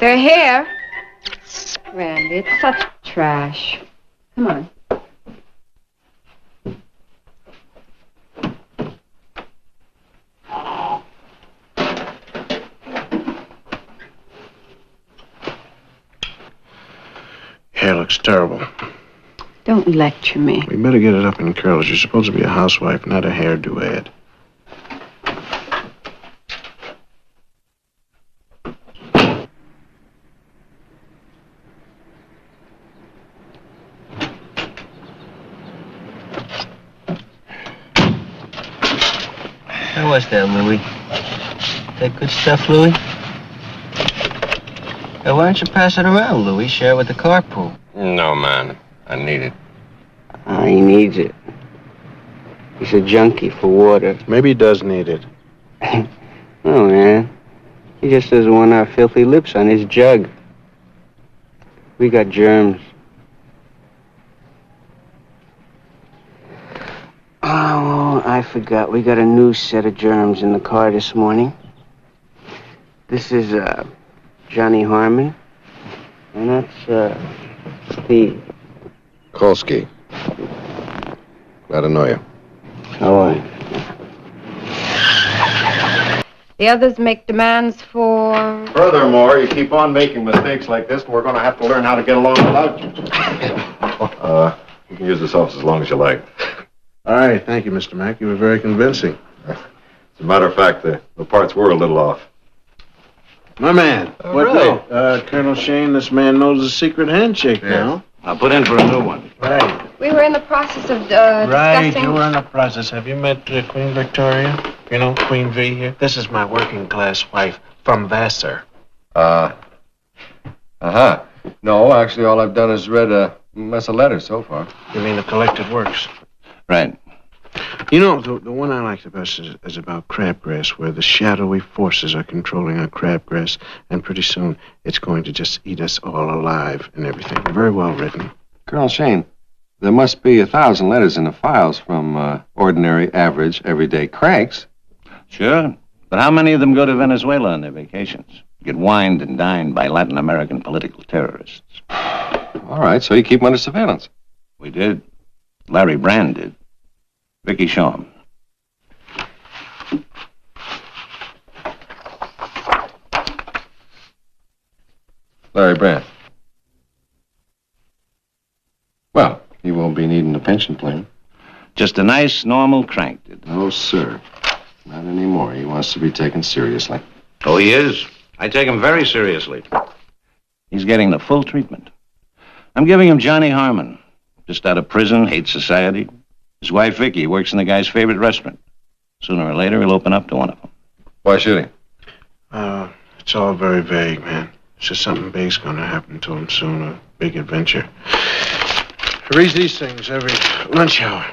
They're here. Randy, it's such trash. Come on. Hair looks terrible. Don't lecture me. We better get it up in curls. You're supposed to be a housewife, not a hairdo ad. How was that, Louie? That good stuff, Louie? Hey, why don't you pass it around, Louie? Share it with the carpool. No, man. I need it. Oh, he needs it. He's a junkie for water. Maybe he does need it. No, man. He just doesn't want our filthy lips on his jug. We got germs. Oh, I forgot. We got a new set of germs in the car this morning. This is, Johnny Harmon. And that's, Steve. Kolsky. Glad to know you. How are you? The others make demands for... Furthermore, you keep on making mistakes like this, and we're going to have to learn how to get along without you. You can use this office as long as you like. All right, thank you, Mr. Mack. You were very convincing. As a matter of fact, the parts were a little off. My man. Really? Colonel Shane, this man knows the secret handshake now. I'll put in for a new one. Right. We were in the process of, Right, discussing... you were in the process. Have you met Queen Victoria? You know, Queen V here? This is my working class wife from Vassar. Uh-huh. No, actually, all I've done is read a mess of letters so far. You mean the collected works? Right. You know, the one I like the best is about crabgrass, where the shadowy forces are controlling our crabgrass, and pretty soon it's going to just eat us all alive and everything. Very well written. Colonel Shane, there must be 1,000 letters in the files from ordinary, average, everyday cranks. Sure. But how many of them go to Venezuela on their vacations? Get wined and dined by Latin American political terrorists. All right, so you keep them under surveillance. We did. Larry Brand did. Vicky Shaw. Larry Brand. Well, he won't be needing a pension plan. Just a nice, normal crank, did. No, sir. Not anymore. He wants to be taken seriously. Oh, he is. I take him very seriously. He's getting the full treatment. I'm giving him Johnny Harmon. Just out of prison, hates society. His wife, Vicky, works in the guy's favorite restaurant. Sooner or later, he'll open up to one of them. Why should he? It's all very vague, man. It's just something big's going to happen to him soon, a big adventure. I read these things every lunch hour.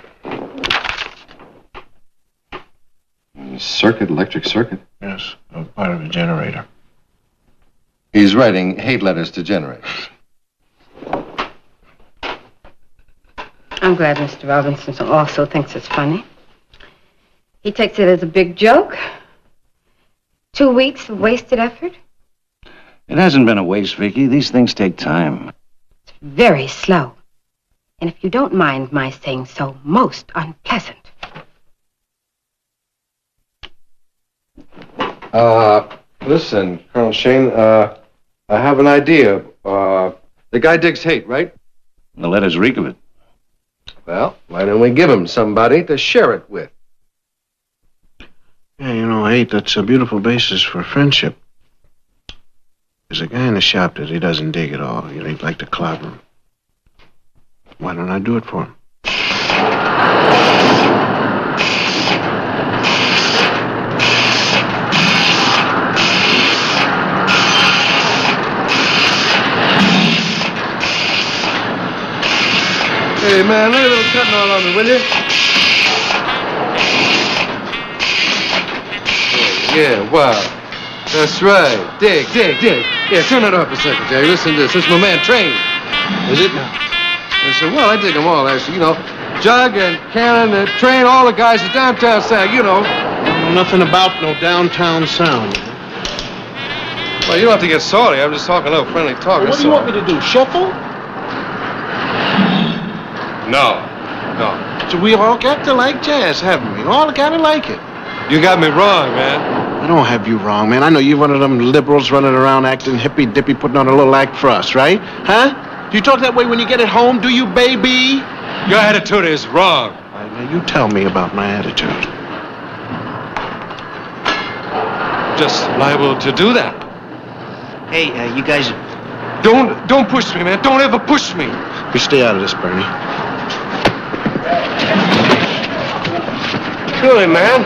Circuit, electric circuit? Yes, part of a generator. He's writing hate letters to generators. I'm glad Mr. Robinson also thinks it's funny. He takes it as a big joke. 2 weeks of wasted effort. It hasn't been a waste, Vicky. These things take time. It's very slow. And if you don't mind my saying so, most unpleasant. Listen, Colonel Shane, I have an idea. The guy digs hate, right? The letters reek of it. Well, why don't we give him somebody to share it with? Yeah, you know, hate, that's a beautiful basis for friendship. There's a guy in the shop that he doesn't dig at all. You know, he'd like to clobber him. Why don't I do it for him? Hey, man, lay a little cutting all on me, will you? Yeah, wow. That's right. Dig. Yeah, turn that off a second, Jerry. Listen to this. This is my man, Train. Is it now? I said, well, I dig them all, actually. You know, Jug and Cannon and Train, all the guys at downtown sag, you know. I don't know nothing about no downtown sound. Well, you don't have to get salty. I'm just talking a little friendly talk. What do you want me to do, shuffle? No. So we all got to like jazz, haven't we? All got to like it. You got me wrong, man. I don't have you wrong, man. I know you're one of them liberals running around acting hippy-dippy, putting on a little act for us, right? Huh? Do you talk that way when you get at home, do you, baby? Your attitude is wrong. All right, now you tell me about my attitude. Just liable to do that. Hey, you guys... Don't push me, man. Don't ever push me. You stay out of this, Bernie. Really, man.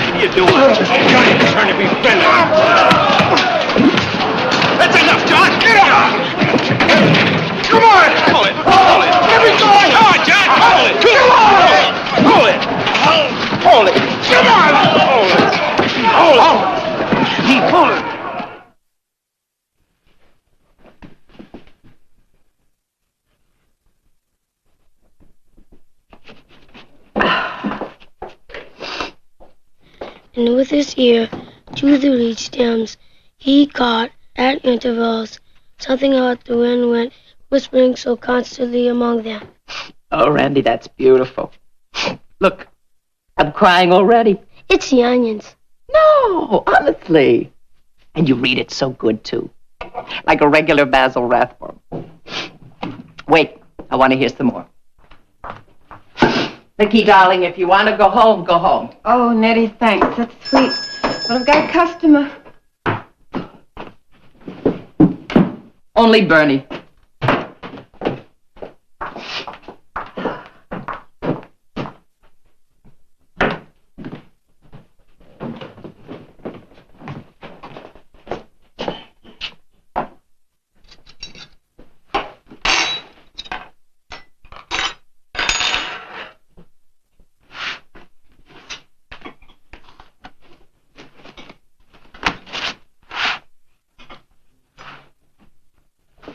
What are you doing? Johnny, you're trying to be friendly. That's enough, John. Get up! Come on! Hold it! Hold it! Let me go! Come on, John! Hold it! Come on! Hold it! Hold it! Come on! Hold it! Hold it! Keep pulling! And with his ear to the reed stems, he caught, at intervals, something about the wind went whispering so constantly among them. Oh, Randy, that's beautiful. Look, I'm crying already. It's the onions. No, honestly. And you read it so good, too. Like a regular Basil Rathbone. Wait, I want to hear some more. Vicky, darling, if you want to go home, go home. Oh, Nettie, thanks. That's sweet. But I've got a customer. Only Bernie.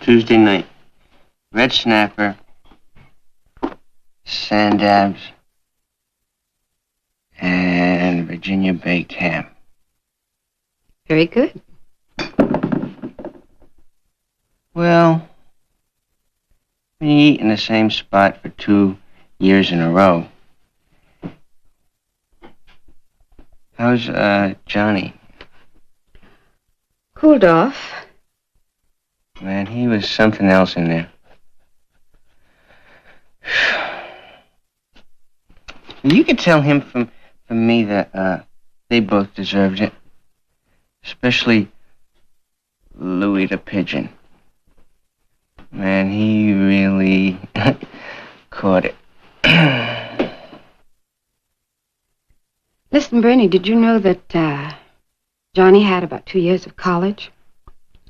Tuesday night. Red snapper, sand dabs, and Virginia baked ham. Very good. Well, when you eat in the same spot for 2 years in a row. How's, Johnny? Cooled off. Man, he was something else in there. You could tell him from me that, they both deserved it. Especially Louis the Pigeon. Man, he really caught it. Listen, Bernie, did you know that Johnny had about 2 years of college?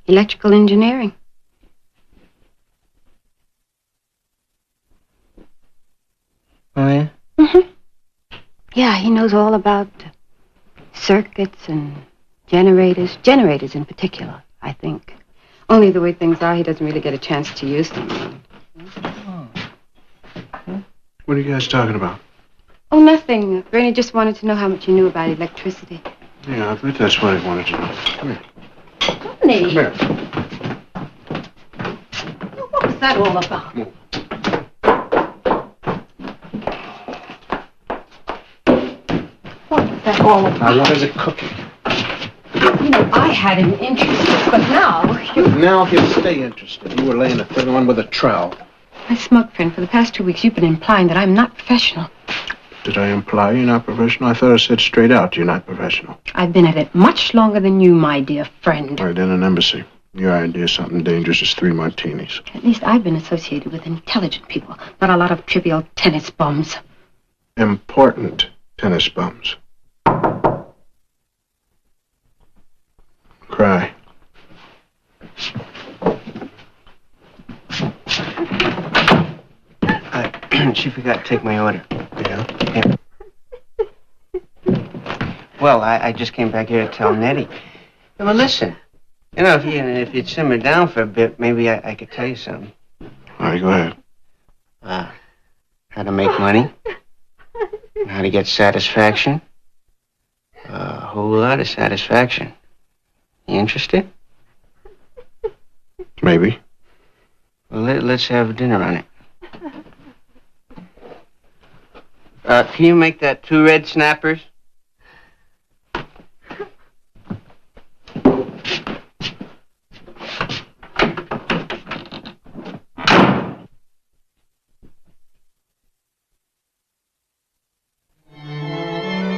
Electrical engineering. Oh, yeah? Mm-hmm. Yeah, he knows all about circuits and generators. Generators in particular, I think. Only the way things are, he doesn't really get a chance to use them. What are you guys talking about? Oh, nothing. Bernie just wanted to know how much you knew about electricity. Yeah, I bet that's what he wanted to know. Come here. Bernie, Come here. what was that all about? Move. What was that all about? I wanted to cook it. You know, I had him interested, but now... Now he'll stay interested. You were laying a third one with a trowel. My smug friend, for the past 2 weeks, you've been implying that I'm not professional. Did I imply you're not professional? I thought I said straight out you're not professional. I've been at it much longer than you, my dear friend. All right, in an embassy. Your idea of something dangerous is 3 martinis. At least I've been associated with intelligent people, not a lot of trivial tennis bums. Important tennis bums. Cry. She forgot to take my order. Yeah? Well, I just came back here to tell Nettie. Well, listen. You know, if you'd simmer down for a bit, maybe I could tell you something. All right, go ahead. How to make money. How to get satisfaction. A whole lot of satisfaction. You interested? Maybe. Well, let's have dinner on it. Can you make that 2 red snappers?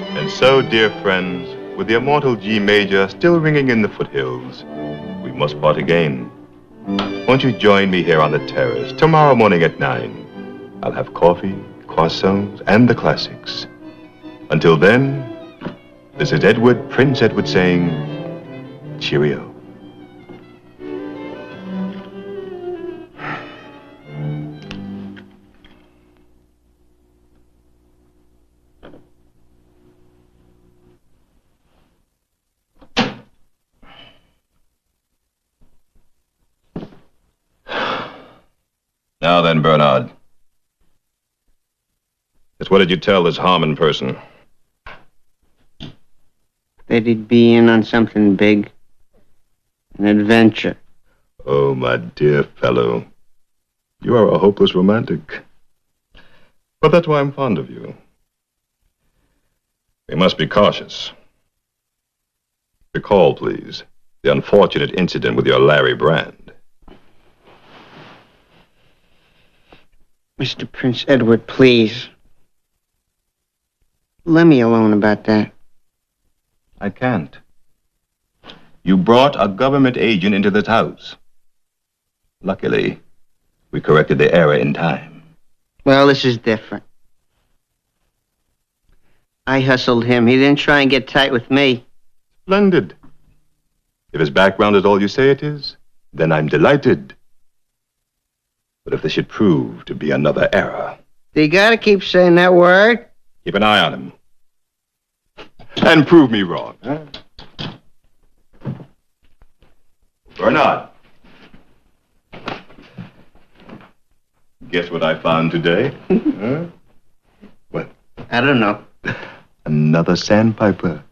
And so, dear friends, with the immortal G major still ringing in the foothills, we must part again. Won't you join me here on the terrace tomorrow morning at 9? I'll have coffee, croissants, and the classics. Until then, this is Edward, Prince Edward saying, cheerio. Now then, Bernard. Just what did you tell this Harmon person? That he'd be in on something big. An adventure. Oh, my dear fellow. You are a hopeless romantic. But that's why I'm fond of you. We must be cautious. Recall, please, the unfortunate incident with your Larry Brand. Mr. Prince Edward, please. Let me alone about that. I can't. You brought a government agent into this house. Luckily, we corrected the error in time. Well, this is different. I hustled him. He didn't try and get tight with me. Splendid. If his background is all you say it is, then I'm delighted. But if this should prove to be another error... You gotta keep saying that word. Keep an eye on him. And prove me wrong, huh? Bernard. Guess what I found today? Huh? What? I don't know. Another sandpiper.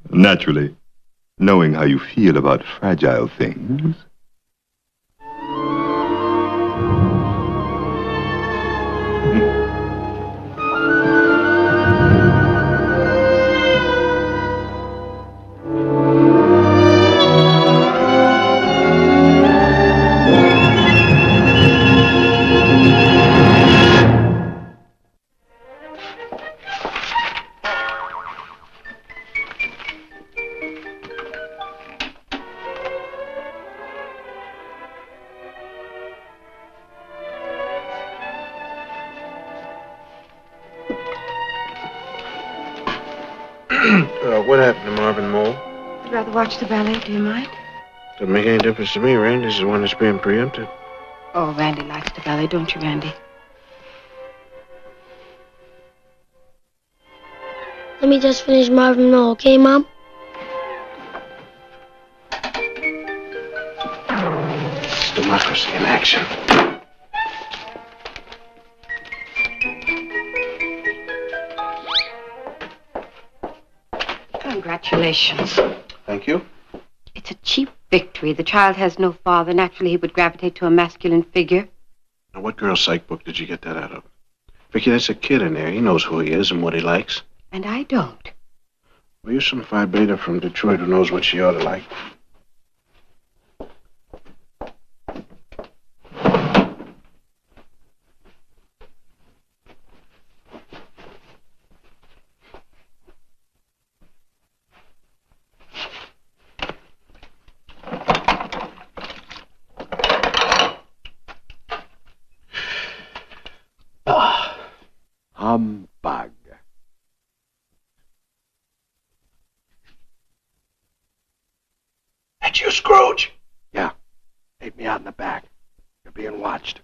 Naturally, knowing how you feel about fragile things. What happened to Marvin Mole? I'd rather watch the ballet. Do you mind? Doesn't make any difference to me. Randy's the one that's being preempted. Oh, Randy likes the ballet, don't you, Randy? Let me just finish Marvin Mole, okay, Mom? Democracy in action. Congratulations. Thank you. It's a cheap victory. The child has no father. Naturally, he would gravitate to a masculine figure. Now, what girl's psych book did you get that out of? Vicky, that's a kid in there. He knows who he is and what he likes. And I don't. Well, you're some Phi Beta from Detroit who knows what she ought to like. Humbug. That's you, Scrooge. Yeah. Take me out in the back. You're being watched.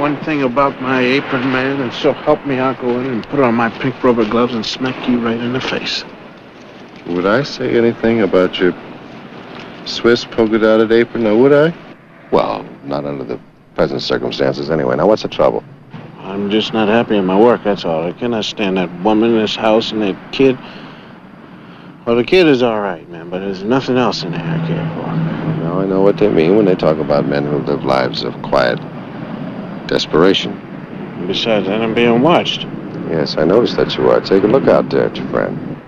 one thing about my apron, man, and so help me, I'll go in and put on my pink rubber gloves and smack you right in the face. Would I say anything about your Swiss polka-dotted apron, now would I? Well, not under the present circumstances anyway. Now, what's the trouble? I'm just not happy in my work, that's all. I cannot stand that woman in this house and that kid. Well, the kid is all right, man, but there's nothing else in there I care for. Now, I know what they mean when they talk about men who live lives of quiet desperation. And besides that, I'm being watched. Yes, I noticed that you are. Take a look out there at your friend.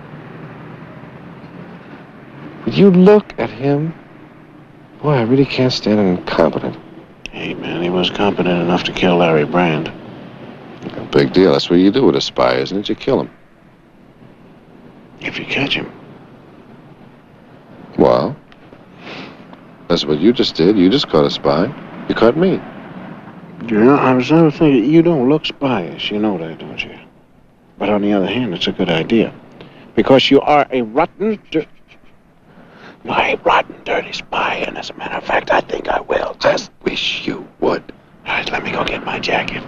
Would you look at him? Boy, I really can't stand an incompetent. Hey, man, he was competent enough to kill Larry Brand. A big deal. That's what you do with a spy, isn't it? You kill him. If you catch him. Well, that's what you just did. You just caught a spy. You caught me. You know, I was never thinking, you don't look spyish. You know that, don't you? But on the other hand, it's a good idea. Because you are a rotten, dirty spy. And as a matter of fact, I think I will. Just wish you would. All right, let me go get my jacket.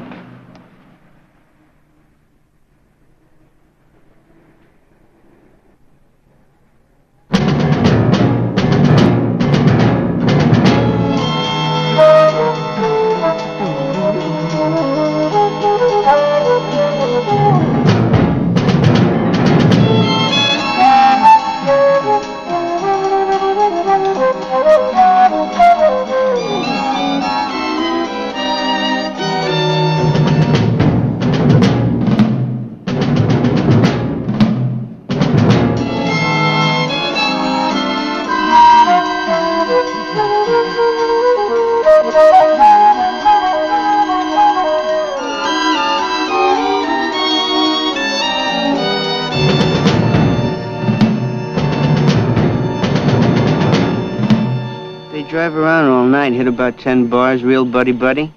Drive around all night, hit about 10 bars, real buddy-buddy?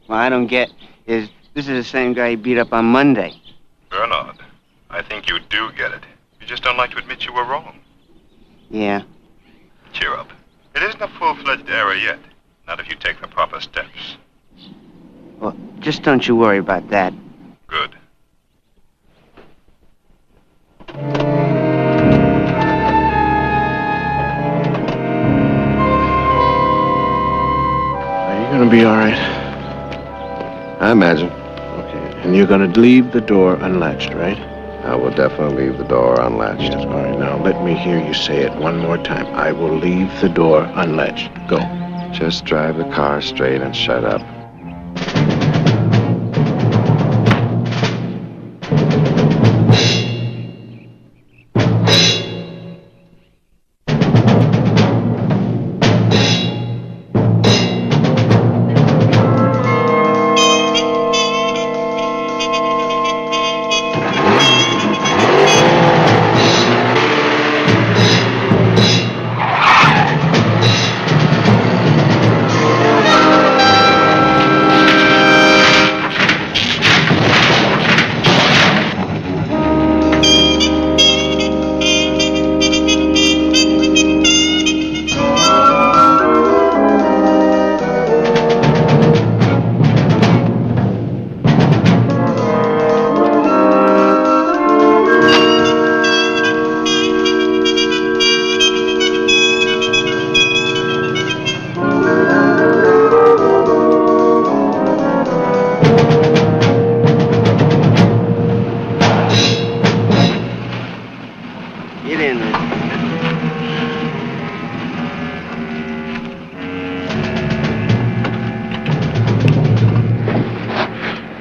Well, I don't get is this is the same guy he beat up on Monday. Bernard, I think you do get it. You just don't like to admit you were wrong. Yeah. Cheer up. It isn't a full-fledged error yet. Not if you take the proper steps. Well, just don't you worry about that. Good. You're gonna be all right. I imagine. Okay, and you're gonna leave the door unlatched, right? I will definitely leave the door unlatched. Yes, all right. Now, let me hear you say it one more time. I will leave the door unlatched. Go. Just drive the car straight and shut up.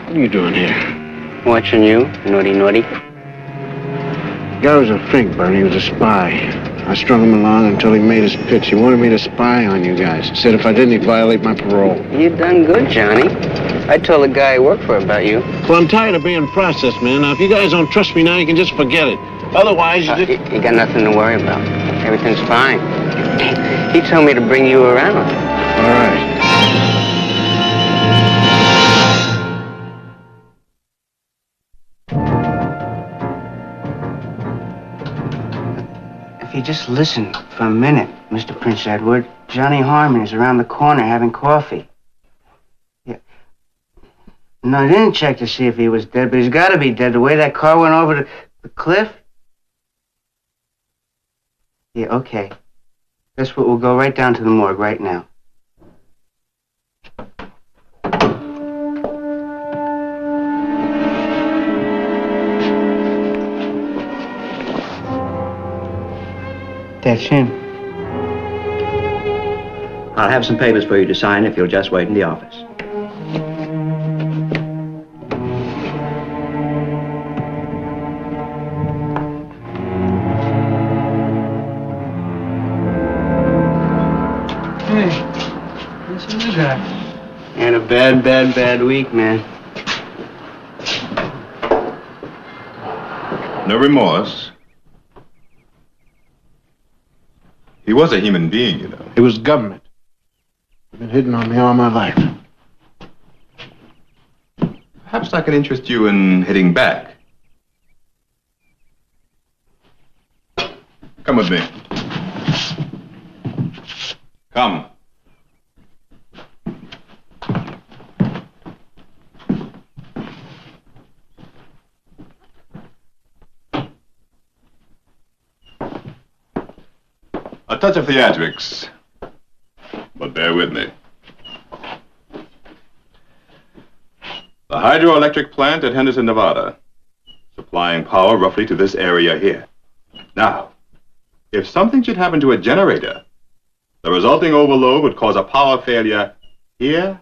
What are you doing here? Watching you, naughty, naughty. The guy was a fake, Bernie. He was a spy. I strung him along until he made his pitch. He wanted me to spy on you guys. Said if I didn't, he'd violate my parole. You done good, Johnny. I told the guy I work for about you. Well, I'm tired of being processed, man. Now, if you guys don't trust me now, you can just forget it. Otherwise, you got nothing to worry about. Everything's fine. He told me to bring you around. All right. If you just listen for a minute, Mr. Prince Edward, Johnny Harmon is around the corner having coffee. Yeah. No, I didn't check to see if he was dead, but he's got to be dead. The way that car went over the cliff. Yeah, okay. That's what we'll go right down to the morgue right now. That's him. I'll have some papers for you to sign if you'll just wait in the office. Hey, listen to you guy. And a bad week, man. No remorse. He was a human being, you know. It was government. It's been hidden on me all my life. Perhaps I can interest you in heading back. Come with me. Come. A touch of theatrics, but bear with me. The hydroelectric plant at Henderson, Nevada, supplying power roughly to this area here. Now, if something should happen to a generator, the resulting overload would cause a power failure here,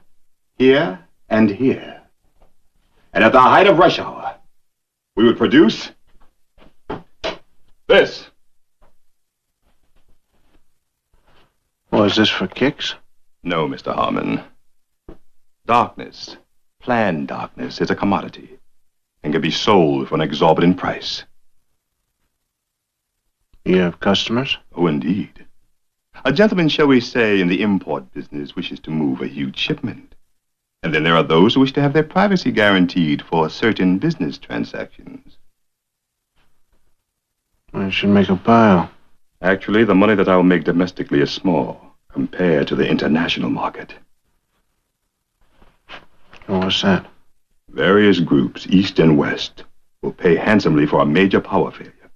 here, and here. And at the height of rush hour, we would produce this. Oh, is this for kicks? No, Mr. Harmon. Darkness, planned darkness, is a commodity and can be sold for an exorbitant price. You have customers? Oh, indeed. A gentleman, shall we say, in the import business wishes to move a huge shipment. And then there are those who wish to have their privacy guaranteed for certain business transactions. I should make a pile. Actually, the money that I'll make domestically is small compared to the international market. Oh, what's that? Various groups, East and West, will pay handsomely for a major power failure,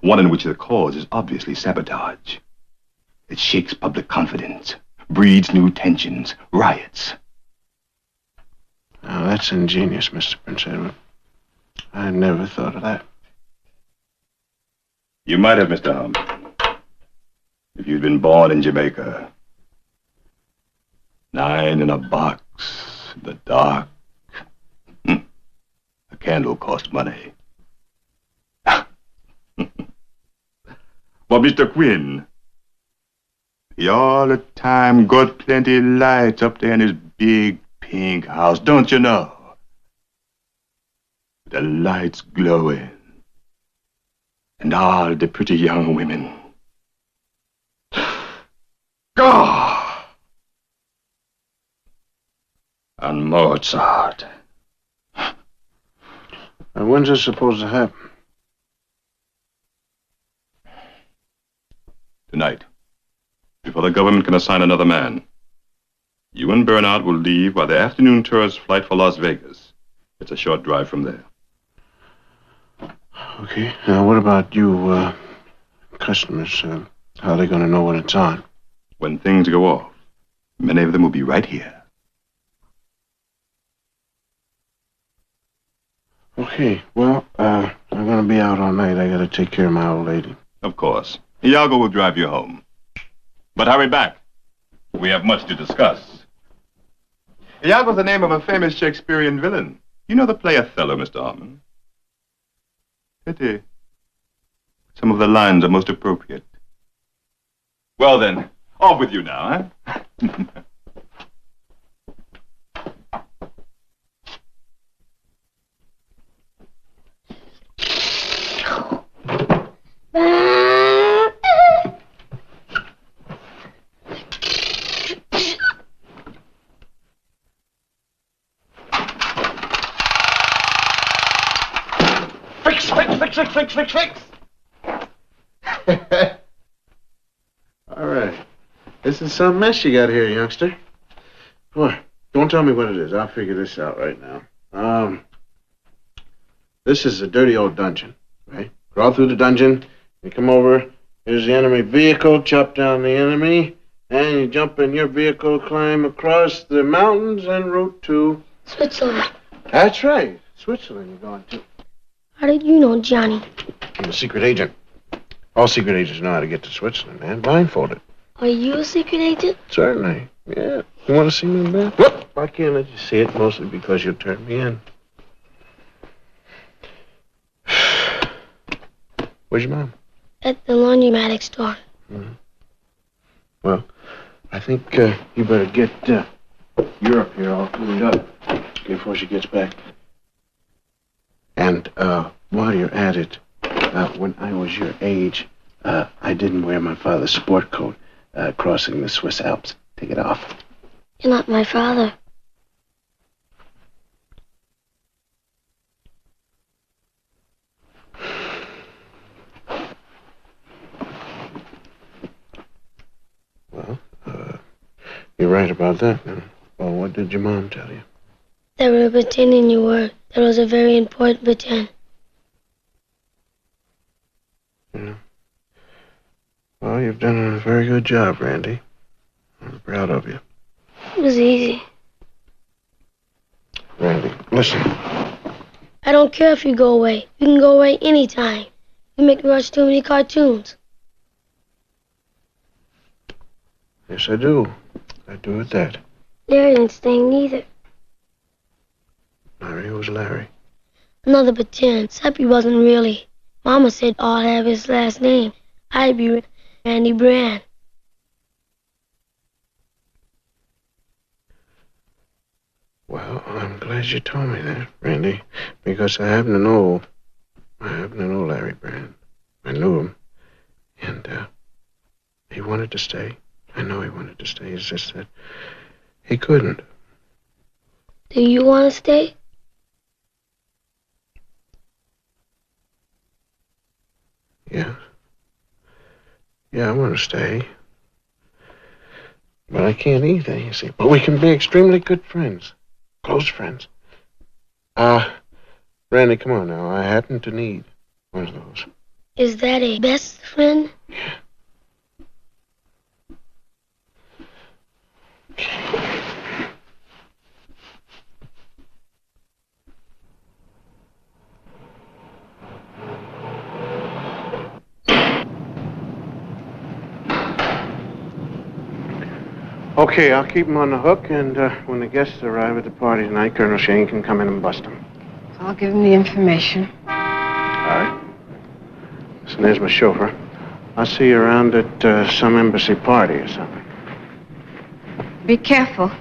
one in which the cause is obviously sabotage. It shakes public confidence, breeds new tensions, riots. Now, that's ingenious, Mr. Prince Edward. I never thought of that. You might have, Mr. Harmon, if you'd been born in Jamaica. 9 in a box, in the dark. A candle costs money. But Mr. Quinn, he all the time got plenty lights up there in his big pink house, don't you know? The lights glowing. And all the pretty young women. God! And Mozart. And when's this supposed to happen? Tonight, before the government can assign another man. You and Bernard will leave by the afternoon tourist flight for Las Vegas. It's a short drive from there. Okay. Now, what about you, customers? How are they going to know when it's on? When things go off, many of them will be right here. Okay. Well, I'm going to be out all night. I got to take care of my old lady. Of course. Iago will drive you home. But hurry back. We have much to discuss. Iago's the name of a famous Shakespearean villain. You know the play Othello, Mr. Harmon? Pity. Some of the lines are most appropriate. Well then, off with you now, huh? Fix. All right. This is some mess you got here, youngster. Boy, don't tell me what it is. I'll figure this out right now. This is a dirty old dungeon, right? Crawl through the dungeon, you come over, here's the enemy vehicle, chop down the enemy, and you jump in your vehicle, climb across the mountains, en route to... Switzerland. That's right. Switzerland you're going to. How did you know, Johnny? I'm a secret agent. All secret agents know how to get to Switzerland, man. Blindfolded. Are you a secret agent? Certainly. Yeah. You want to see me, man? Whoop! I can't let you see it, mostly because you'll turn me in. Where's your mom? At the laundromat store. Mm-hmm. Well, I think you better get Europe here all cleaned up before she gets back. And while you're at it, when I was your age, I didn't wear my father's sport coat crossing the Swiss Alps. Take it off. You're not my father. Well, you're right about that. Well, what did your mom tell you? There were pretending you were. That was a very important pretend. Yeah. Well, you've done a very good job, Randy. I'm proud of you. It was easy. Randy, listen. I don't care if you go away. You can go away anytime. You make me watch too many cartoons. Yes, I do. I do at that. Larry didn't stay neither. Larry was Larry. Another pretend, except he wasn't really. Mama said I'd have his last name. I'd be Randy Brand. Well, I'm glad you told me that, Randy, because I happen to know Larry Brand. I knew him, and he wanted to stay. I know he wanted to stay. It's just that he couldn't. Do you want to stay? Yeah. Yeah, I want to stay. But I can't either, you see. But we can be extremely good friends. Close friends. Randy, come on now. I happen to need one of those. Is that a best friend? Yeah. Okay, I'll keep him on the hook, and when the guests arrive at the party tonight, Colonel Shane can come in and bust him. I'll give him the information. All right. Listen, there's my chauffeur. I'll see you around at some embassy party or something. Be careful.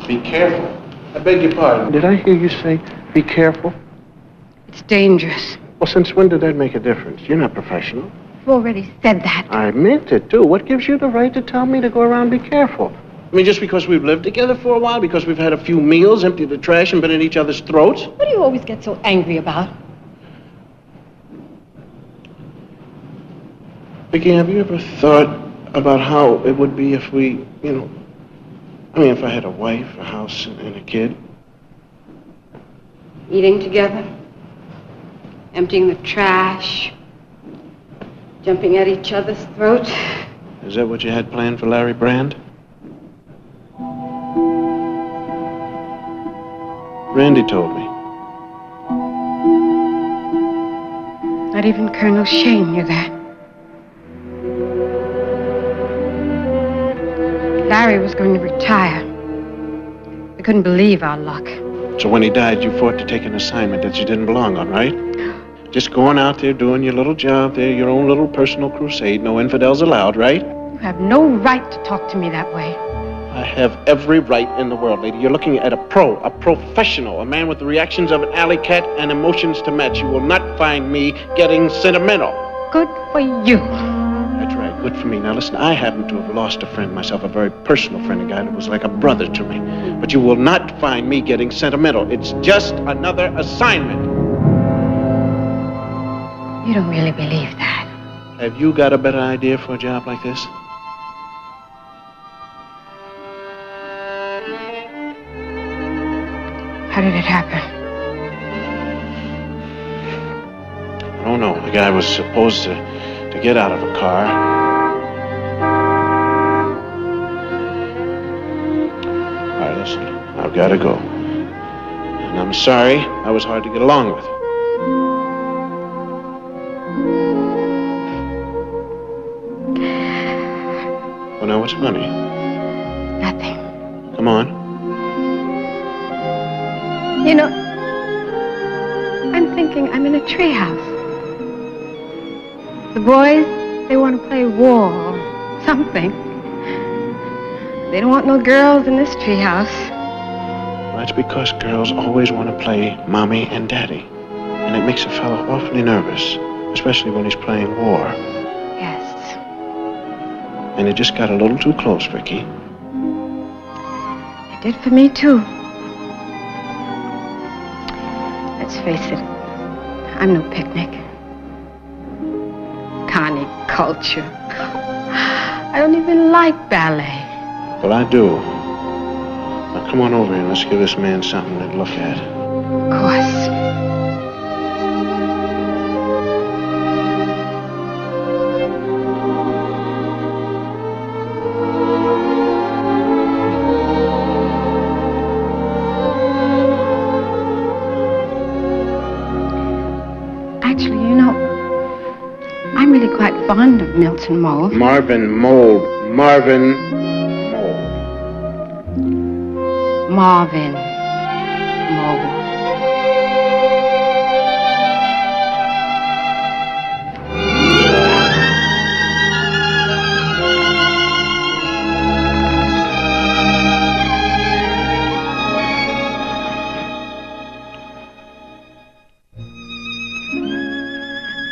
Be careful? I beg your pardon. Did I hear you say, be careful? It's dangerous. Well, since when did that make a difference? You're not professional. You've already said that. I meant it, too. What gives you the right to tell me to go around and be careful? I mean, just because we've lived together for a while, because we've had a few meals, emptied the trash, and been at each other's throats? What do you always get so angry about? Vicky, have you ever thought about how it would be if we, if I had a wife, a house, and a kid? Eating together, emptying the trash, jumping at each other's throats. Is that what you had planned for Larry Brand? Randy told me. Not even Colonel Shane knew that. Larry was going to retire. We couldn't believe our luck. So when he died, you fought to take an assignment that you didn't belong on, right? Just going out there doing your little job there, your own little personal crusade, no infidels allowed, right? You have no right to talk to me that way. I have every right in the world, lady. You're looking at a professional, a man with the reactions of an alley cat and emotions to match. You will not find me getting sentimental. Good for you. That's right, good for me. Now listen, I happen to have lost a friend myself, a very personal friend, a guy that was like a brother to me. But you will not find me getting sentimental. It's just another assignment. You don't really believe that. Have you got a better idea for a job like this? How did it happen? No. The guy was supposed to get out of a car. All right, listen. I've got to go. And I'm sorry I was hard to get along with. Well, now, what's funny? Nothing. Come on. You know, I'm thinking I'm in a treehouse. The boys, they want to play war or something. They don't want no girls in this treehouse. Well, that's because girls always want to play mommy and daddy. And it makes a fellow awfully nervous, especially when he's playing war. Yes. And it just got a little too close, Vicky. It did for me, too. Let's face it, I'm no picnic. Connie culture. I don't even like ballet. Well, I do. Now, come on over here and let's give this man something to look at. Of course. Actually, you know, I'm really quite fond of Milton Mole. Marvin Mole. Marvin Mole. Marvin Mole.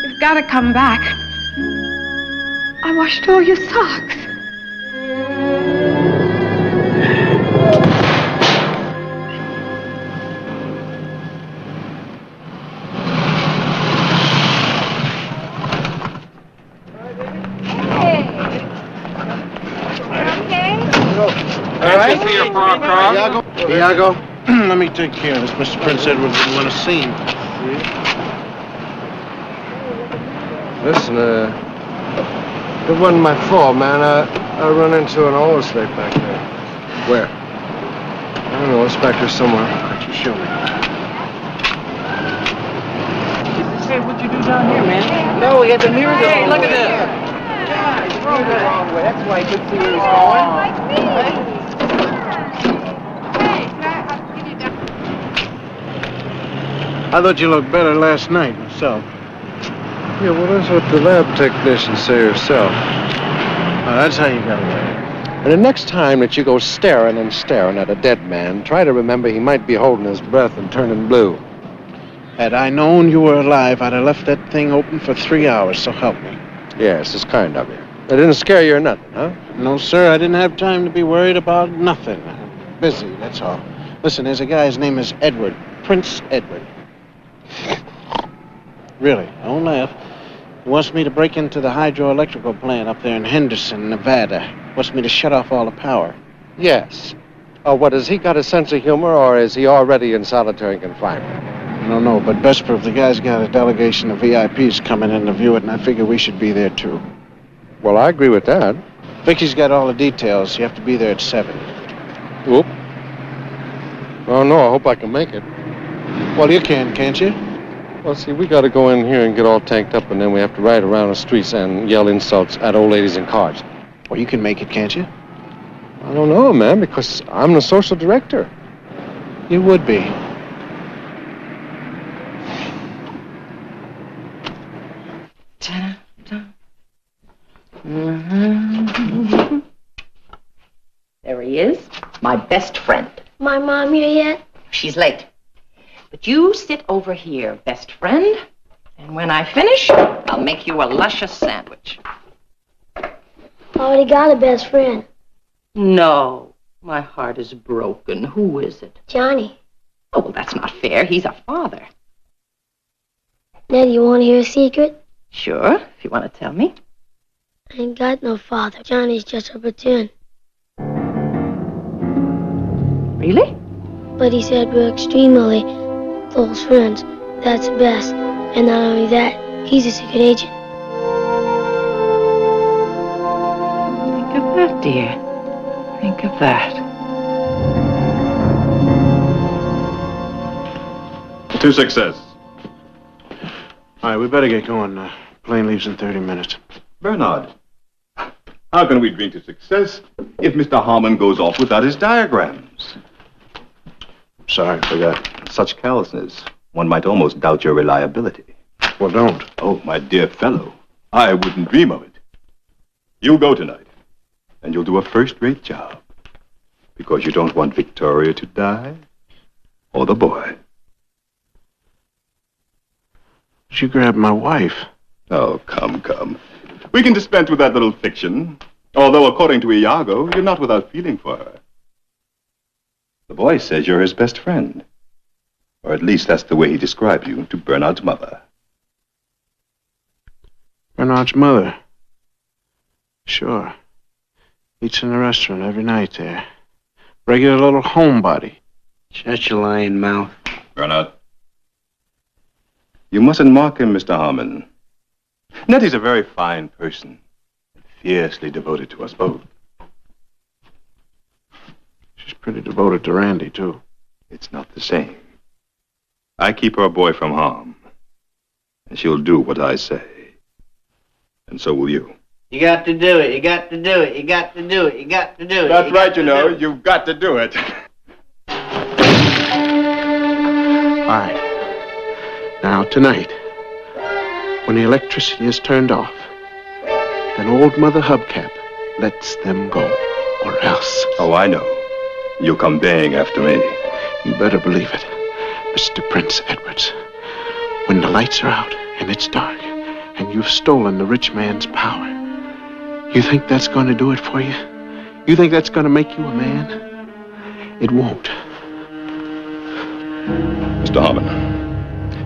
You've got to come back. I washed all your socks. Iago, let me take care of this. Mr. Prince Edward didn't want to see him. Listen, it wasn't my fault, man. I run into an oil slick back there. Where? I don't know, it's back there somewhere. Why don't you show me? Hey, what'd you do down here, man? No, we had the mirror. Hey, look at this. Yeah, he's going the wrong way. That's why he couldn't see where he was going. I thought you looked better last night myself. Yeah, well, that's what the lab technicians say herself. Oh, that's how you got away. And the next time that you go staring and staring at a dead man, try to remember he might be holding his breath and turning blue. Had I known you were alive, I'd have left that thing open for 3 hours, so help me. Yes, it's kind of you. It didn't scare you or nothing, huh? No, sir, I didn't have time to be worried about nothing. I'm busy, that's all. Listen, there's a guy, his name is Edward. Prince Edward. Really, don't laugh. He wants me to break into the hydroelectrical plant up there in Henderson, Nevada. Wants me to shut off all the power. Yes. Oh, what, has he got a sense of humor, or is he already in solitary confinement? No, but best proof, the guy's got a delegation of VIPs coming in to view it, and I figure we should be there, too. Well, I agree with that. Vicky's got all the details. You have to be there at 7. Oop. Oh, no, I hope I can make it. Well, you can, can't you? Well, see, we got to go in here and get all tanked up, and then we have to ride around the streets and yell insults at old ladies in cars. Well, you can make it, can't you? I don't know, man, because I'm the social director. You would be. There he is, my best friend. My mom here yet? She's late. But you sit over here, best friend, and when I finish, I'll make you a luscious sandwich. I already got a best friend. No, my heart is broken. Who is it? Johnny. Oh, well, that's not fair. He's a father. Ned, you want to hear a secret? Sure, if you want to tell me. I ain't got no father. Johnny's just a platoon. Really? But he said we're extremely close friends. That's best. And not only that, He's a secret agent. Think of that, dear. Think of that. To success. All right, we better get going. Plane leaves in 30 minutes. Bernard, how can we drink to success if Mr. Harmon goes off without his diagrams? Sorry, forgot. Such callousness, one might almost doubt your reliability. Well, don't. Oh, my dear fellow, I wouldn't dream of it. You'll go tonight, and you'll do a first-rate job. Because you don't want Victoria to die, or the boy. She grabbed my wife. Oh, come. We can dispense with that little fiction. Although, according to Iago, you're not without feeling for her. The boy says you're his best friend. Or at least that's the way he described you to Bernard's mother. Bernard's mother. Sure. Eats in the restaurant every night there. Regular little homebody. Shut your lying mouth. Bernard. You mustn't mock him, Mr. Harmon. Nettie's a very fine person. Fiercely devoted to us both. She's pretty devoted to Randy, too. It's not the same. I keep her boy from harm. And she'll do what I say. And so will you. You got to do it. You got to do it. You got to do it. You got to do it. That's right, you know. You've got to do it. All right. Now, tonight, when the electricity is turned off, then old Mother Hubcap lets them go, or else. Oh, I know. You'll come baying after me. You better believe it, Mr. Prince Edwards. When the lights are out and it's dark, and you've stolen the rich man's power, you think that's going to do it for you? You think that's going to make you a man? It won't. Mr. Harmon.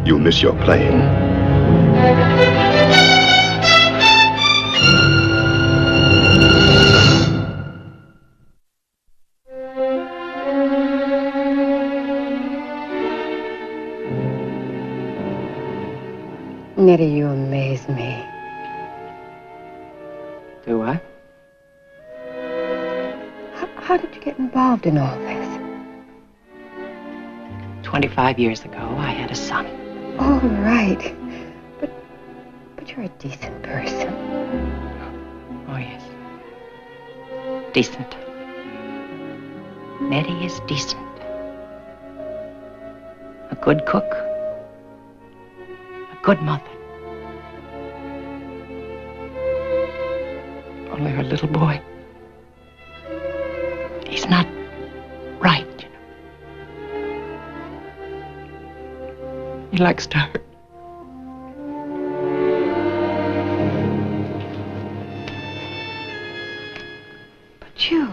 You'll miss your plane. Nettie, you amaze me. Do I? How did you get involved in all this? 25 years ago, I had a son. All right. But you're a decent person. Oh, yes. Decent. Nettie is decent. A good cook. A good mother. Only her little boy. He's not right, you know. He likes to hurt. But you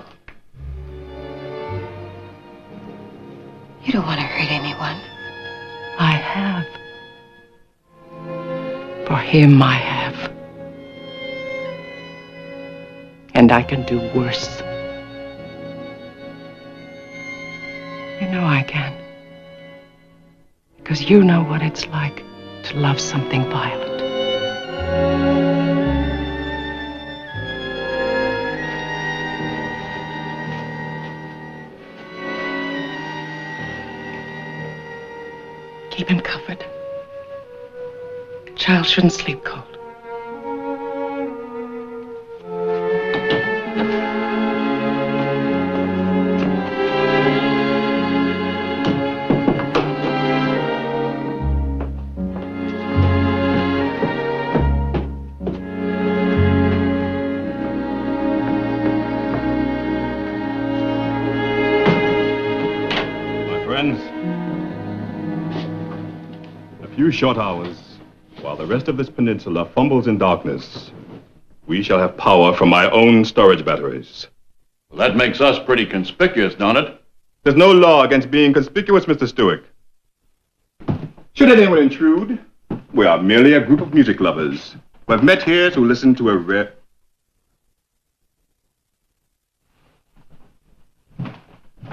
don't want to hurt anyone. I have. For him, I have. And I can do worse. You know I can. Because you know what it's like to love something violent. Keep him covered. A child shouldn't sleep cold. Few short hours, while the rest of this peninsula fumbles in darkness, we shall have power from my own storage batteries. Well, that makes us pretty conspicuous, don't it? There's no law against being conspicuous, Mr. Stewart. Should anyone intrude, we are merely a group of music lovers who have met here to listen to a rare...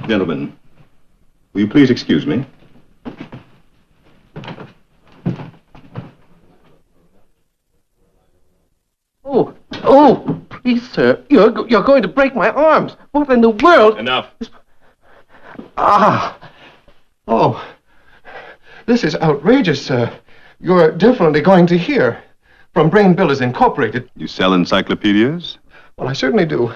Gentlemen, will you please excuse me? Oh, please, sir. You're going to break my arms. What in the world? Enough. Ah. Oh. This is outrageous, sir. You're definitely going to hear from Brain Billers Incorporated. You sell encyclopedias? Well, I certainly do.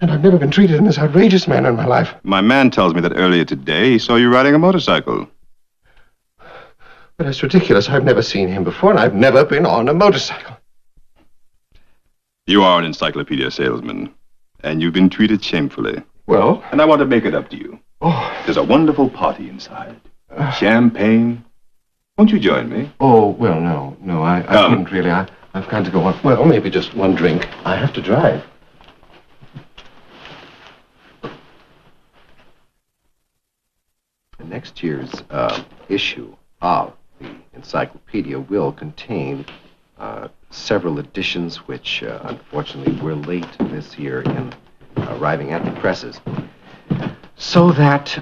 And I've never been treated in this outrageous manner in my life. My man tells me that earlier today he saw you riding a motorcycle. But that's ridiculous. I've never seen him before, and I've never been on a motorcycle. You are an encyclopedia salesman, and you've been treated shamefully. Well? And I want to make it up to you. Oh. There's a wonderful party inside. Champagne. Won't you join me? Oh, well, no, I couldn't really. I've got to go on. Well, maybe just one drink. I have to drive. Next year's issue of the encyclopedia will contain several editions which, unfortunately, were late this year in arriving at the presses. So that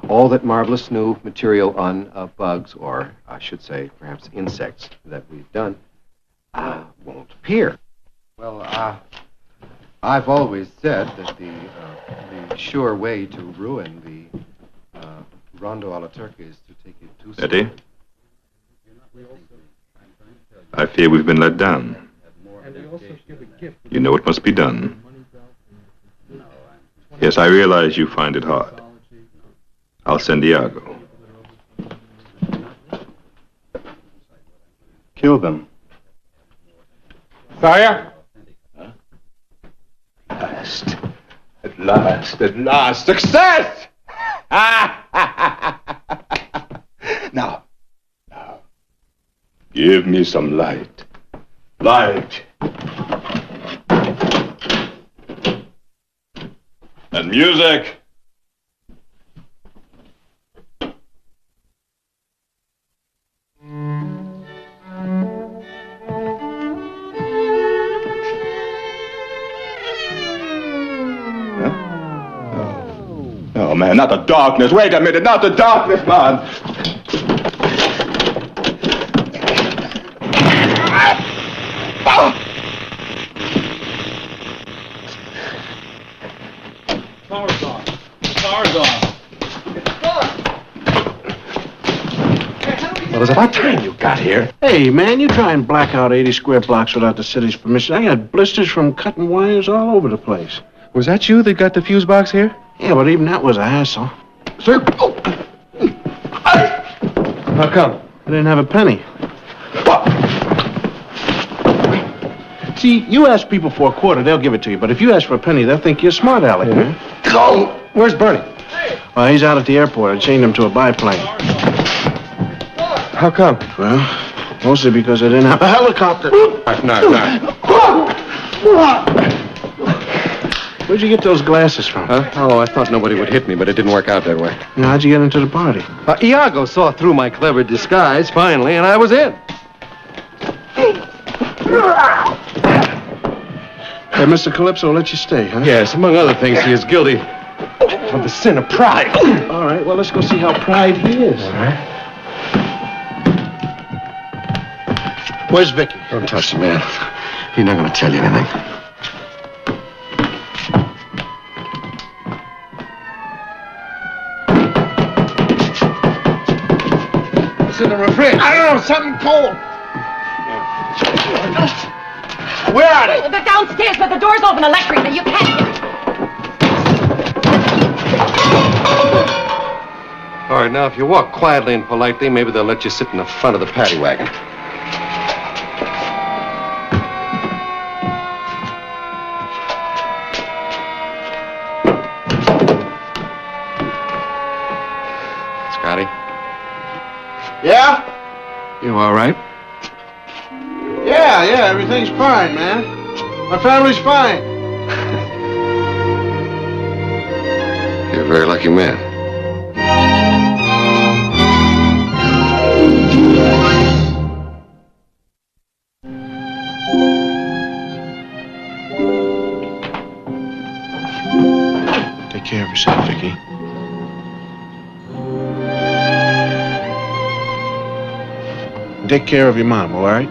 all that marvelous new material on bugs, or I should say perhaps insects, that we've done won't appear. Well, I've always said that the sure way to ruin the Rondo alla Turca is to take it too slow. Eddie? I fear we've been let down. You know what must be done. Yes, I realize you find it hard. I'll send Iago. Kill them. Sire? At last, success! Now, Give me some light. Light. And music. Oh, man, not the darkness. Wait a minute, not the darkness, man. Power's on. Power's on. Well, it's about time you got here. Hey, man, you try and black out 80 square blocks without the city's permission. I got blisters from cutting wires all over the place. Was that you that got the fuse box here? Yeah, but even that was a hassle. Sir? Oh. How come? I didn't have a penny. See, you ask people for a quarter, they'll give it to you. But if you ask for a penny, they'll think you're smart, Alec. Yeah. Oh, where's Bernie? Well, he's out at the airport. I chained him to a biplane. How come? Well, mostly because I didn't have a helicopter. No. Where'd you get those glasses from? Huh? Oh, I thought nobody would hit me, but it didn't work out that way. Now, how'd you get into the party? Iago saw through my clever disguise, finally, and I was in. Hey, Mr. Calypso let you stay, huh? Yes, among other things, he is guilty of the sin of pride. All right, well, let's go see how pride he is. All right. Where's Vicky? Don't touch the man. He's not going to tell you anything. What's in the refrigerator? I don't know, something cold. Where are they? They're downstairs, but the door's open electrically. You can't. All right, now, if you walk quietly and politely, maybe they'll let you sit in the front of the paddy wagon. Scotty? Yeah? You all right? Yeah, everything's fine, man. My family's fine. You're a very lucky man. Take care of yourself, Vicky. Take care of your mom, all right?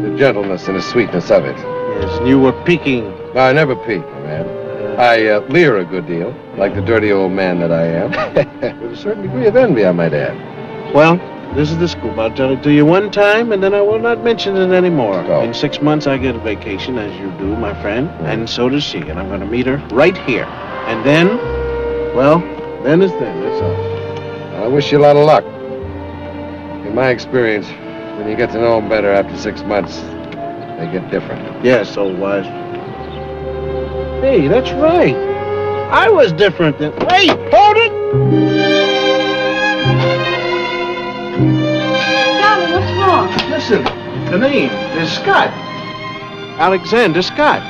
The gentleness and the sweetness of it. Yes, and you were peeking. No, I never peek, my man. I leer a good deal, like the dirty old man that I am. With a certain degree of envy, I might add. Well, this is the scoop. I'll tell it to you one time, and then I will not mention it anymore. Oh. In 6 months, I get a vacation, as you do, my friend, and so does she. And I'm going to meet her right here. And then, well, then is then. That's all. I wish you a lot of luck. In my experience, when you get to know them better after 6 months, they get different. Yes, old wise. Hey, that's right. I was different then. Wait, hold it! Darling, what's wrong? Listen, the name is Scott. Alexander Scott.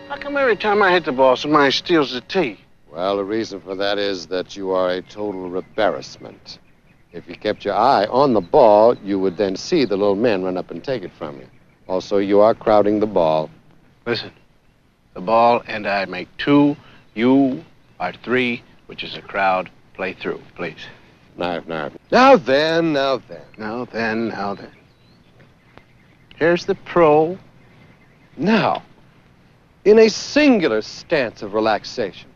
How come every time I hit the ball, somebody steals the tee? Well, the reason for that is that you are a total embarrassment. If you kept your eye on the ball, you would then see the little men run up and take it from you. Also, you are crowding the ball. Listen, the ball and I make two. You are three, which is a crowd. Play through, please. Now then, now then. Now then. Here's the pro. Now, in a singular stance of relaxation,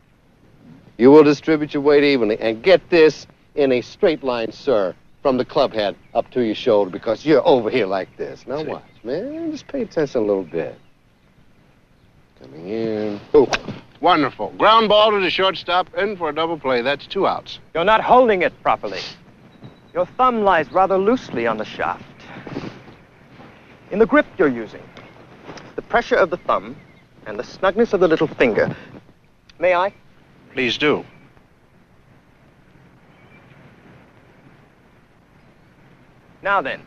you will distribute your weight evenly, and get this, in a straight line, sir, from the club head up to your shoulder, because you're over here like this. Now watch, man. Just pay attention a little bit. Coming in. Oh, wonderful. Ground ball to the shortstop, in for a double play. That's 2 outs. You're not holding it properly. Your thumb lies rather loosely on the shaft. In the grip you're using, the pressure of the thumb and the snugness of the little finger. May I? Please do. Now then,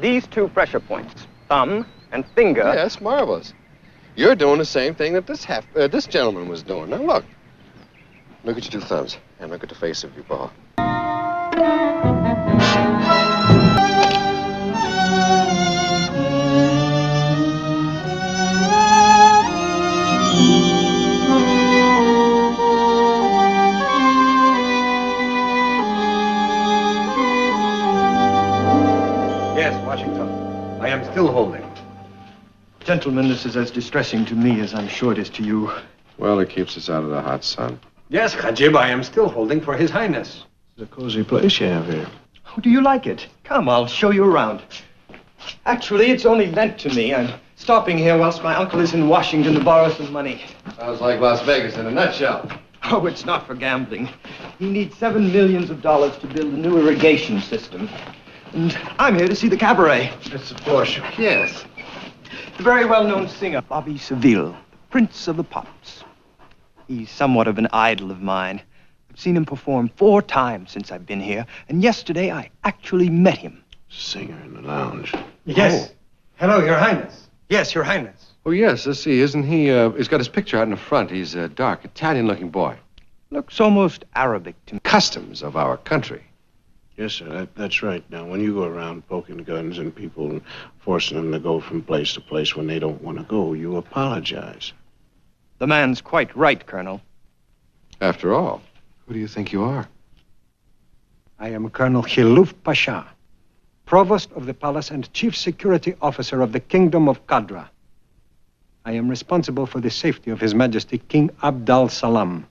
these 2 pressure points, thumb and finger. Yes, marvelous. You're doing the same thing that this gentleman was doing. Now look. Look at your 2 thumbs, and look at the face of your ball. Yes, Washington. I am still holding. Gentlemen, this is as distressing to me as I'm sure it is to you. Well, it keeps us out of the hot sun. Yes, Hajib, I am still holding for His Highness. It's a cozy place you have here. Oh, do you like it? Come, I'll show you around. Actually, it's only lent to me. I'm stopping here whilst my uncle is in Washington to borrow some money. Sounds like Las Vegas in a nutshell. Oh, it's not for gambling. He needs $7 million to build a new irrigation system. And I'm here to see the cabaret. That's the Porsche. Yes. The very well-known singer, Bobby Seville, the Prince of the Pops. He's somewhat of an idol of mine. I've seen him perform 4 times since I've been here, and yesterday I actually met him. Singer in the lounge. Yes. Oh. Hello, Your Highness. Yes, Your Highness. Oh, yes, let's see. Isn't he, he's got his picture out in the front. He's a dark, Italian-looking boy. Looks almost Arabic to me. Customs of our country. Yes, sir, that's right. Now, when you go around poking guns and people and forcing them to go from place to place when they don't want to go, you apologize. The man's quite right, Colonel. After all, who do you think you are? I am Colonel Khiluf Pasha, Provost of the Palace and Chief Security Officer of the Kingdom of Qadra. I am responsible for the safety of His Majesty King Abdal Salam.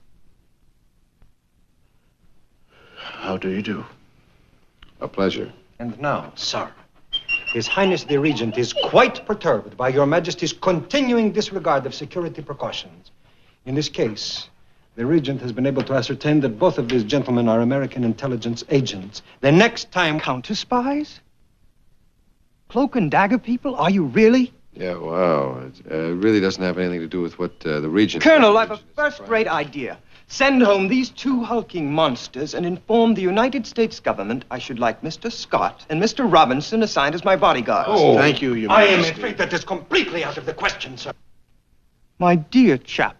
How do you do? A pleasure. And now, sir, His Highness the Regent is quite perturbed by Your Majesty's continuing disregard of security precautions. In this case, the Regent has been able to ascertain that both of these gentlemen are American intelligence agents. The next time... Counter-spies? Cloak and dagger people? Are you really? Yeah, wow. It really doesn't have anything to do with what the Regent... Colonel, I have a first-rate idea. Send home these two hulking monsters and inform the United States government I should like Mr. Scott and Mr. Robinson assigned as my bodyguards. Oh, thank you, Your I am Majesty. afraid that is completely out of the question, sir. My dear chap.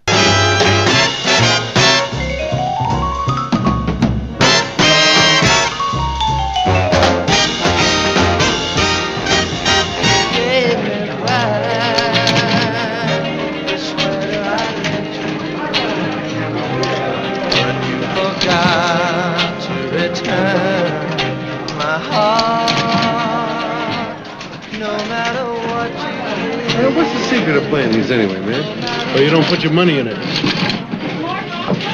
What's the secret of playing these anyway, man? Well, you don't put your money in it.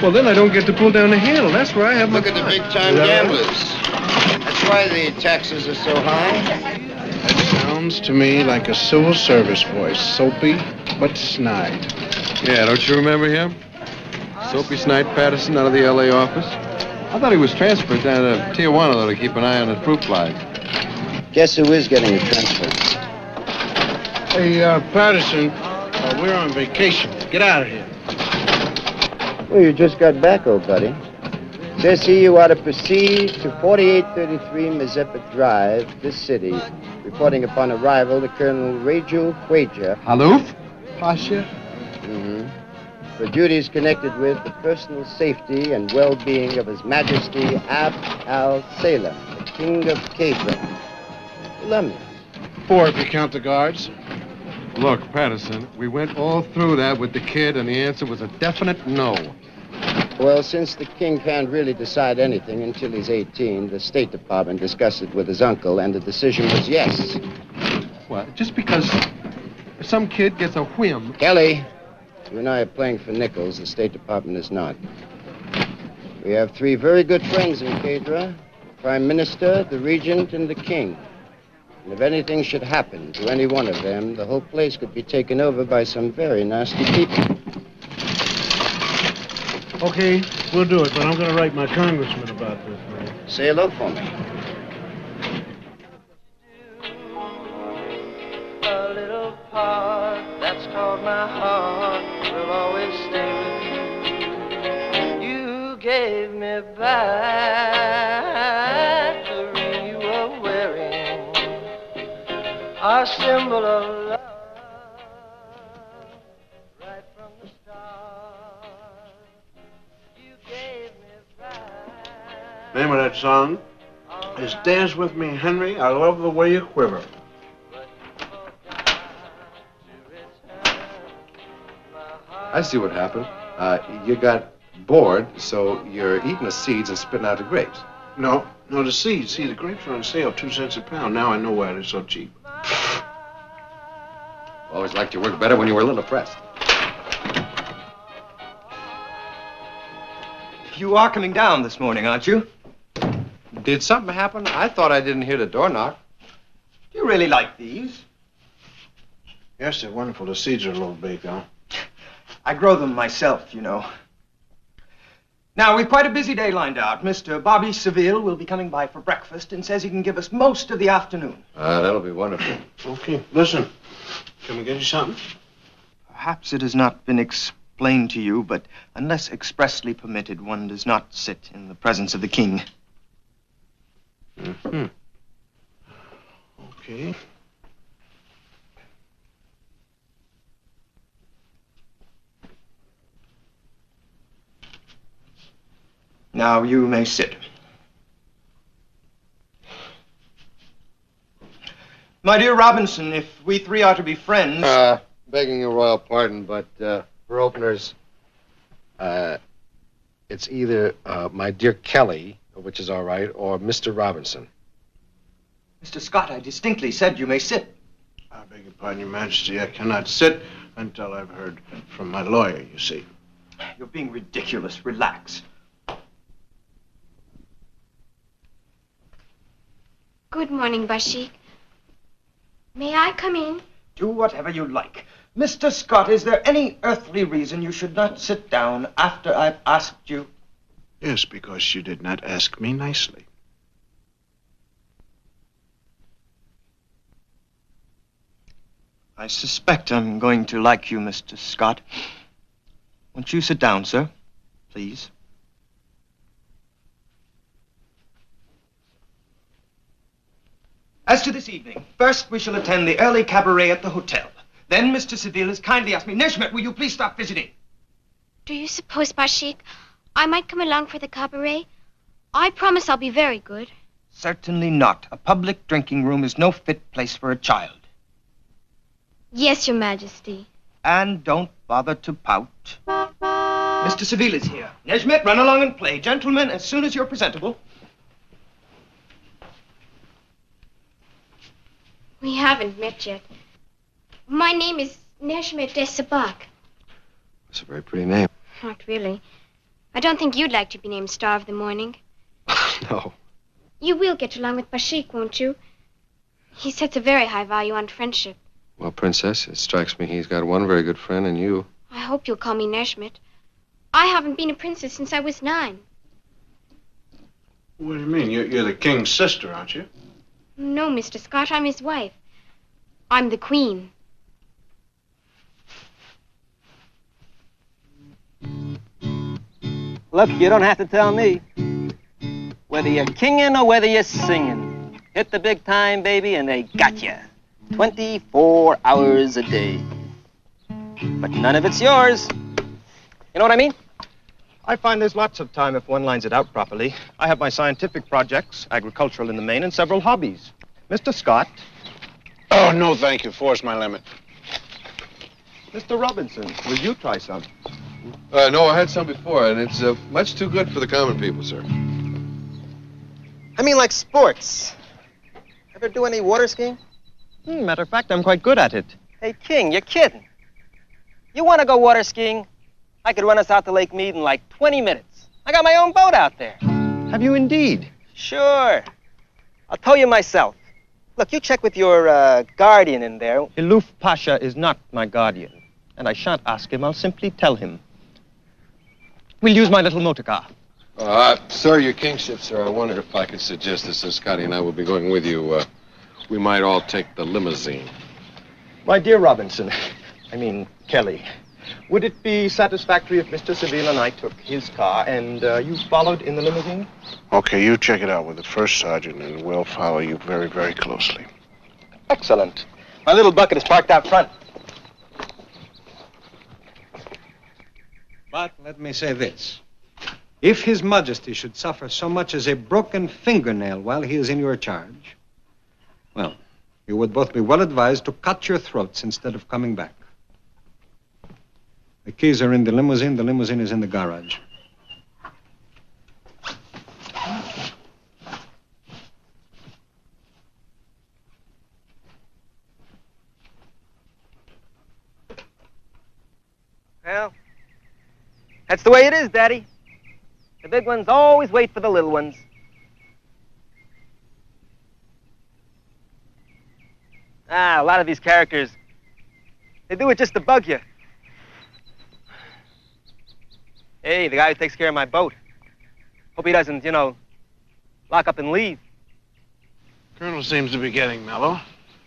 Well, then I don't get to pull down the handle. That's where I have my Look at the fun. big-time gamblers. That's why the taxes are so high. That sounds to me like a civil service voice. Soapy, but snide. Yeah, don't you remember him? Soapy Snipe Patterson out of the L.A. office. I thought he was transferred down to Tijuana, though, to keep an eye on the fruit flies. Guess who is getting a transfer? Hey, Patterson, we're on vacation. Get out of here. Well, you just got back, old buddy. Says he you ought to proceed to 4833 Mazeppa Drive, this city, reporting upon arrival to Colonel Rajul Khwaja. Haloof? Pasha? Mm-hmm. For duties connected with the personal safety and well-being of His Majesty Abd al-Salem, the King of Qadra. Columbia. 4 if you count the guards. Look, Patterson, we went all through that with the kid, and the answer was a definite no. Well, since the king can't really decide anything until he's 18, the State Department discussed it with his uncle, and the decision was yes. What? Just because some kid gets a whim... Kelly, you and I are playing for nickels. The State Department is not. We have 3 very good friends in Qadra, the Prime Minister, the Regent, and the King. And if anything should happen to any one of them, the whole place could be taken over by some very nasty people. Okay, we'll do it, but I'm going to write my congressman about this, man. Say hello for me. A little part that's called my heart will always stay with you. You gave me back the ring you were wearing, our symbol of love, right from the start. You gave me back. Name of that song is Dance With Me, Henry. I love the way you quiver. I see what happened. You got bored, so you're eating the seeds and spitting out the grapes. No, the seeds. See, the grapes are on sale, 2 cents a pound. Now I know why they're so cheap. Always liked your work better when you were a little oppressed. You are coming down this morning, aren't you? Did something happen? I thought I didn't hear the door knock. Do you really like these? Yes, they're wonderful. The seeds are a little big, though. I grow them myself, you know. Now, we've quite a busy day lined out. Mr. Bobby Seville will be coming by for breakfast and says he can give us most of the afternoon. That'll be wonderful. Okay, listen. Can we get you something? Perhaps it has not been explained to you, but unless expressly permitted, one does not sit in the presence of the king. Mm-hmm. Okay. Now, you may sit. My dear Robinson, if we 3 are to be friends... Begging your royal pardon, but for openers, It's either my dear Kelly, which is all right, or Mr. Robinson. Mr. Scott, I distinctly said you may sit. I beg your pardon, Your Majesty. I cannot sit until I've heard from my lawyer, you see. You're being ridiculous. Relax. Good morning, Bashik. May I come in? Do whatever you like. Mr. Scott, is there any earthly reason you should not sit down after I've asked you? Yes, because you did not ask me nicely. I suspect I'm going to like you, Mr. Scott. Won't you sit down, sir? Please. As to this evening, first we shall attend the early cabaret at the hotel. Then Mr. Seville has kindly asked me, Neshmet, will you please stop visiting? Do you suppose, Bashik, I might come along for the cabaret? I promise I'll be very good. Certainly not. A public drinking room is no fit place for a child. Yes, Your Majesty. And don't bother to pout. Mr. Seville is here. Neshmet, run along and play. Gentlemen, as soon as you're presentable. We haven't met yet. My name is Neshmet Desabak. That's a very pretty name. Not really. I don't think you'd like to be named Star of the Morning. No. You will get along with Bashik, won't you? He sets a very high value on friendship. Well, Princess, it strikes me he's got one very good friend in you. I hope you'll call me Neshmet. I haven't been a princess since I was 9. What do you mean? You're the king's sister, aren't you? No, Mr. Scott, I'm his wife. I'm the queen. Look, you don't have to tell me. Whether you're kinging or whether you're singing, hit the big time, baby, and they got you. 24 hours a day. But none of it's yours. You know what I mean? I find there's lots of time if one lines it out properly. I have my scientific projects, agricultural in the main, and several hobbies. Mr. Scott. Oh, no, thank you. Four's my limit. Mr. Robinson, will you try some? No, I had some before, and it's much too good for the common people, sir. I mean like sports. Ever do any water skiing? Matter of fact, I'm quite good at it. Hey, King, you're kidding. You want to go water skiing? I could run us out to Lake Mead in like 20 minutes. I got my own boat out there. Have you indeed? Sure. I'll tow you myself. Look, you check with your guardian in there. Iluf Pasha is not my guardian, and I shan't ask him. I'll simply tell him. We'll use my little motor car. Sir, your kingship, sir, I wondered if I could suggest that since Scotty and I will be going with you, we might all take the limousine. My dear Robinson, I mean Kelly, would it be satisfactory if Mr. Seville and I took his car and you followed in the limousine? Okay, you check it out with the first sergeant, and we'll follow you very, very closely. Excellent. My little bucket is parked out front. But let me say this. If His Majesty should suffer so much as a broken fingernail while he is in your charge, well, you would both be well advised to cut your throats instead of coming back. The keys are in the limousine. The limousine is in the garage. Well, that's the way it is, Daddy. The big ones always wait for the little ones. A lot of these characters, they do it just to bug you. Hey, the guy who takes care of my boat. Hope he doesn't, lock up and leave. Colonel seems to be getting mellow.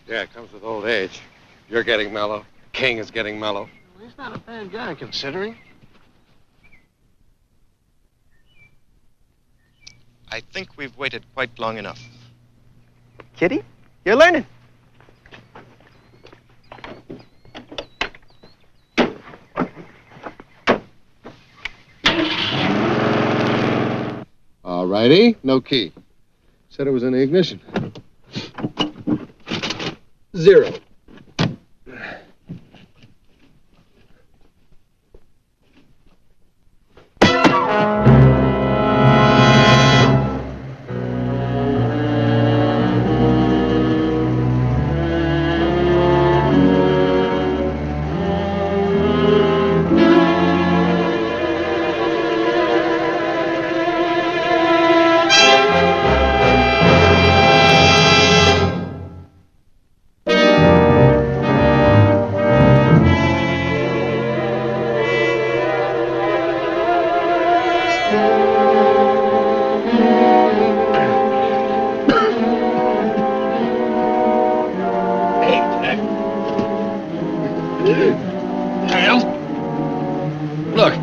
Yeah, it comes with old age. You're getting mellow. King is getting mellow. He's not a bad guy, considering. I think we've waited quite long enough. Kitty, you're learning. All righty. No key. Said it was in the ignition. 0. Hell. Look.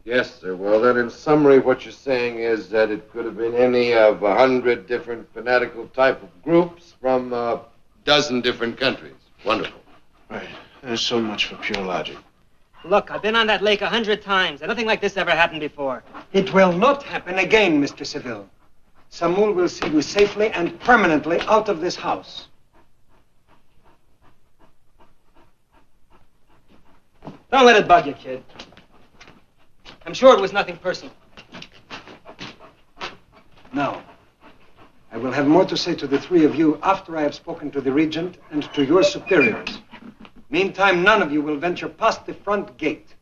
Yes, sir. Well, then, in summary, what you're saying is that it could have been any of 100 different fanatical type of groups from a dozen different countries. Wonderful. Right. There's so much for pure logic. Look, I've been on that lake 100 times, and nothing like this ever happened before. It will not happen again, Mr. Seville. Samul will see you safely and permanently out of this house. Don't let it bug you, kid. I'm sure it was nothing personal. Now, I will have more to say to the three of you after I have spoken to the regent and to your superiors. Meantime, none of you will venture past the front gate.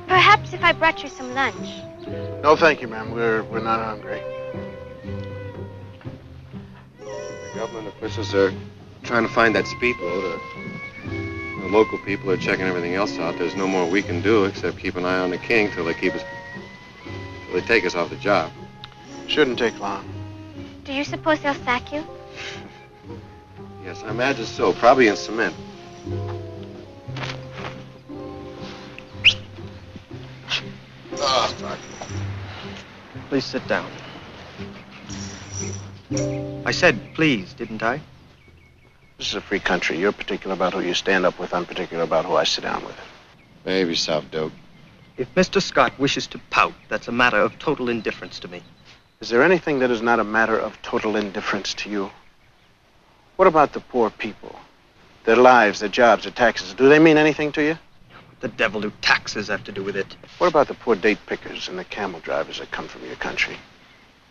Perhaps if I brought you some lunch. No, thank you, ma'am. We're not hungry. The government officials are trying to find that speedboat. The local people are checking everything else out. There's no more we can do except keep an eye on the king till they take us off the job. Shouldn't take long. Do you suppose they'll sack you? Yes, I imagine so. Probably in cement. Oh, fuck. Please sit down. I said please, didn't I? This is a free country. You're particular about who you stand up with. I'm particular about who I sit down with. Behave yourself, Duke. If Mr. Scott wishes to pout, that's a matter of total indifference to me. Is there anything that is not a matter of total indifference to you? What about the poor people? Their lives, their jobs, their taxes. Do they mean anything to you? What the devil do taxes have to do with it? What about the poor date pickers and the camel drivers that come from your country?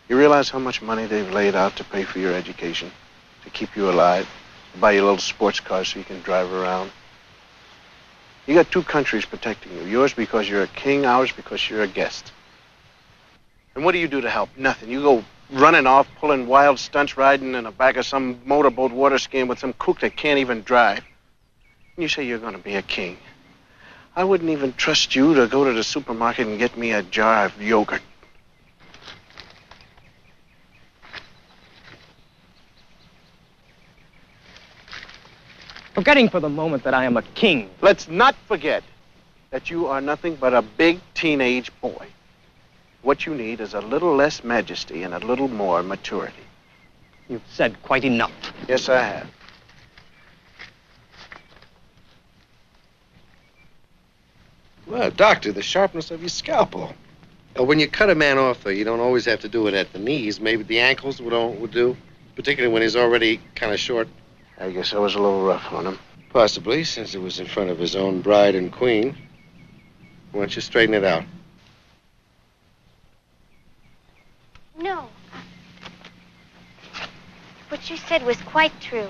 You realize how much money they've laid out to pay for your education, to keep you alive, to buy you a little sports car so you can drive around? You got two countries protecting you. Yours because you're a king, ours because you're a guest. And what do you do to help? Nothing. You go running off, pulling wild stunts, riding in the back of some motorboat water skiing with some kook that can't even drive. And you say you're going to be a king. I wouldn't even trust you to go to the supermarket and get me a jar of yogurt. Forgetting for the moment that I am a king. Let's not forget that you are nothing but a big teenage boy. What you need is a little less majesty and a little more maturity. You've said quite enough. Yes, I have. Well, Doctor, the sharpness of your scalpel. When you cut a man off, though, you don't always have to do it at the knees. Maybe the ankles would do, particularly when he's already kind of short. I guess I was a little rough on him. Possibly, since it was in front of his own bride and queen. Why don't you straighten it out? No. What you said was quite true.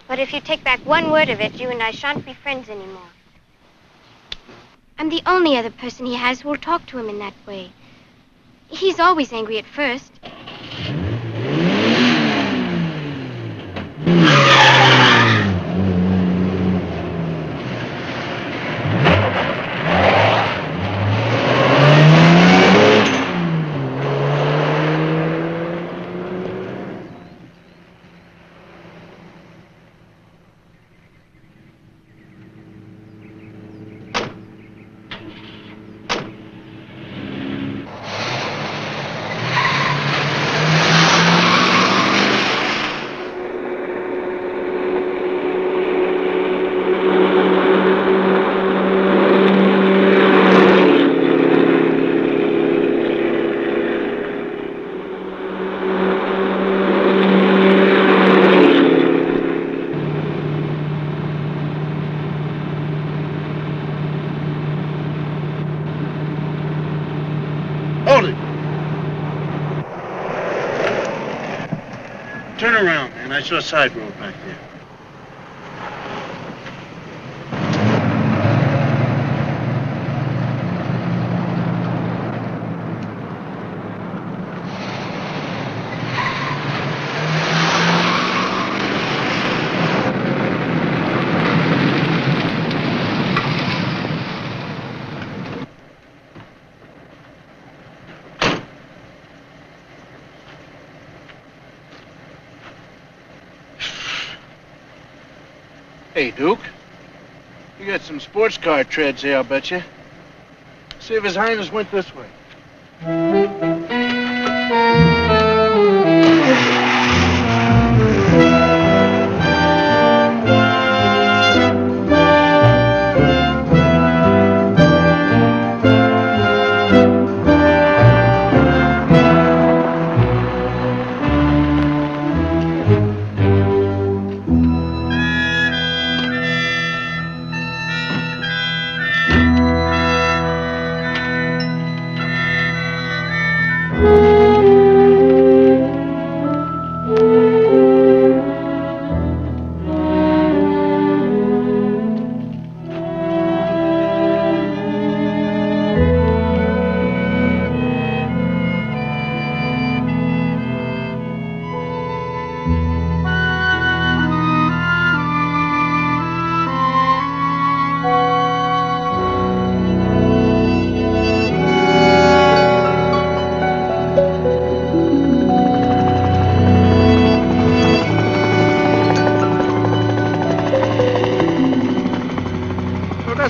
But if you take back one word of it, you and I shan't be friends anymore. I'm the only other person he has who will talk to him in that way. He's always angry at first. Hold it. Turn around, man. I saw a side road back there. Hey, Duke. You got some sports car treads here, I'll bet you. See if His Highness went this way.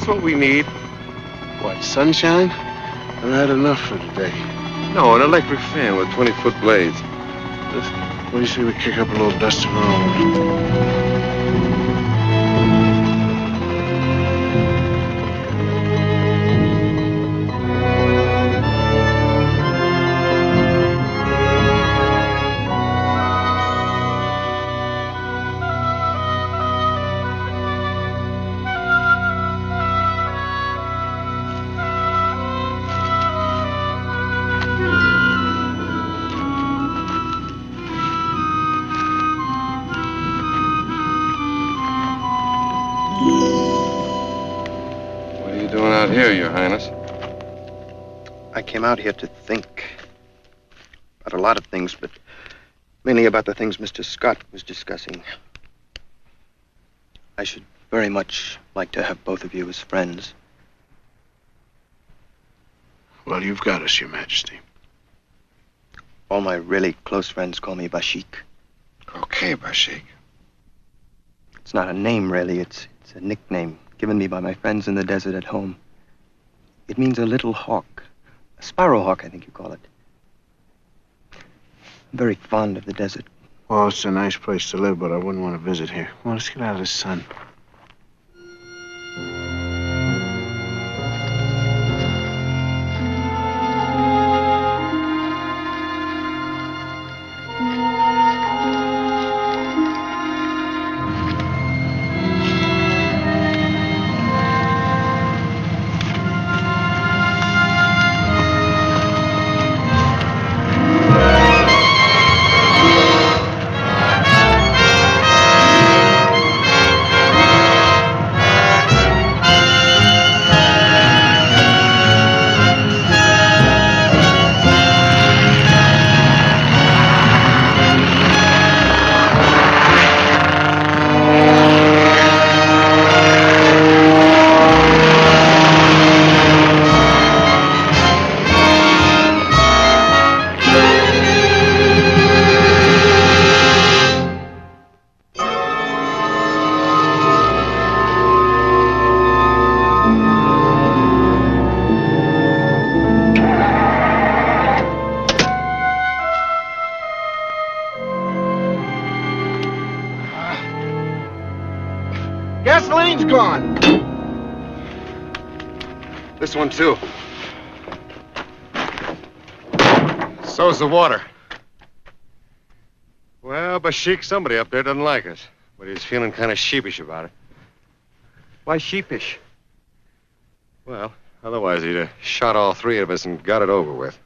what we need. What, sunshine? I've had enough for today. No, an electric fan with 20-foot blades. Listen, what do you say we kick up a little dust of our own? What are you doing out here, Your Highness? I came out here to think about a lot of things, but mainly about the things Mr. Scott was discussing. I should very much like to have both of you as friends. Well, you've got us, Your Majesty. All my really close friends call me Bashik. Okay, Bashik. It's not a name, really. It's a nickname given me by my friends in the desert at home. It means a little hawk. A sparrowhawk, I think you call it. I'm very fond of the desert. Well, it's a nice place to live, but I wouldn't want to visit here. Well, let's get out of the sun. Gasoline's gone. This one, too. So's the water. Well, Bashik, somebody up there doesn't like us, but he's feeling kind of sheepish about it. Why sheepish? Well, otherwise he'd have shot all three of us and got it over with.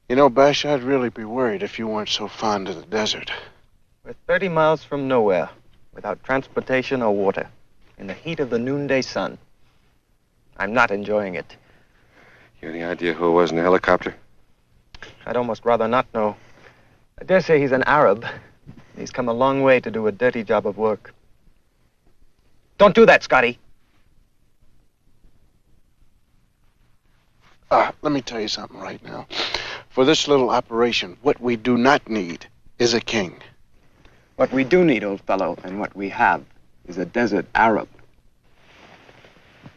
You know, Bash, I'd really be worried if you weren't so fond of the desert. We're 30 miles from nowhere, without transportation or water, in the heat of the noonday sun. I'm not enjoying it. You have any idea who it was in the helicopter? I'd almost rather not know. I dare say he's an Arab. He's come a long way to do a dirty job of work. Don't do that, Scotty. Let me tell you something right now. For this little operation, what we do not need is a king. What we do need, old fellow, and what we have, is a desert Arab.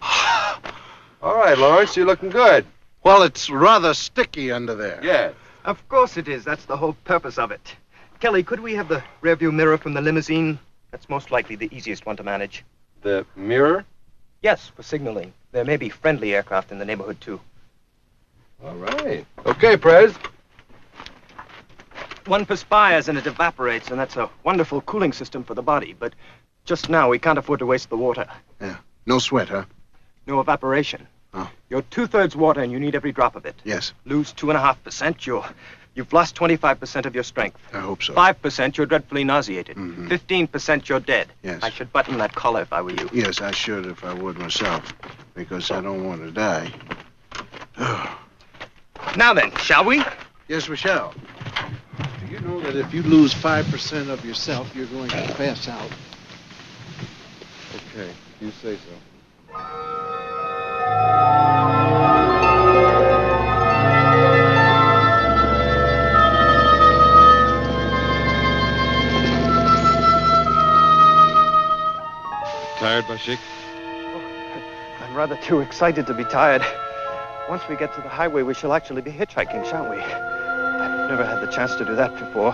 All right, Lawrence, you're looking good. Well, it's rather sticky under there. Yeah. Of course it is. That's the whole purpose of it. Kelly, could we have the rearview mirror from the limousine? That's most likely the easiest one to manage. The mirror? Yes, for signaling. There may be friendly aircraft in the neighborhood, too. All right. Okay, Prez. One perspires and it evaporates, and that's a wonderful cooling system for the body. But just now, we can't afford to waste the water. Yeah. No sweat, huh? No evaporation. Oh. You're 2/3 water, and you need every drop of it. Yes. Lose 2.5%, you've lost 25% of your strength. I hope so. 5%, you're dreadfully nauseated. Mhm. 15%, you're dead. Yes. I should button that collar if I were you. Yes, I should if I would myself, because I don't want to die. Now then, shall we? Yes, we shall. know that if you lose 5% of yourself, you're going to pass out. Okay, you say so. Tired, Bashik? I'm rather too excited to be tired. Once we get to the highway, we shall actually be hitchhiking, shan't we? I've never had the chance to do that before.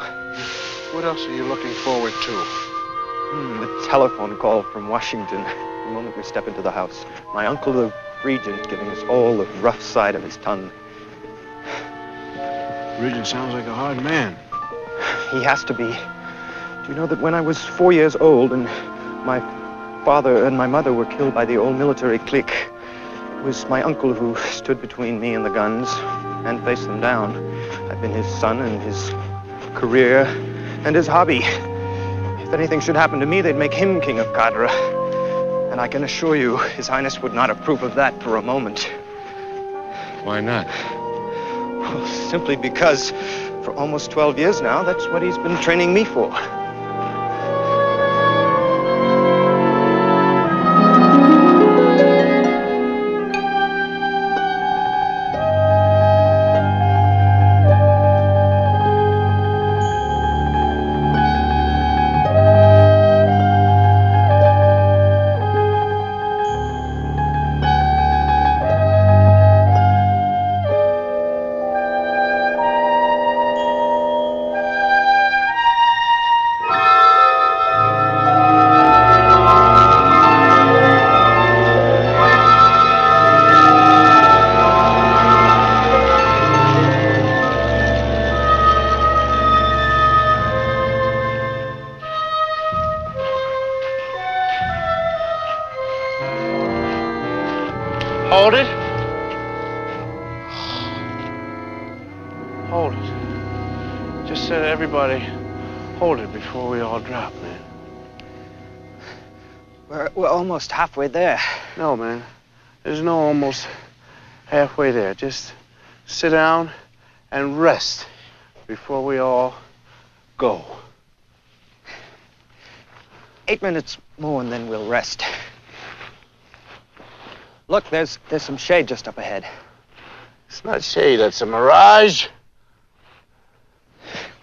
What else are you looking forward to? The telephone call from Washington the moment we step into the house. My uncle, the regent, giving us all the rough side of his tongue. Regent sounds like a hard man. He has to be. Do you know that when I was 4 years old and my father and my mother were killed by the old military clique, it was my uncle who stood between me and the guns and faced them down. I've been his son and his career and his hobby. If anything should happen to me, they'd make him king of Cadra. And I can assure you, His Highness would not approve of that for a moment. Why not? Well, simply because for almost 12 years now, that's what he's been training me for. Hold it. Hold it. Just said everybody hold it before we all drop, man. We're almost halfway there. No, man. There's no almost halfway there. Just sit down and rest before we all go. 8 minutes more and then we'll rest. Look, there's some shade just up ahead. It's not shade, that's a mirage.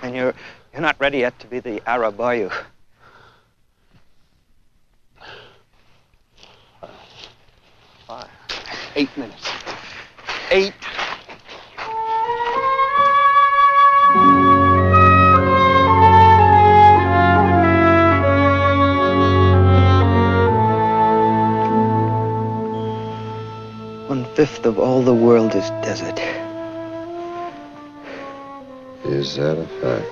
And you're not ready yet to be the Arab, are you? Five. 8 minutes. 8. One-fifth of all the world is desert. Is that a fact?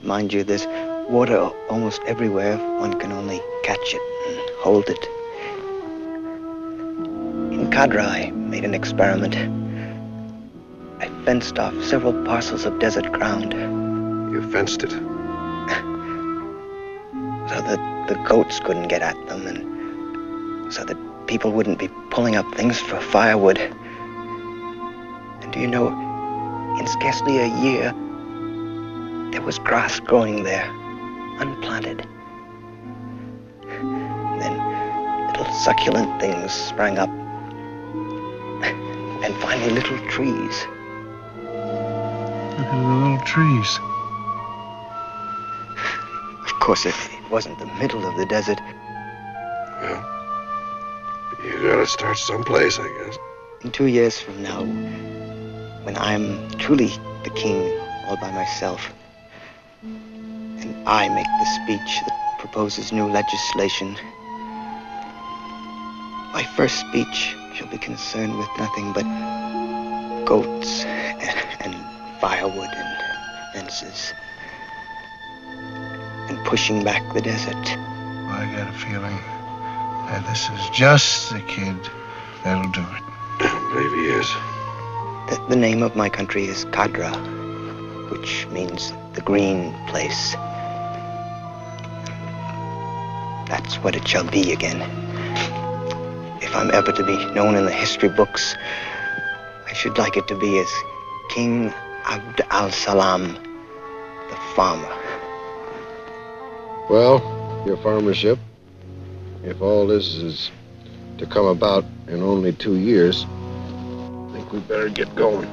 Mind you, there's water almost everywhere. One can only catch it and hold it. In Cadra, I made an experiment. I fenced off several parcels of desert ground. You fenced it? So that the goats couldn't get at them, and so that people wouldn't be pulling up things for firewood. And do you know, in scarcely a year, there was grass growing there, unplanted. And then little succulent things sprang up. And finally little trees. Look at the little trees. Of course, it wasn't the middle of the desert. Well, you gotta start someplace, I guess. In 2 years from now, when I'm truly the king all by myself, and I make the speech that proposes new legislation, my first speech shall be concerned with nothing but goats and firewood and fences and pushing back the desert. I got a feeling that this is just the kid that'll do it. I believe he is. The name of my country is Cadra, which means the green place. That's what it shall be again. If I'm ever to be known in the history books, I should like it to be as king Abd al-Salam, the farmer. Well, your farmership, if all this is to come about in only 2 years, I think we better get going.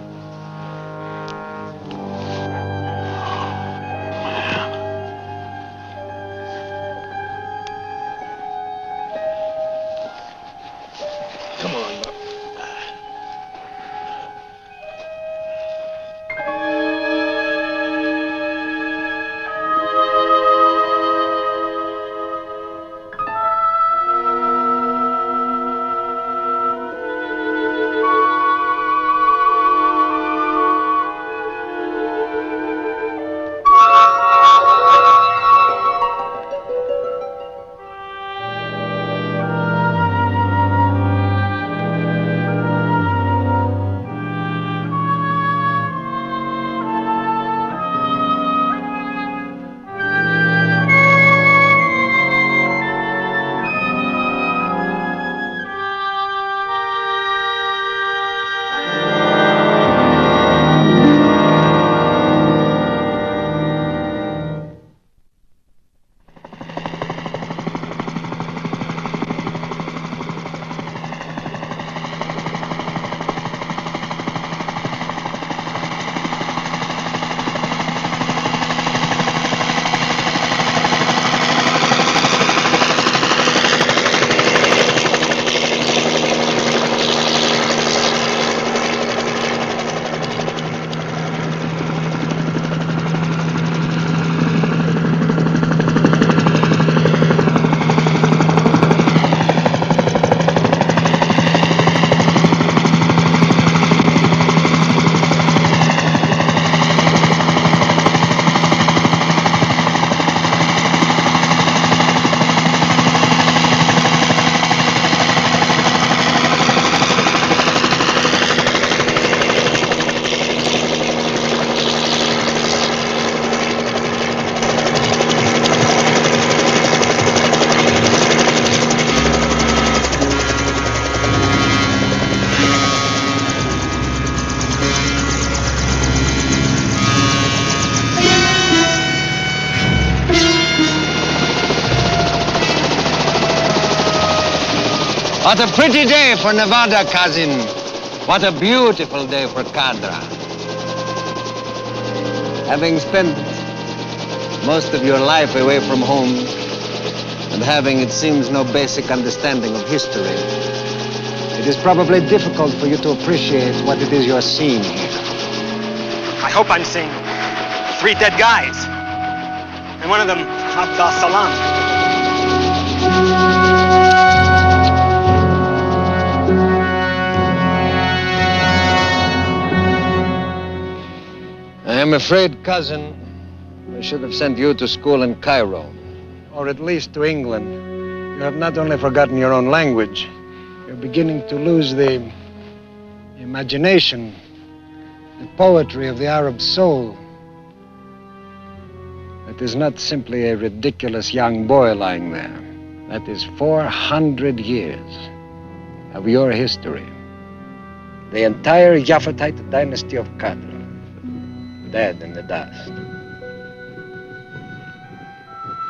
Come on, Buck. What a pretty day for Nevada, cousin. What a beautiful day for Cadra. Having spent most of your life away from home and having, it seems, no basic understanding of history, it is probably difficult for you to appreciate what it is you're seeing here. I hope I'm seeing 3 dead guys. And one of them, Abd al-Salam. I am afraid, cousin, I should have sent you to school in Cairo, or at least to England. You have not only forgotten your own language, you're beginning to lose the imagination, the poetry of the Arab soul. That is not simply a ridiculous young boy lying there. That is 400 years of your history. The entire Japhetite dynasty of Cadra, dead in the dust.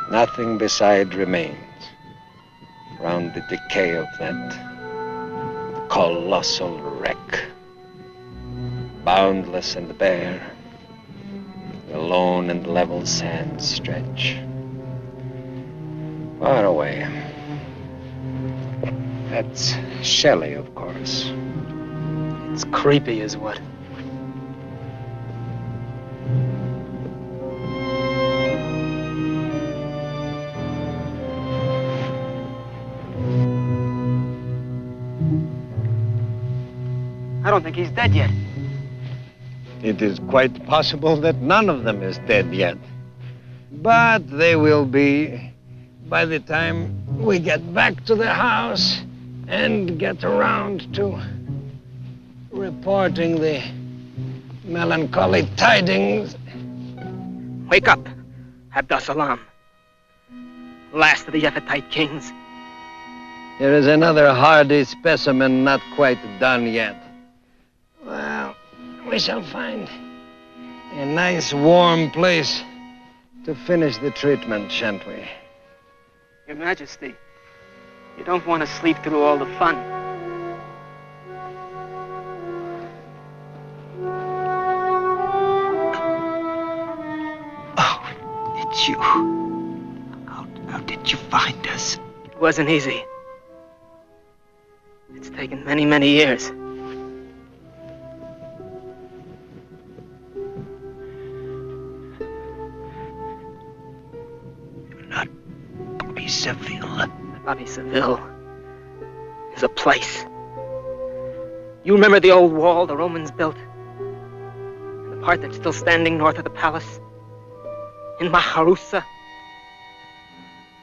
Nothing beside remains around the decay of that colossal wreck. Boundless and bare, the lone and level sands stretch far away. That's Shelley, of course. It's creepy as what? I don't think he's dead yet. It is quite possible that none of them is dead yet. But they will be by the time we get back to the house and get around to reporting the melancholy tidings. Wake up, Abd al-Salam. Last of the Japhetite kings. Here is another hardy specimen not quite done yet. Well, we shall find A nice warm place to finish the treatment, shan't we? Your Majesty, you don't want to sleep through all the fun. It's you. How did you find us? It wasn't easy. It's taken many, many years. Bobby Seville. Bobby Seville is a place. You remember the old wall the Romans built? And the part that's still standing north of the palace? In Maharusa?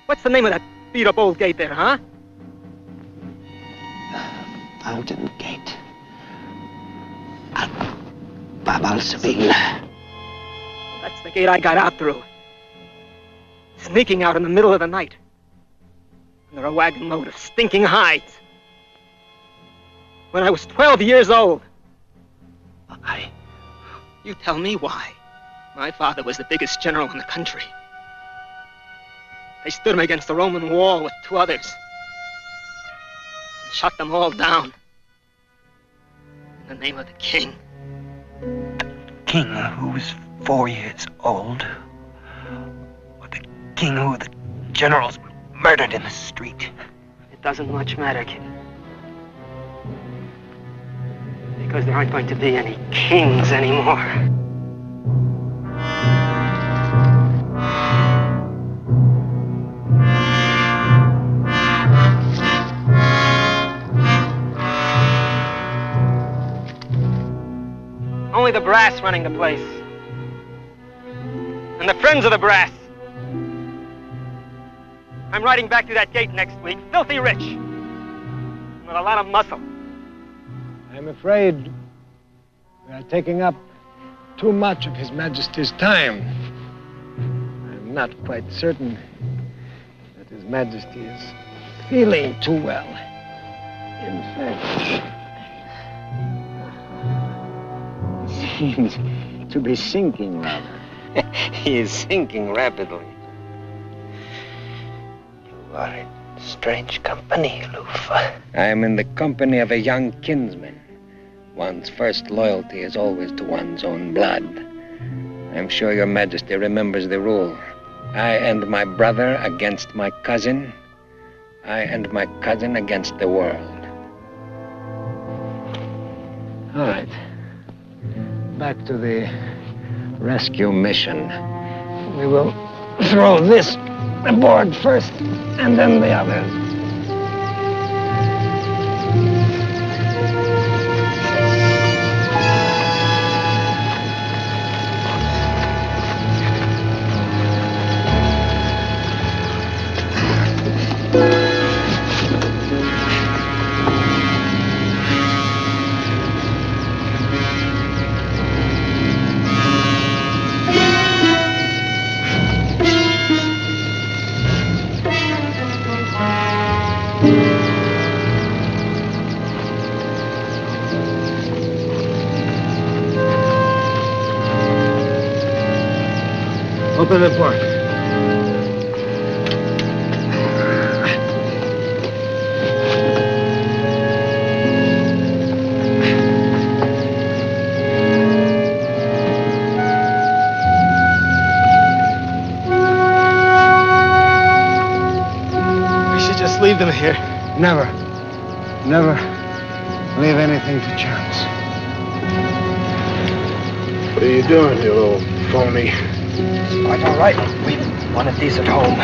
What's the name of that beat-up old gate there, huh? Fountain Gate. Bab Seville. That's the gate I got out through. Sneaking out in the middle of the night. Under a wagon load of stinking hides. When I was 12 years old. Why? You tell me why. My father was the biggest general in the country. They stood him against the Roman wall with 2 others. And shot them all down. In the name of the king. King who was 4 years old? Or the king who the generals murdered in the street? It doesn't much matter, kid. Because there aren't going to be any kings anymore. Only the brass running the place. And the friends of the brass. I'm riding back through that gate next week, filthy rich. And with a lot of muscle. I'm afraid we are taking up too much of His Majesty's time. I'm not quite certain that His Majesty is feeling too well. In fact, he seems to be sinking rather. He is sinking rapidly. You are in strange company, Loof. I am in the company of a young kinsman. One's first loyalty is always to one's own blood. I'm sure your Majesty remembers the rule. I and my brother against my cousin. I and my cousin against the world. All right. Back to the rescue mission. We will throw this aboard first, and then the others. Open the port. We should just leave them here. Never. Never leave anything to chance. What are you doing, you little phony? It's quite all right. We wanted these at home.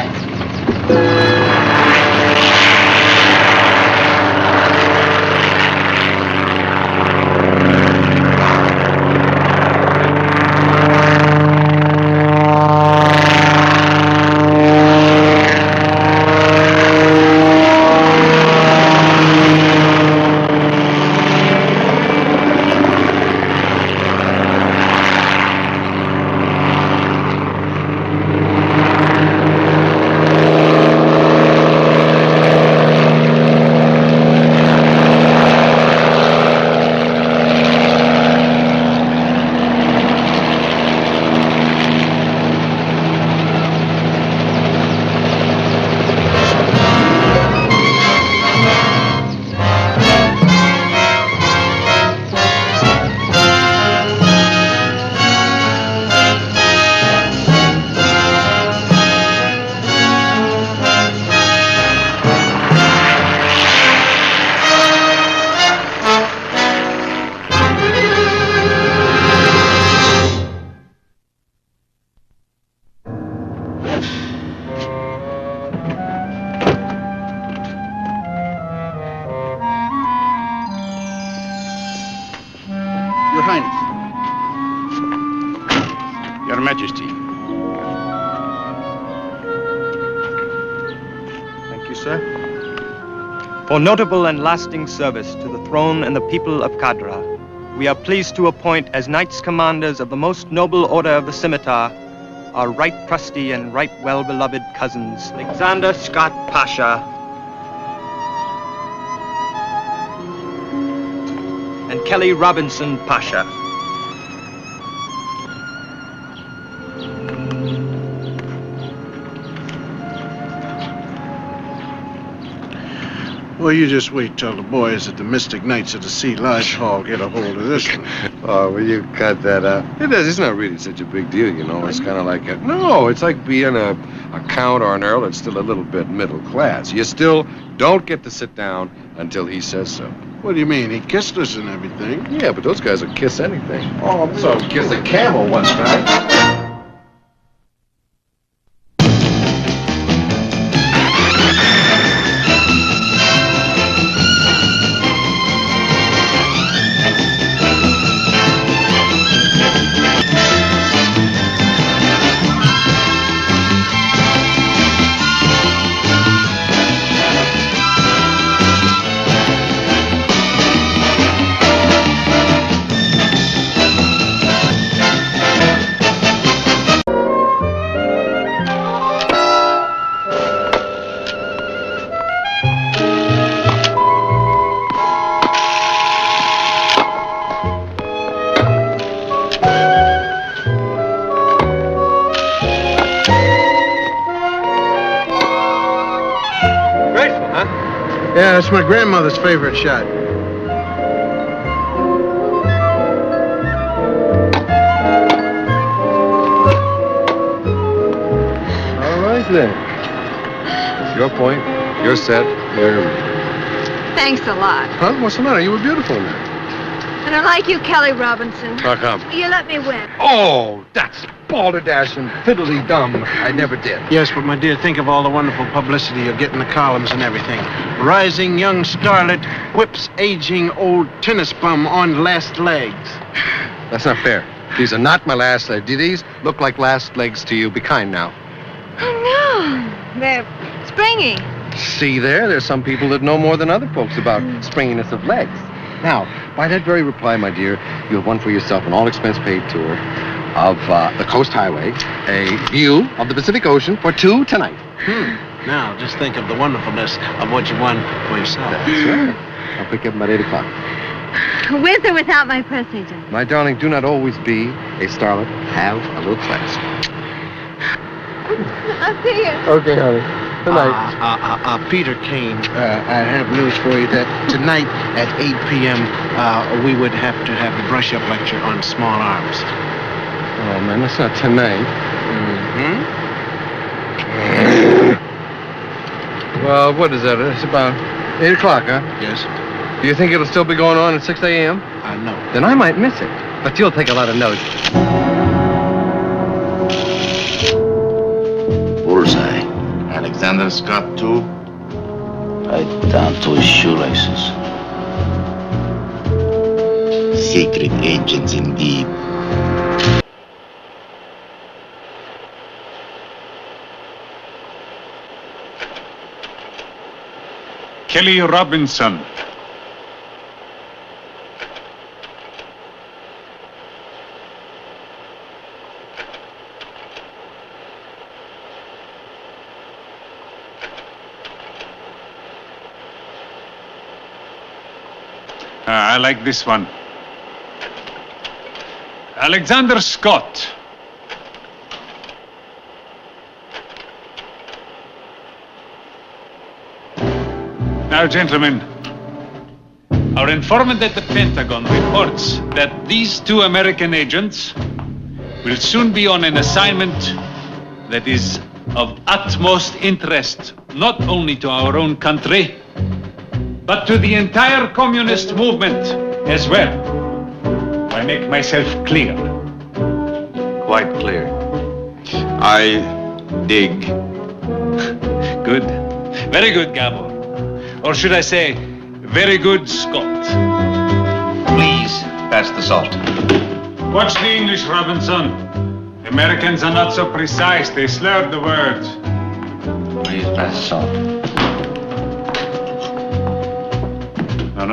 Highness. Your Majesty. Thank you, sir. For notable and lasting service to the throne and the people of Cadra, we are pleased to appoint as Knights Commanders of the most noble order of the Scimitar our right trusty and right well-beloved cousins, Alexander Scott Pasha and Kelly Robinson Pasha. Well, you just wait till the boys at the Mystic Knights of the Sea Lodge Hall get a hold of this one. Oh, will you cut that out? It is. It's not really such a big deal, you know. It's kind of like no, it's like being a count or an earl that's still a little bit middle class. You still don't get to sit down until he says so. What do you mean? He kissed us and everything. Yeah, but those guys will kiss anything. Oh, so kiss a camel once, right? Yeah, that's my grandmother's favorite shot. All right, then. It's your point. You're set. There. Thanks a lot. Huh? What's the matter? You were beautiful in that. I don't like you, Kelly Robinson. How come? You let me win. Oh, that's balderdash and fiddly-dum. I never did. Yes, but my dear, think of all the wonderful publicity you'll get in the columns and everything. Rising young starlet whips aging old tennis bum on last legs. That's not fair. These are not my last legs. Do these look like last legs to you? Be kind now. Oh, no. They're springy. See there? There's some people that know more than other folks about springiness of legs. Now, by that very reply, my dear, you have won for yourself an all-expense-paid tour of the Coast Highway, a view of the Pacific Ocean for two tonight. Now, just think of the wonderfulness of what you won for yourself. That's right. I'll pick you up about 8 o'clock. With or without my press agent? My darling, do not always be a starlet. Have a little class. I'll see you. Okay, honey. Good night. Peter Kane, I have news for you that tonight at 8 p.m. We would have to have a brush-up lecture on small arms. Oh, man, that's not tonight. Well, what is that? It's about 8 o'clock, huh? Yes. Do you think it'll still be going on at 6 a.m.? No. Then I might miss it. But you'll take a lot of notes. Bullseye. Alexander Scott, too? Right down to his shoelaces. Secret agents, indeed. Kelly Robinson. I like this one. Alexander Scott. Now, gentlemen, our informant at the Pentagon reports that these two American agents will soon be on an assignment that is of utmost interest, not only to our own country, but to the entire communist movement as well. I make myself clear. Quite clear. I dig. Good. Very good, Gabor. Or should I say, very good, Scott. Please pass the the salt. Watch the English, Robinson. Americans are not so precise. They slur the words. Please pass the salt.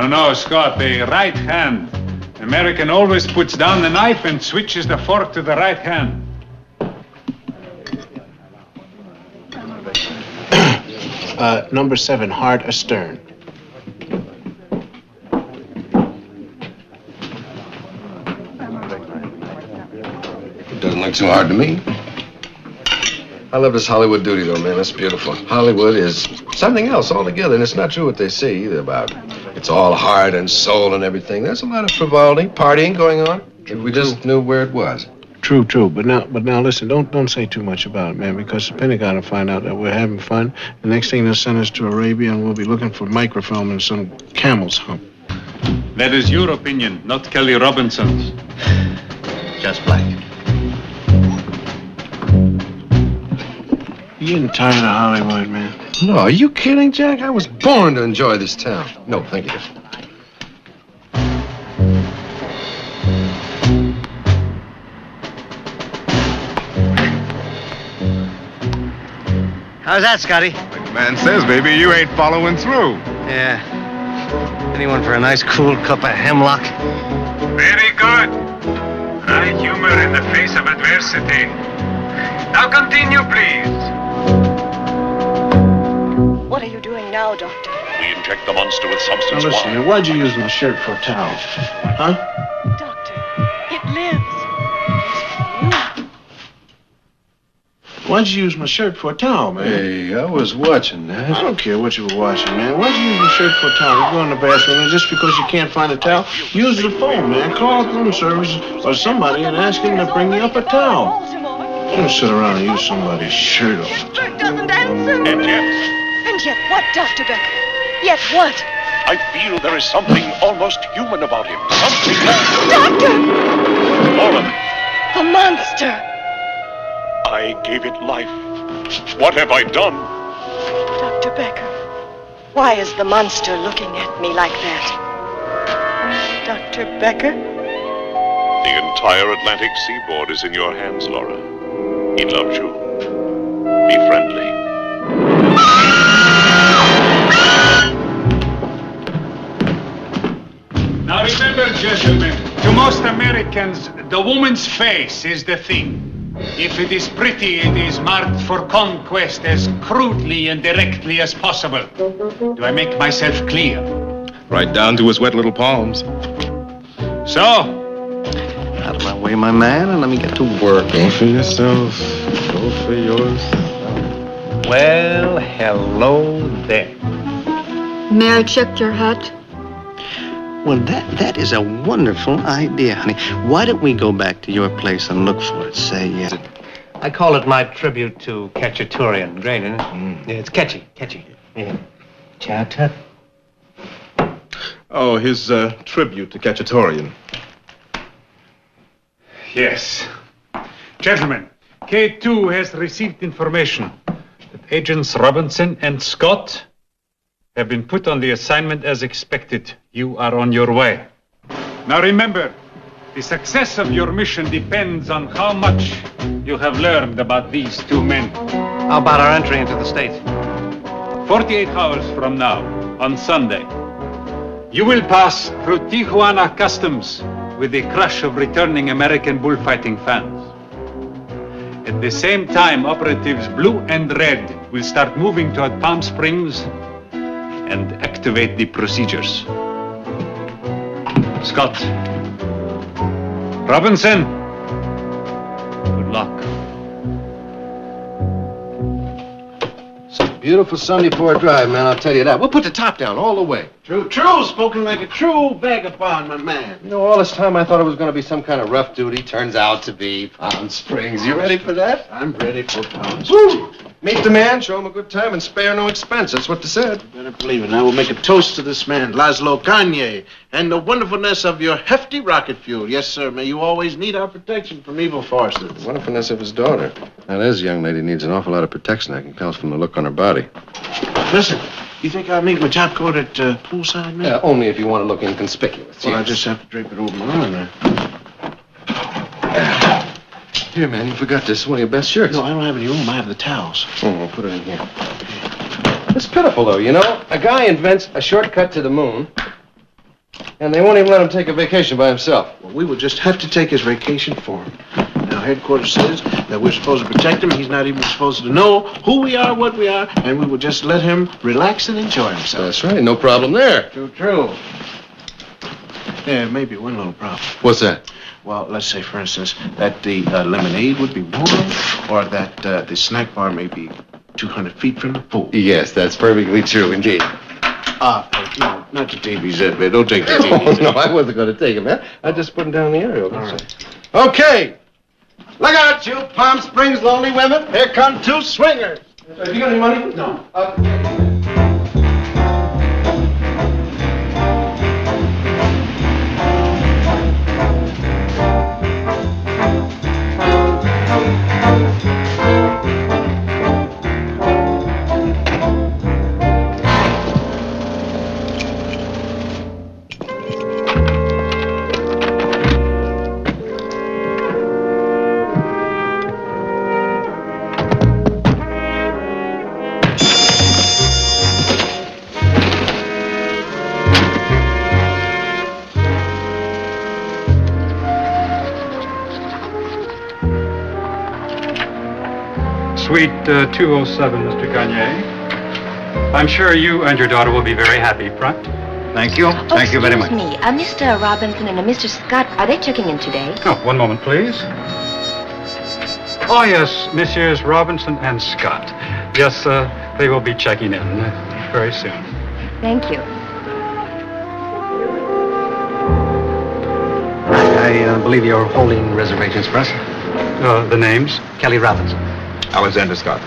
No, Scott. The right hand. American always puts down the knife and switches the fork to the right hand. Number 7, hard astern. Doesn't look too hard to me. I love this Hollywood duty, though, man. That's beautiful. Hollywood is something else altogether, and it's not true what they say either about it's all heart and soul and everything. There's a lot of frivolity, partying going on. If we just knew where it was. True. But now, listen. Don't say too much about it, man, because the Pentagon will find out that we're having fun. The next thing they'll send us to Arabia, and we'll be looking for microfilm and some camel's hump. That is your opinion, not Kelly Robinson's. Just black. You getting tired of Hollywood, man? No, are you kidding, Jack? I was born to enjoy this town. No, thank you. How's that, Scotty? Like the man says, baby, you ain't following through. Yeah. Anyone for a nice cool cup of hemlock? Very good. High humor in the face of adversity. Now continue, please. What are you doing now, Doctor? We inject the monster with Now substance listen, Y. why'd you use my shirt for a towel? Huh? Doctor, it lives. Why'd you use my shirt for a towel, man? Hey, I was watching that. I don't care what you were watching, man. Why'd you use my shirt for a towel? You go in the bathroom, and just because you can't find a towel, use the phone, man. Call the room service or somebody and ask them to bring you up a towel. Don't sit around and use somebody's shirt off. Dirk doesn't answer. And yet, And yet what, Dr. Becker? Yet what? I feel there is something almost human about him. Something Doctor! Lauren, The monster! I gave it life. What have I done? Dr. Becker, why is the monster looking at me like that? Dr. Becker? The entire Atlantic seaboard is in your hands, Laura. He loves you. Be friendly. Now remember, gentlemen, to most Americans, the woman's face is the thing. If it is pretty, it is marked for conquest as crudely and directly as possible. Do I make myself clear? Right down to his wet little palms. So? Out of my way, my man, and let me get to work. Go for yourself. Go for yours. Well, hello there. May I check your hat? Well, that is a wonderful idea, honey. Why don't we go back to your place and look for it? Say, yeah. I call it my tribute to Cacciaturian. Great, isn't it? Yeah, it's catchy. Yeah. Chatter. Oh, his tribute to Cacciatorian. Yes. Gentlemen, K2 has received information that Agents Robinson and Scott have been put on the assignment as expected. You are on your way. Now remember, the success of your mission depends on how much you have learned about these two men. How about our entry into the States? 48 hours from now, on Sunday, you will pass through Tijuana Customs with the crush of returning American bullfighting fans. At the same time, operatives Blue and Red will start moving toward Palm Springs and activate the procedures. Scott. Robinson. Good luck. It's a beautiful Sunday for a drive, man, I'll tell you that. We'll put the top down all the way. True, spoken like a true vagabond, my man. You know, all this time I thought it was going to be some kind of rough duty. Turns out to be Palm Springs. You ready for that? I'm ready for Palm Springs. Woo! Meet the man, show him a good time, and spare no expense. That's what they said. Better believe it. Now we'll make a toast to this man, Laszlo Kanye, and the wonderfulness of your hefty rocket fuel. Yes, sir. May you always need our protection from evil forces. The wonderfulness of his daughter. Now, this young lady needs an awful lot of protection. I can tell from the look on her body. Listen, You think I'll meet my top coat at poolside, man? Only if you want to look inconspicuous. Well, I just have to drape it over my arm there. Here, man, you forgot this. One of your best shirts. No, I don't have any room. I have the towels. Oh, I'll put it in here. It's pitiful, though, you know? A guy invents a shortcut to the moon, and they won't even let him take a vacation by himself. Well, we will just have to take his vacation for him. Now, headquarters says that we're supposed to protect him. He's not even supposed to know who we are, what we are, and we will just let him relax and enjoy himself. That's right. No problem there. True. Yeah, maybe one little problem. What's that? Well, let's say, for instance, that the lemonade would be warm, or that the snack bar may be 200 feet from the pool. Yes, that's perfectly true, indeed. No, not the DBZ, man. Don't take the Oh, DBZ. no, I wasn't going to take it, man. I just put him down the aerial. All right. Okay. Look out, you Palm Springs lonely women. Here come two swingers. Have you got any money? No. Suite 207, Mr. Gagne. I'm sure you and your daughter will be very happy, front. Thank you. Thank you very much. Excuse me, Mr. Robinson and Mr. Scott, are they checking in today? Oh, one moment, please. Oh, yes, Messieurs Robinson and Scott. Yes, they will be checking in very soon. Thank you. I believe you're holding reservations for us. The names? Kelly Robinson. Alexander Scott.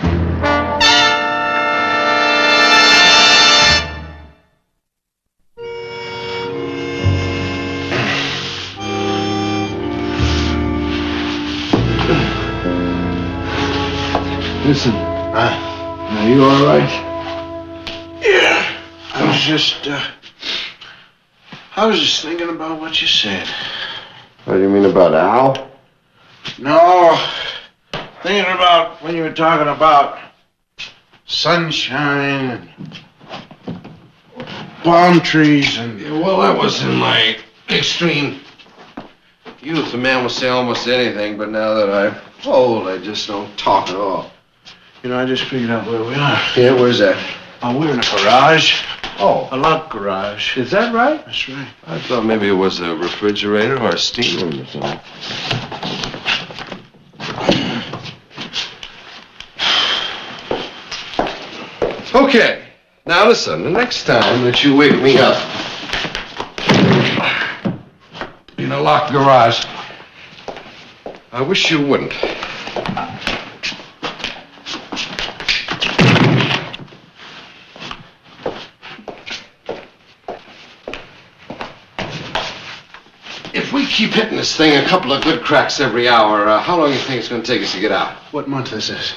Listen, are you all right? Yeah, I was just thinking about what you said. What do you mean about Al? No, thinking about when you were talking about sunshine and palm trees and... Yeah, well, that was in my extreme youth. A man will say almost anything, but now that I'm old, I just don't talk at all. You know, I just figured out where we are. Yeah, where's that? Oh, we're in a garage. Oh. A locked garage. Is that right? That's right. I thought maybe it was a refrigerator or a steam room or something. Okay. Now listen, the next time that you wake me up in a locked garage, I wish you wouldn't. If we keep hitting this thing a couple of good cracks every hour, how long do you think it's going to take us to get out? What month is this?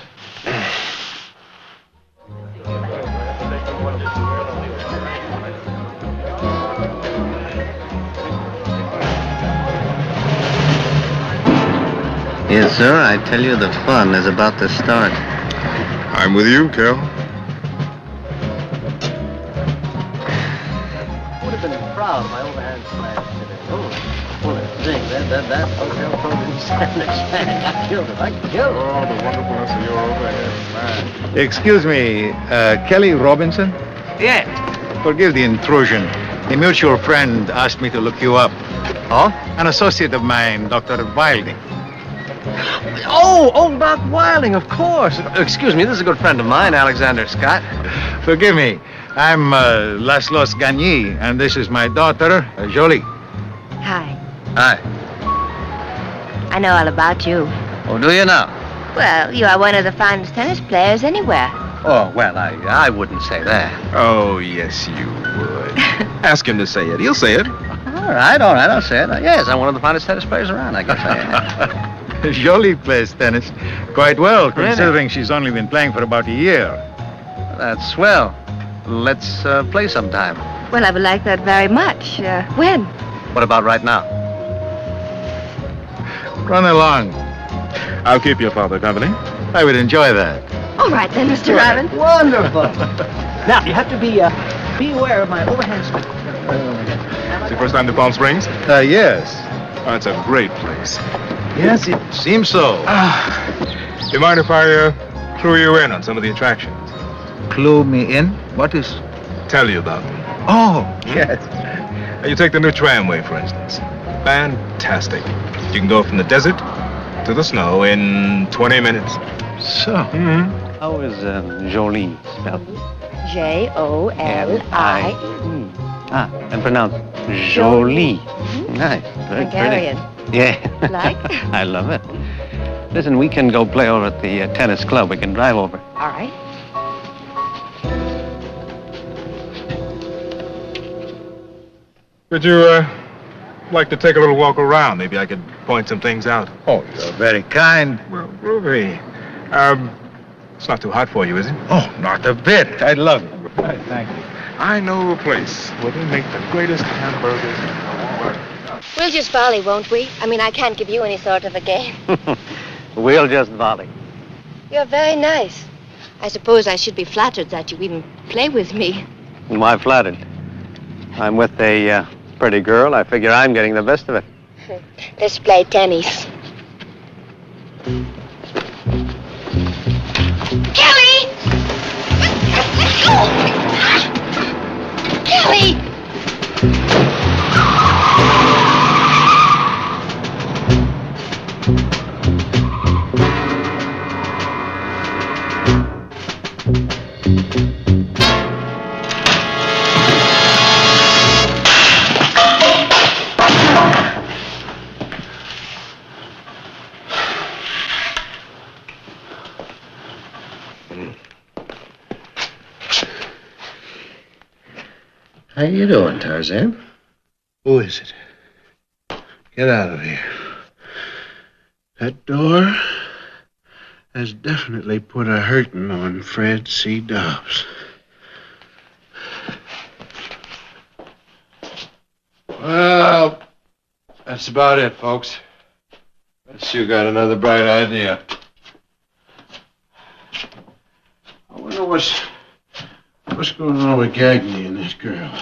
Yes, sir, I tell you the fun is about to start. I'm with you, Cal. Would have been proud of my overhand smash today. Oh, what a thing. That hotel program stand a chance. I killed it. Oh, the wonderfulness of your overhand smash. Excuse me, Kelly Robinson? Yeah. Forgive the intrusion. A mutual friend asked me to look you up. Oh? An associate of mine, Dr. Wilding. Oh, Doc Wilding, of course. Excuse me, this is a good friend of mine, Alexander Scott. Forgive me. I'm Laszlo Gagny, and this is my daughter, Jolie. Hi. Hi. I know all about you. Oh, do you now? Well, you are one of the finest tennis players anywhere. Oh, well, I wouldn't say that. Oh, yes, you would. Ask him to say it. He'll say it. All right, I'll say it. Yes, I'm one of the finest tennis players around, I guess I am. Jolie plays tennis quite well, Really? considering she's only been playing for about a year. That's swell. let's play sometime. Well, I would like that very much. When? What about right now? Run along. I'll keep your father company. I would enjoy that. All right then, Mr. Robin. Wonderful. Now, you have to be aware of my overhand swing. It's your first time to Palm Springs? Yes. Oh, it's a great place. Yes, it seems so. Do you mind if I clue you in on some of the attractions? Clue me in? What is... Tell you about them. Oh, yes. You take the new tramway, for instance. Fantastic. You can go from the desert to the snow in 20 minutes. So? Mm-hmm. How is Jolie spelled? J-O-L-I. And pronounced Jolie. Nice. Very Hungarian. pretty. Yeah. Like? I love it. Listen, we can go play over at the tennis club. We can drive over. All right. Would you like to take a little walk around? Maybe I could point some things out. Oh, you're very kind. Well, Ruby, it's not too hot for you, is it? Oh, not a bit. I love it. Thank you. I know a place where they make the greatest hamburgers in the world. We'll just volley, won't we? I mean, I can't give you any sort of a game. We'll just volley. You're very nice. I suppose I should be flattered that you even play with me. Why flattered? I'm with a pretty girl. I figure I'm getting the best of it. Let's play tennis. Kelly! Let's go! Kelly! How you doing, Tarzan? Who is it? Get out of here. That door has definitely put a hurting on Fred C. Dobbs. Well, that's about it, folks. Unless you got another bright idea. I wonder what's going on with Gagne and this girl.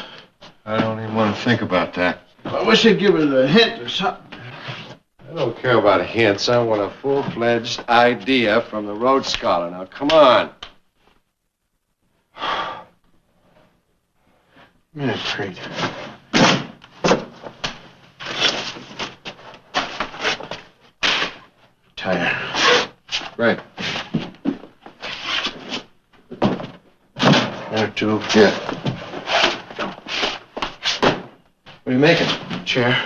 I don't even want to think about that. I wish they'd give us a hint or something. I don't care about hints. I want a full-fledged idea from the Rhodes Scholar. Now, come on. Yeah, great. Tire. Right. There, two. Yeah. What are you making? Chair.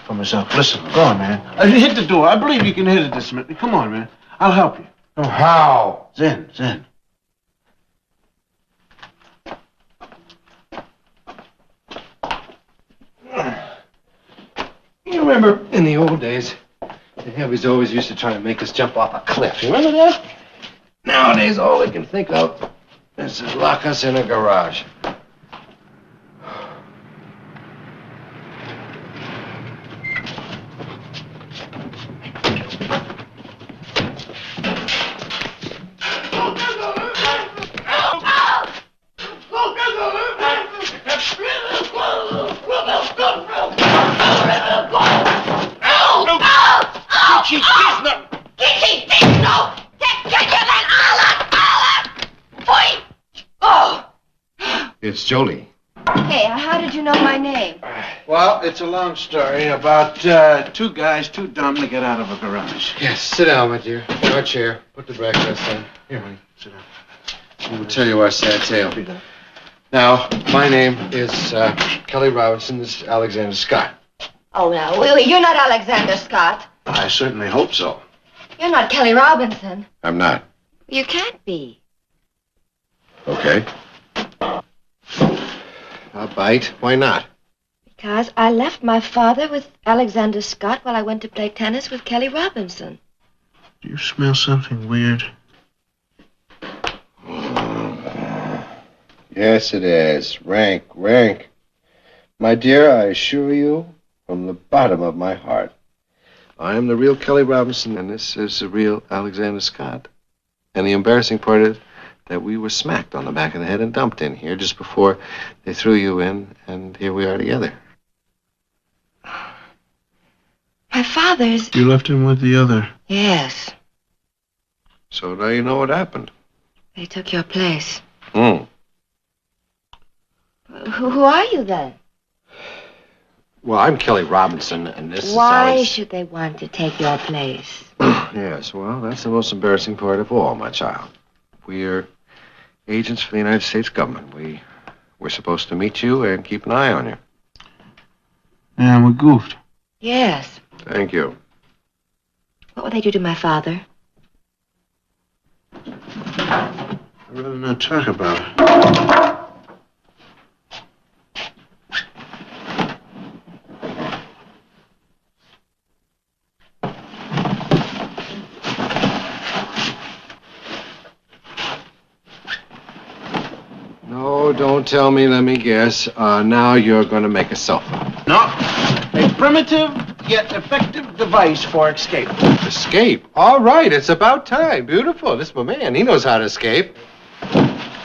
For myself. Listen, go on, man. Hit the door. I believe you can hit it this minute. Come on, man. I'll help you. Oh, how? Zen. You remember in the old days, the heavies always used to try to make us jump off a cliff. You remember that? Nowadays, all they can think of is to lock us in a garage. It's Jolie. Hey, how did you know my name? Well, it's a long story about two guys too dumb to get out of a garage. Yes, sit down, my dear. Your chair. Put the breakfast in. Here, honey, sit down. We'll tell you our sad tale. Now, my name is Kelly Robinson. This is Alexander Scott. Oh, now, Willie, you're not Alexander Scott. I certainly hope so. You're not Kelly Robinson. I'm not. You can't be. Okay. I'll bite. Why not? Because I left my father with Alexander Scott while I went to play tennis with Kelly Robinson. Do you smell something weird? Yes, it is. Rank, rank. My dear, I assure you, from the bottom of my heart, I am the real Kelly Robinson, and this is the real Alexander Scott. And the embarrassing part is that we were smacked on the back of the head and dumped in here just before they threw you in, and here we are together. My father's... You left him with the other. Yes. So now you know what happened. They took your place. Hmm. Who are you then? Well, I'm Kelly Robinson, and this Why is should they want to take your place? Yes, well, that's the most embarrassing part of all, my child. We're agents for the United States government. We're supposed to meet you and keep an eye on you. Yeah, we goofed. Yes. Thank you. What will they do to my father? I'd rather not talk about it. No, don't tell me. Let me guess. Now you're going to make a sofa. No. A primitive yet effective device for escape. Escape? All right. It's about time. Beautiful. This is my man. He knows how to escape.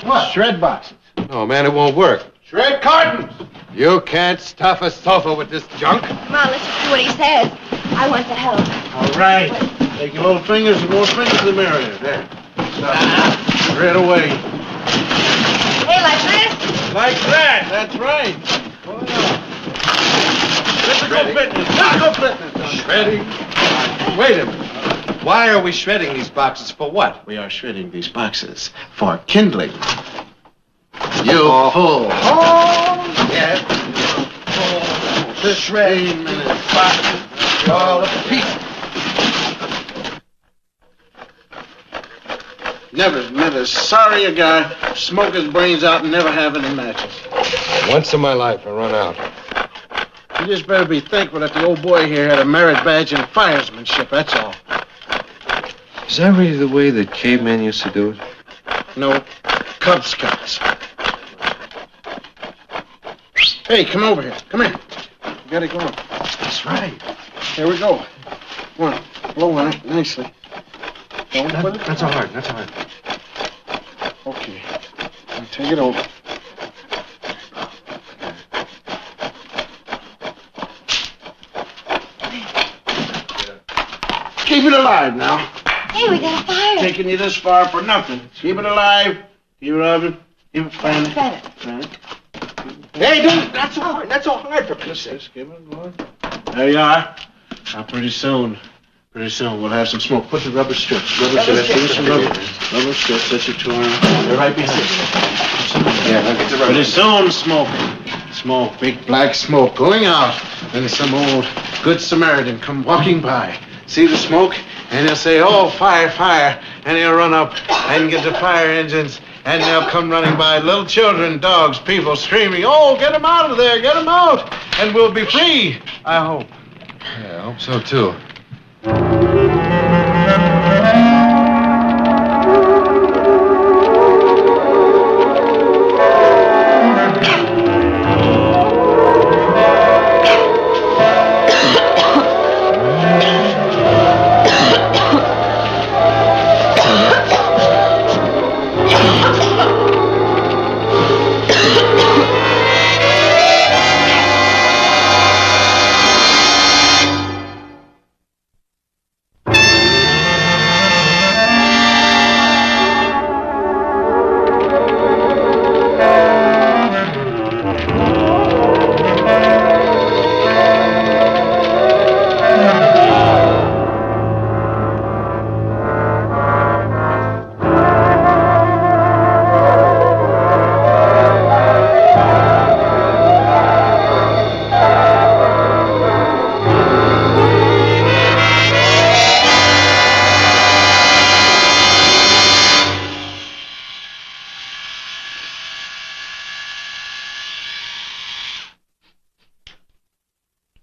What? Shred boxes. Oh, man, it won't work. Shred cartons. You can't stuff a sofa with this junk. Come on, let's just do what he says. I want to help. All right. Take your little fingers, the more fingers the merrier. There. Stop. Shred away. Hey, like this? Like that. That's right. Physical fitness. Physical fitness. Shredding. Wait a minute. Why are we shredding these boxes? For what? We are shredding these boxes for kindling. You Oh, fool. yes. To shred boxes. All of pieces. Never sorry a guy smoke his brains out and never have any matches. Once in my life, I run out. You just better be thankful that the old boy here had a merit badge in firemanship, that's all. Is that really the way that cavemen used to do it? No, Cub Scouts. Hey, come over here. Come here. You got it going. That's right. Here we go. Come on, blow on it nicely. Don't put it. That's all right. That's all right. Okay. Now take it over. Keep it alive now. Hey, we got a fire. Taking you this far for nothing. Keep it alive. Keep it alive. Keep it fan it. Fan it. Fan it. Hey, don't. That's so hard. That's so hard for goodness sake. Just give it going. There you are. Now pretty soon we'll have some smoke. Put the rubber strips. Rubber strips. Give us some rubber strips. That's your 2 arms. They're right behind you. Yeah, I'll get the rubber. Pretty soon, smoke. Smoke. Big black smoke going out. Then some old good Samaritan come walking by. See the smoke? And he'll say, oh, fire, fire. And he'll run up and get the fire engines. And they'll come running by. Little children, dogs, people screaming, oh, get them out of there. Get them out. And we'll be free, I hope. Yeah, I hope so, too.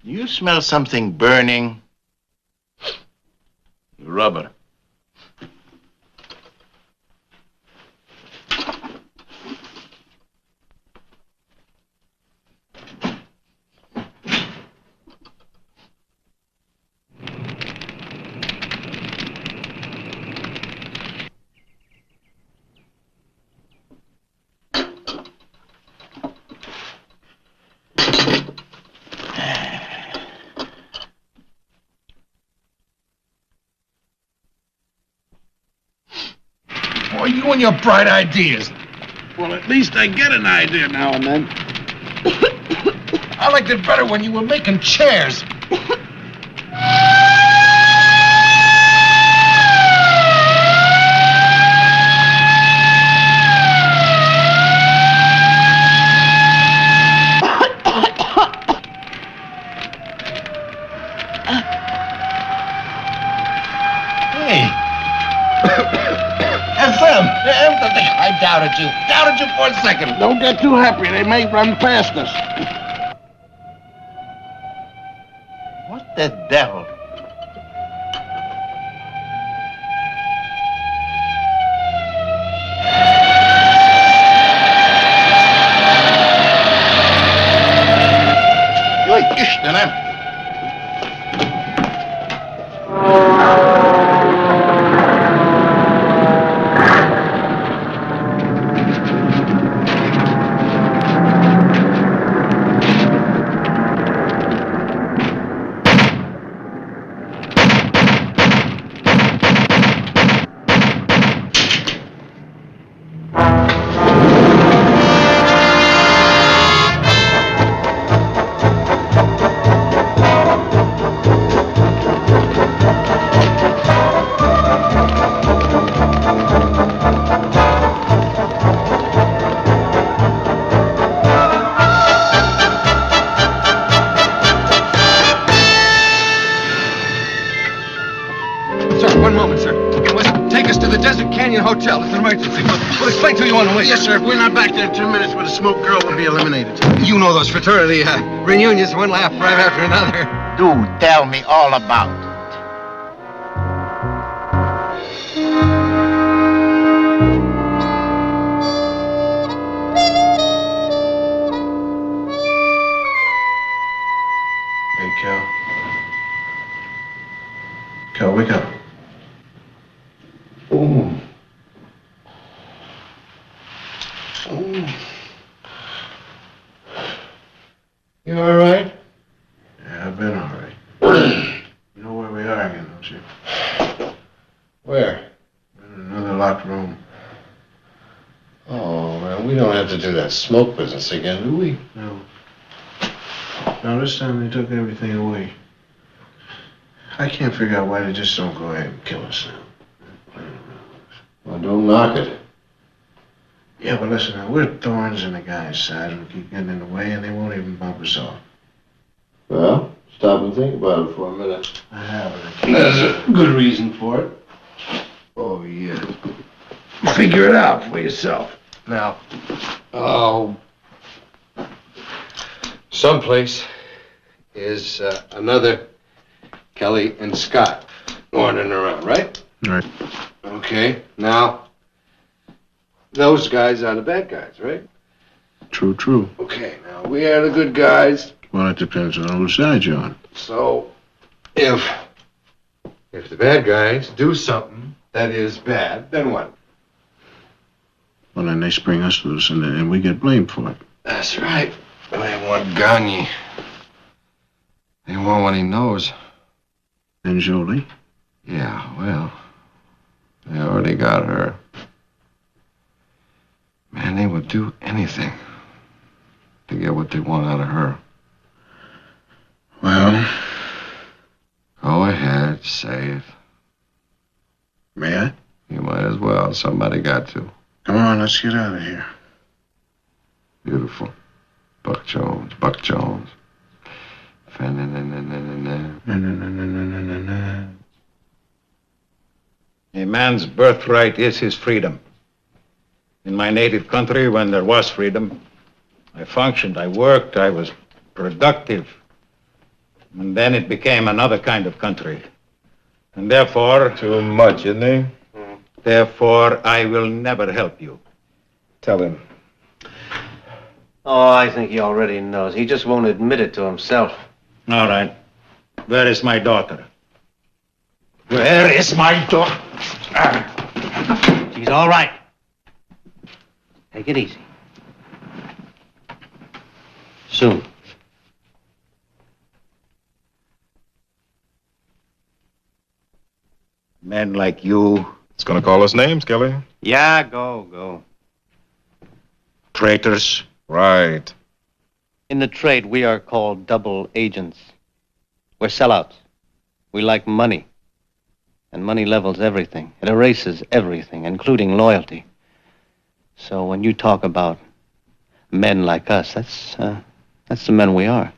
You smell something burning? Rubber. you and your bright ideas. Well, at least I get an idea now and then. I liked it better when you were making chairs. I doubted you. Doubted you for a second. Don't get too happy. They may run past us. What the devil? One moment, sir. You must take us to the Desert Canyon Hotel. It's an emergency. We'll explain to you on the way. Yes, sir. If we're not back there in 2 minutes, with a smoke girl will be eliminated. You know those fraternity reunions, one laugh right after another. Do tell me all about it. Hey, Cal. Cal, wake up. Oh. Oh. You all right? Yeah, I've been all right. You know where we are again, don't you? Where? In another locked room. Oh, man, we don't have to do that smoke business again, do we? No. No, this time they took everything away. I can't figure out why they just don't go ahead and kill us now. Well, don't knock it. Yeah, but listen, now, we're thorns in the guy's side. We keep getting in the way, and they won't even bump us off. Well, stop and think about it for a minute. I have it. There's a good reason for it. Oh, yeah. Figure it out for yourself. Now, someplace is another Kelly and Scott wandering around, right? Right. Okay, now, those guys are the bad guys, right? True, true. Okay, now, we are the good guys. Well, it depends on whose side you're on. So, if the bad guys do something that is bad, then what? Well, then they spring us loose, and we get blamed for it. That's right. They want Gagne. They want what he knows. And Jolie? Yeah, well, they already got her. Man, they would do anything to get what they want out of her. Well, go ahead, say it. May I? You might as well. Somebody got to. Come on, let's get out of here. Beautiful. Buck Jones, Buck Jones. A man's birthright is his freedom. In my native country, when there was freedom, I functioned, I worked, I was productive. And then it became another kind of country. And therefore... Too much, isn't he? Therefore, I will never help you. Tell him. Oh, I think he already knows. He just won't admit it to himself. All right. Where is my daughter? Where is my daughter? She's all right. Take it easy. Soon. Men like you It's gonna call us names, Kelly. Yeah, go. Traitors. Right. In the trade, we are called double agents. We're sellouts. We like money. And money levels everything. It erases everything, including loyalty. So when you talk about men like us, that's the men we are.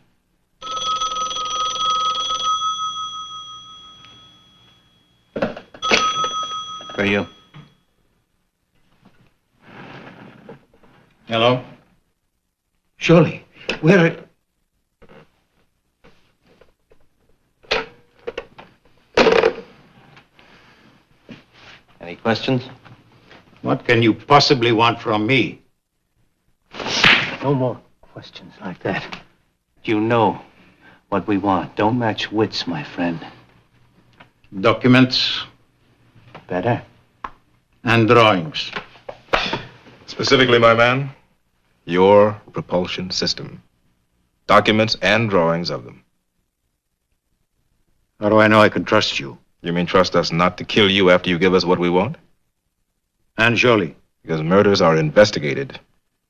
For you. Hello? Surely. Where... Any questions? What can you possibly want from me? No more questions like that. You know what we want. Don't match wits, my friend. Documents Better. and drawings. Specifically, my man, your propulsion system. Documents and drawings of them. How do I know I can trust you? You mean trust us not to kill you after you give us what we want? And Jolie? Because murders are investigated,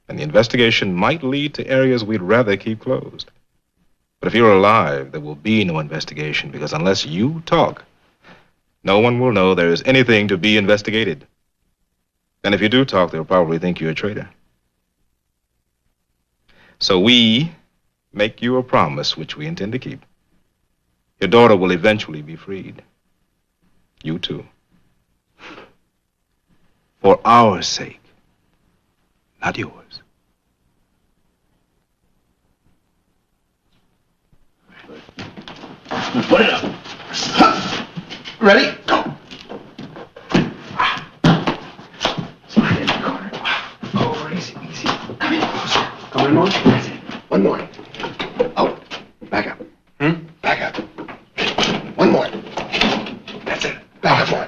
and the investigation might lead to areas we'd rather keep closed. But if you're alive, there will be no investigation, because unless you talk, no one will know there is anything to be investigated. And if you do talk, they'll probably think you're a traitor. So we make you a promise which we intend to keep. Your daughter will eventually be freed. You too. For our sake, not yours. Put it up. Ready? Go. Slide in the corner. Over, easy. Come in closer. Come in more. That's it. One more. Out. Back up. Back up. One more. That's it. Back up more.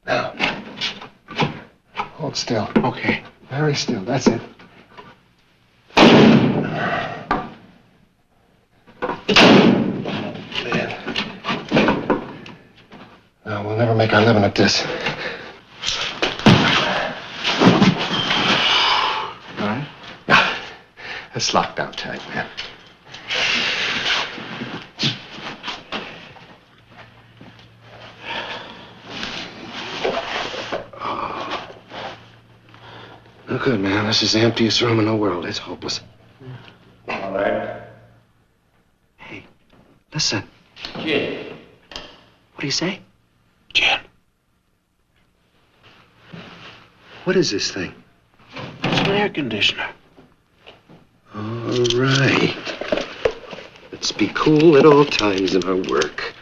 Now. Hold still. Okay. Very still. That's it. No, we'll never make our living at this. All right? Yeah. It's locked down tight, man. No good, man. This is the emptiest room in the world. It's hopeless. All right. Hey, listen. Gin. What do you say? Jen. What is this thing? It's an air conditioner. All right. Let's be cool at all times in our work.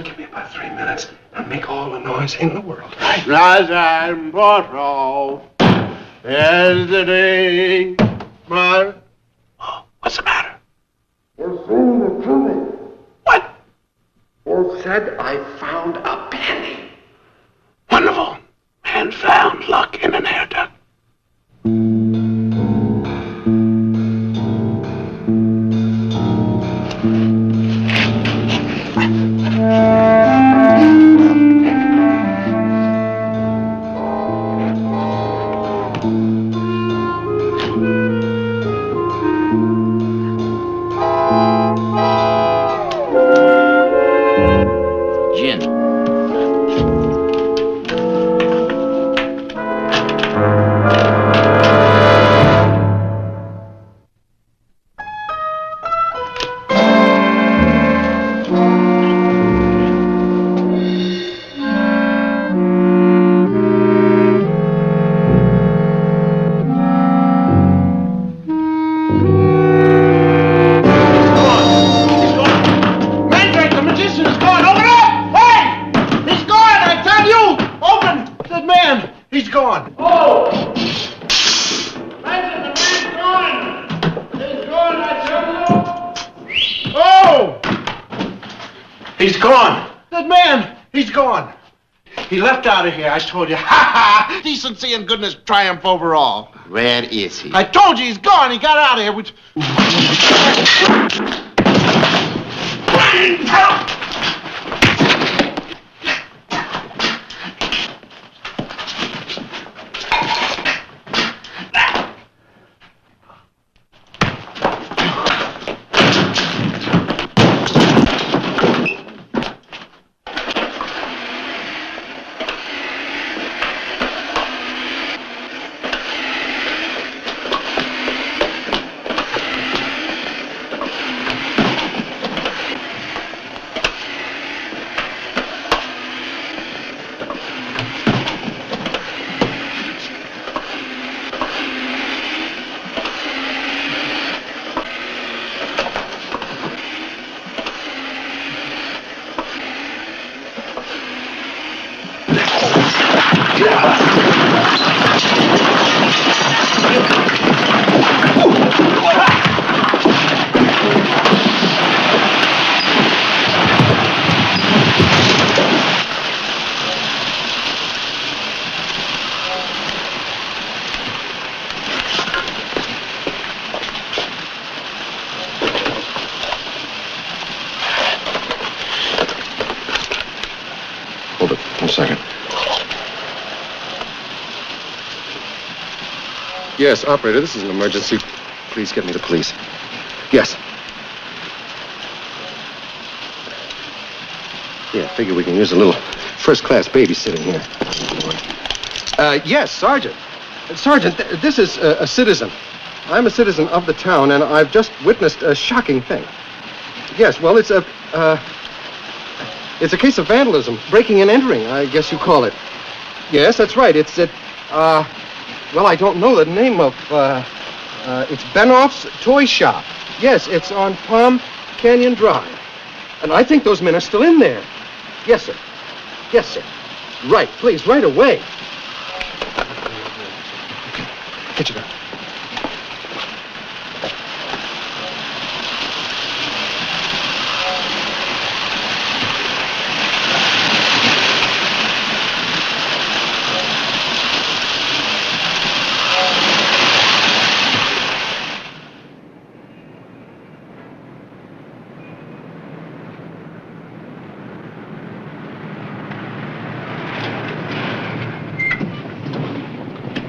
Give me about 3 minutes and make all the noise in the world. Right? Rise and bottle. There's the day, but What's the matter? you sing the trumpet. What? You said I found a penny. Wonderful. Man found luck in an air duct. Gin. Oh! He's gone. That man, he's gone. He left out of here, I told you. Ha ha! Decency and goodness triumph over all. Where is he? I told you he's gone. He got out of here. Hold it, 1 second. Yes, operator, this is an emergency. Please get me the police. Yes. Yeah, figure we can use a little first-class babysitting here. Yes, Sergeant. Sergeant, this is a citizen. I'm a citizen of the town, and I've just witnessed a shocking thing. Yes, well, it's a case of vandalism, breaking and entering, I guess you call it. Yes, that's right. It's at, well, I don't know the name of, it's Benoff's Toy Shop. Yes, it's on Palm Canyon Drive. And I think those men are still in there. Yes, sir. Yes, sir. Right, please, right away. Get your gun.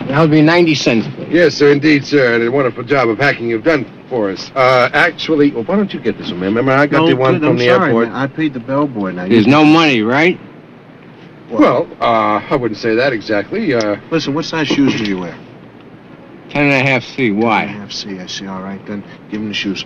That'll be 90 cents. Yes, sir, indeed, sir. And a wonderful job of hacking you've done for us. Actually, well, why don't you get this one, man? Remember, I got the one from the airport. Man. I paid the bellboy. Now There's no money, right? Well, I wouldn't say that exactly. Listen, what size shoes do you wear? 10.5C. Why? 10.5C. I see. All right, then give him the shoes.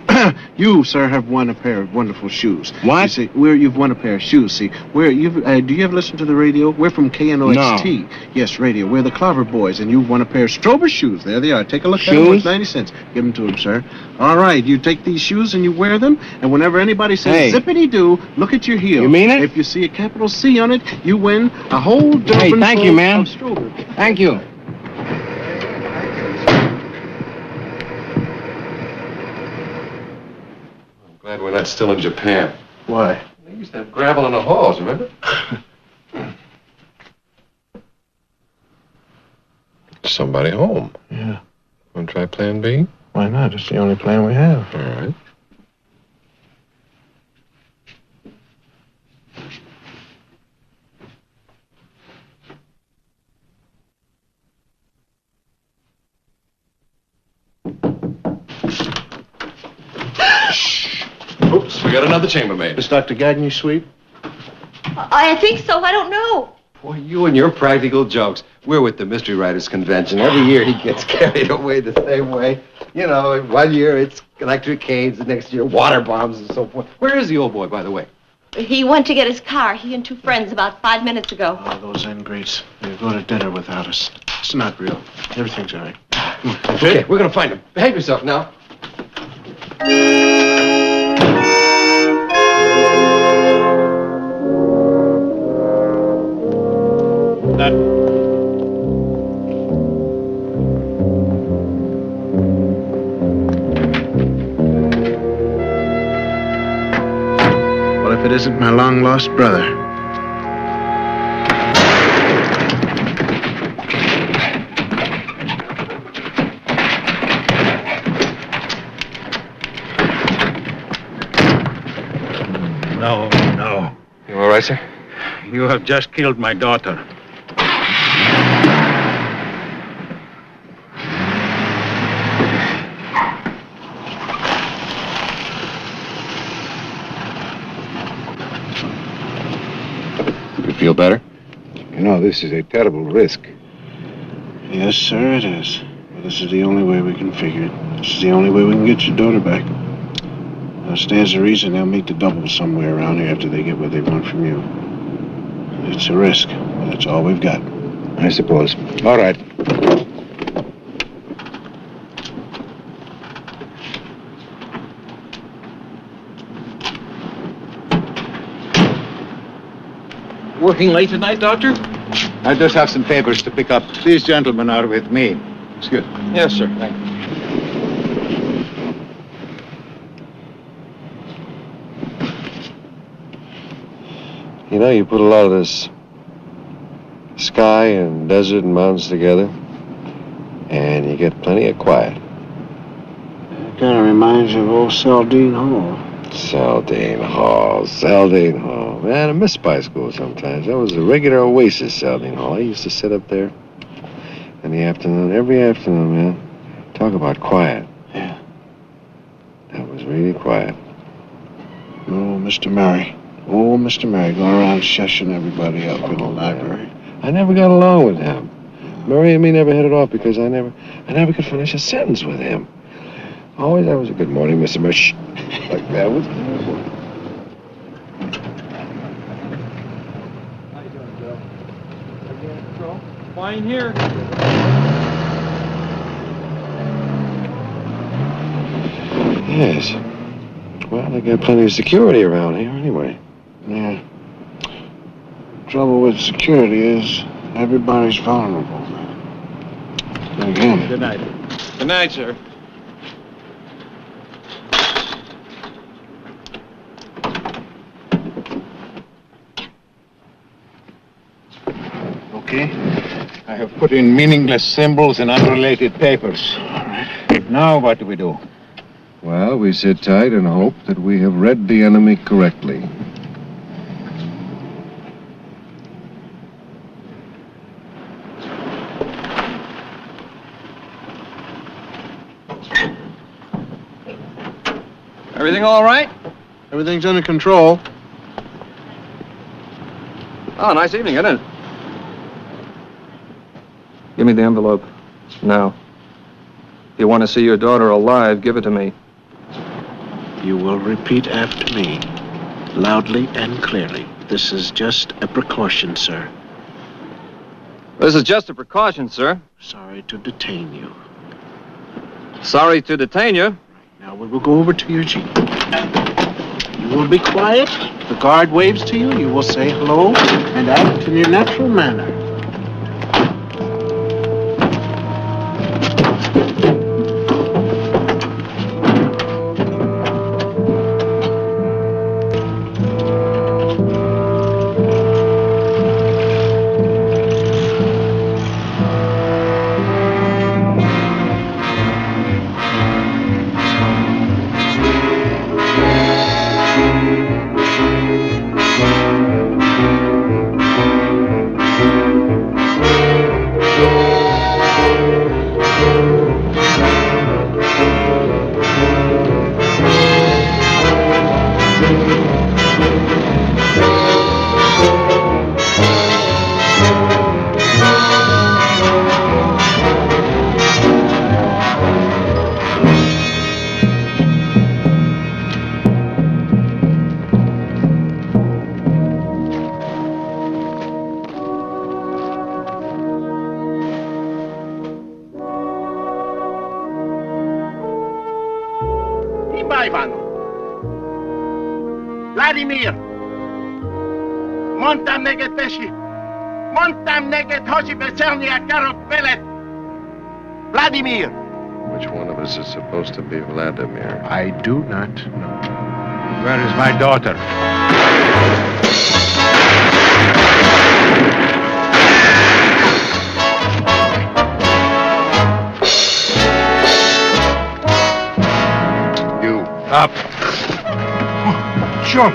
You, sir, have won a pair of wonderful shoes. What? You see, you've won a pair of shoes. See, do you ever listen to the radio? We're from KNOXT. No. Yes, radio. We're the Clover Boys, and you've won a pair of Strober shoes. There they are. Take a look at them. Shoes? Worth 90 cents. Give them to him, sir. All right, you take these shoes and you wear them, and whenever anybody says Hey. zippity-doo, look at your heel. You mean it? If you see a capital C on it, you win a whole Durban Hey, thank you, full man. of Strober. Thank you. Glad we're not still in Japan. Why? They used to have gravel in the halls, remember? Somebody home. Yeah. Want to try plan B? Why not? It's the only plan we have. All right. Oops, we got another chambermaid. Is Dr. Gagnon sweet? I think so. I don't know. Boy, you and your practical jokes. We're with the Mystery Writers Convention. Every year he gets carried away the same way. You know, 1 year it's electric canes, the next year water bombs and so forth. Where is the old boy, by the way? He went to get his car, he and 2 friends, about 5 minutes ago. Oh, those ingrates. They go to dinner without us. It's not real. Everything's all right. Okay, we're going to find him. Behave yourself now. it isn't my long-lost brother. No, no. You all right, sir? You have just killed my daughter. You feel better? You know, this is a terrible risk. Yes, sir, it is. But this is the only way we can figure it. This is the only way we can get your daughter back. Now, stands to reason they'll meet the double somewhere around here after they get what they want from you. It's a risk, but that's all we've got. I suppose. All right. Working late tonight, Doctor? I just have some papers to pick up. These gentlemen are with me. Excuse me. Yes, sir. Thank you. You know, you put a lot of this sky and desert and mountains together, and you get plenty of quiet. It kind of reminds you of old Saldine Hall. Saldine Hall. Man, I miss Spy School sometimes. That was a regular oasis, Saldine Hall. I used to sit up there in the afternoon, every afternoon, man. Talk about quiet. Yeah. That was really quiet. Oh, Mr. Murray. Oh, Mr. Murray, going around shushing everybody up in the library. I never got along with him. Murray and me never hit it off because I never could finish a sentence with him. Always that was a good morning, Mr. Murray. Shh. Like that was Fine here. Yes. Well, they got plenty of security around here anyway. Yeah. Trouble with security is everybody's vulnerable. Then again. Good night. Good night, sir. Okay. I have put in meaningless symbols and unrelated papers. Now what do we do? Well, we sit tight and hope that we have read the enemy correctly. Everything all right? Everything's under control. Oh, nice evening, isn't it? Give me the envelope. Now. If you want to see your daughter alive, give it to me. You will repeat after me, loudly and clearly. This is just a precaution, sir. This is just a precaution, sir. Sorry to detain you. Sorry to detain you. Now we will go over to your jeep. You will be quiet. The guard waves to you. You will say hello and act in your natural manner. Vladimir! Mondtam neked, Pesi! Mondtam neked, hogy beszélni akarok veled! Vladimir! Which one of us is supposed to be Vladimir? I do not know. Where is my daughter? You. Up. Sure.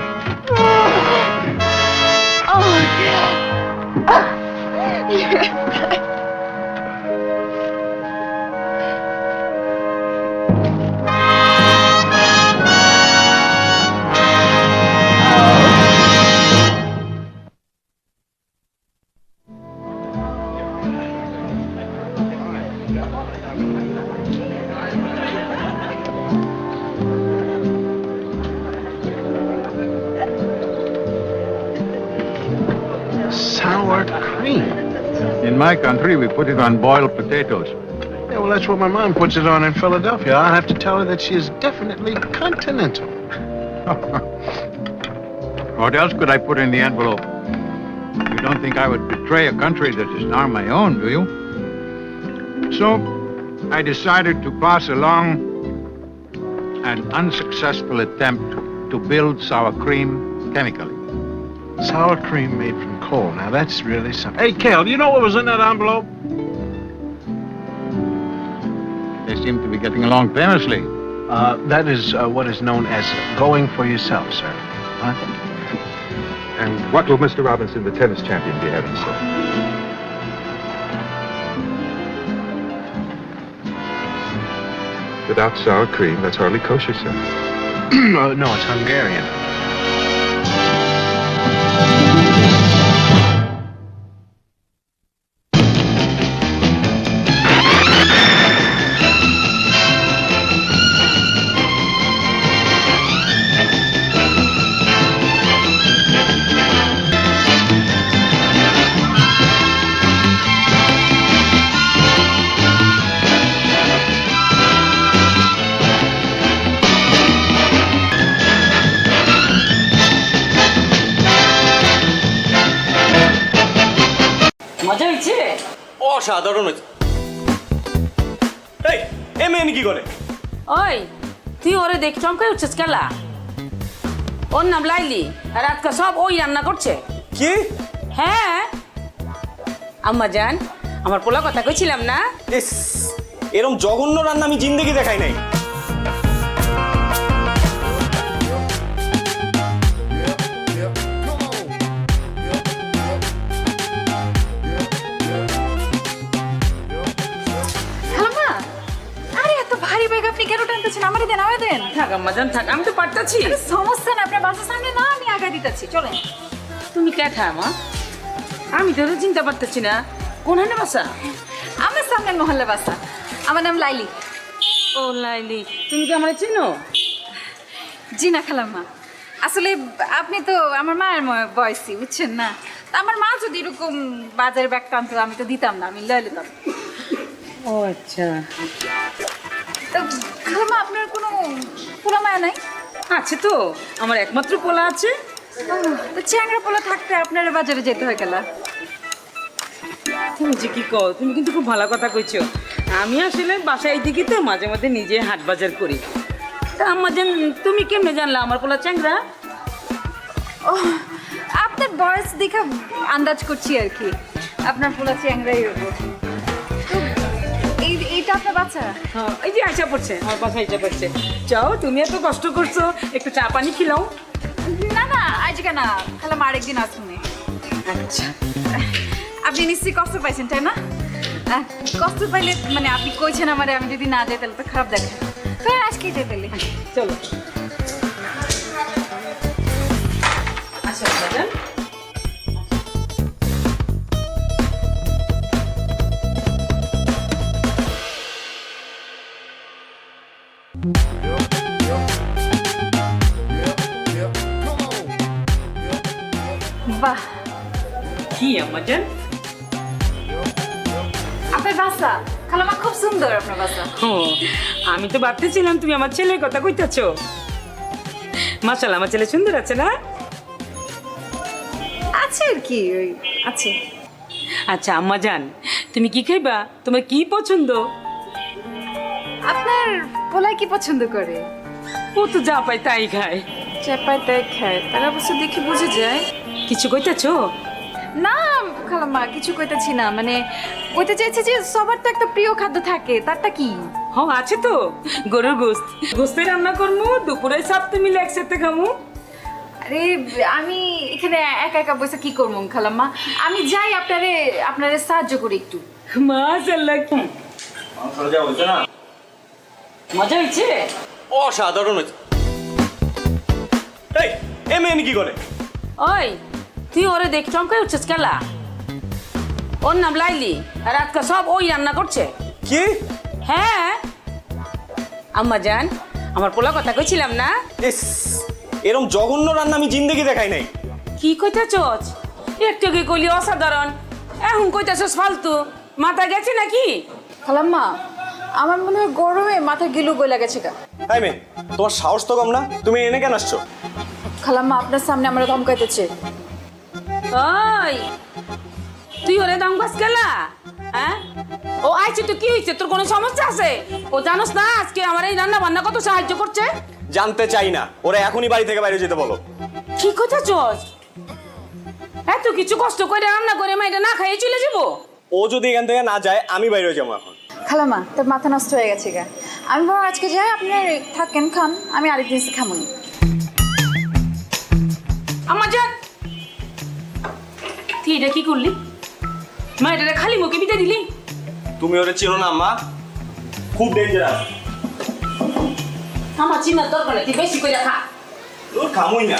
Sour cream. In my country, we put it on boiled potatoes. Yeah, well, that's what my mom puts it on in Philadelphia. I'll have to tell her that she is definitely continental. What else could I put in the envelope? You don't think I would betray a country that is now my own, do you? So, I decided to pass along an unsuccessful attempt to build sour cream chemically. Sour cream made from coal. Now, that's really something. Hey, Cal, you know what was in that envelope? They seem to be getting along famously. That is what is known as going for yourself, sir. Huh? And what will Mr. Robinson, the tennis champion, be having, sir? Without sour cream, that's hardly kosher, sir. No, it's Hungarian. মজা হয়েছে? অসাধারণ হয়েছে। এই এ মেয়ে কি করে? ওই তুই ওরে দেখ চমকাই উঠছিস কেলা? ওর নাম লাইলি আর আজকে সব ওই রান্না করছে। কি? হ্যাঁ আম্মা জান, আমার পোলা কথা কইছিলাম না? এরকম জঘন্য রান্না আমি জিন্দেগি দেখাই নাই। আপনি কেন টানতেছেন? আমারে দেন, আমারে দেন। থাক আম্মা জান থাক, আমি তো পারতাছি। সমস্যা না, আপনার বাসার সামনে না, আমি আগা দিতেছি, চলেন। তুমি কে থামা? আমি তো চিন্তা পারতেছি না কোনখানে বাসা? আমার সামনে মহল্লা বাসা। আমার নাম লাইলি। ও লাইলি, তুমি কি আমারে চেনো? জি না খালাম্মা, আসলে আপনি তো আমার মায়ের বয়সী, বুঝছেন না? তা আমার মা যদি এরকম বাজারের ব্যাগ টানতো আমি তো দিতাম না, আমি লয়ে নিতাম। ও আচ্ছা। খালাম্মা আপনার কোনো পোলা মায়া নাই? আছে তো, আমার একমাত্র পোলা আছে। তো চ্যাংড়া পোলা থাকতে আপনার বাজারে যেতে হয় গেলা? তুমি যে কি কও, তুমি কিন্তু খুব ভালো কথা কইছো। আমি আসলে বাসায় দিকে তো মাঝে মধ্যে নিজে হাট বাজার করি। তা আম্মা জান তুমি কেমনে জানলা আমার পোলা চ্যাংড়া? ও আপনার বয়স দেখে আন্দাজ করছি আর কি, আপনার পোলা চ্যাংড়াই হবো। এইটা আপনার বাচ্চা? হ্যাঁ, এই যে আইসা পড়ছে, আমার বাসা আইসা পড়ছে। চাও তুমি এত কষ্ট করছো, একটু চা পানি খিলাও। না না আজকে না, খালাম্মা আরেকদিন আসুন। আচ্ছা, আপনি নিশ্চয়ই কষ্ট পাইছেন তাই না? কষ্ট পাইলে মানে আপনি কইছেন আমারে, আমি যদি না যাই তাহলে তো খারাপ দেখে। তো আজকেই যাই তাহলে, চলো। আচ্ছা বাজান, বাহ কি আম্মা জান? আপনার বাসা খালাম্মা খুব সুন্দর, আপনার বাসা। ও আমি তো ভাবতেছিলাম তুমি আমার ছেলের কথা কইতাছো। মাশাআল্লাহ, আমার ছেলে সুন্দর আছে না? আছে আর কি, ওই আছে। আচ্ছা আম্মা জান, তুমি কি খাইবা? তোমার কি পছন্দ? আপনার পোলা কি পছন্দ করে? ও তো যা পায় তাই খায়। চেপাই দেখায় তারা অবশ্য দেখে বুঝে যায়। কিছু কইতেছো? না খালাম্মা, কিছু কইতেছি না, মানে কইতে চাইছি যে সবার তো একটা প্রিয় খাদ্য থাকে, তারটা কি? আছে তো, গরুর গোস্ত। গোস্তে রান্না করমু, দুপুরে সাথে মিলে একসাথে খামু। আরে আমি এখানে একা একা বসে কি করবো খালাম্মা? আমি যাই আপনারে সাহায্য করি একটু। মাশাআল্লাহ, মজা হয়েছে না? মজা হয়েছে? অসাধারণ হয়েছে। এই এ মেয়ে কি করে? ওই তুই ওরে দেখ চমকাই উঠছিস কেলা? ওর নাম লাইলি, আর আজকে সব ওই রান্না করছে। কি? হ্যাঁ আম্মা জান, আমার পোলা কথা কইছিলাম না? এরকম জঘন্য রান্না আমি জিন্দেগি দেখাই নাই। কি কইতাছস? একটু কি কইলি অসাধারণ, এখন কইতাছস ফালতু। মাথা গেছে নাকি? খালাম্মা, আমার মনে হয় গরমে মাথা গিলু গলা গেছে গা। হাই মেয়ে, তোমার সাহস তো কম না, তুমি এনে কেন আসছো? খালাম্মা আপনার সামনে আমরা ধমকাইতেছে। ওই তুই ওরে দামগাছ কেলা? হ্যাঁ ও আইছে তো কি হইছে? তোর কোনো সমস্যা আছে? ও জানোস না আজকে আমার এই রান্না বান্না কত সাহায্য করছে? জানতে চাই না, ওরা এখনই বাড়ি থেকে বাইরে যেতে বলো। কি কথা চস? এত কিছু কষ্ট করে রান্না করে মাইটা না খাইয়ে চলে যাবো? ও যদি এখান থেকে না যায় আমি বাইরে যাবো এখন। খালাম্মা তোর মাথা নষ্ট হয়ে গেছে গা। আমি বরং আজকে যাই, আপনি থাকেন খান, আমি আরেকদিন এসে খামুনি। আমার জান, তুই এটা কি করলি? মাইটা খালি মুখে বিতে দিলি? তুমি ওরে চিনো না মা, খুব ডেঞ্জারাস। আমার চিনার দরকার নেই, তুই বেশি করে খা। তোর খামুই না।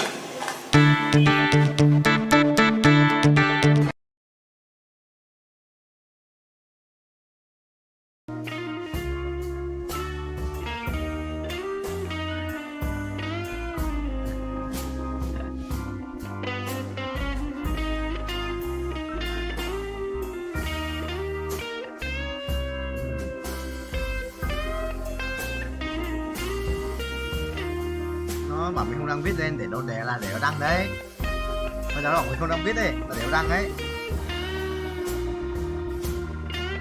Bảo mình không đăng viết lên để nó đăng đấy. Bây giờ nó bảo mình không đăng viết đi, là để nó đăng đấy.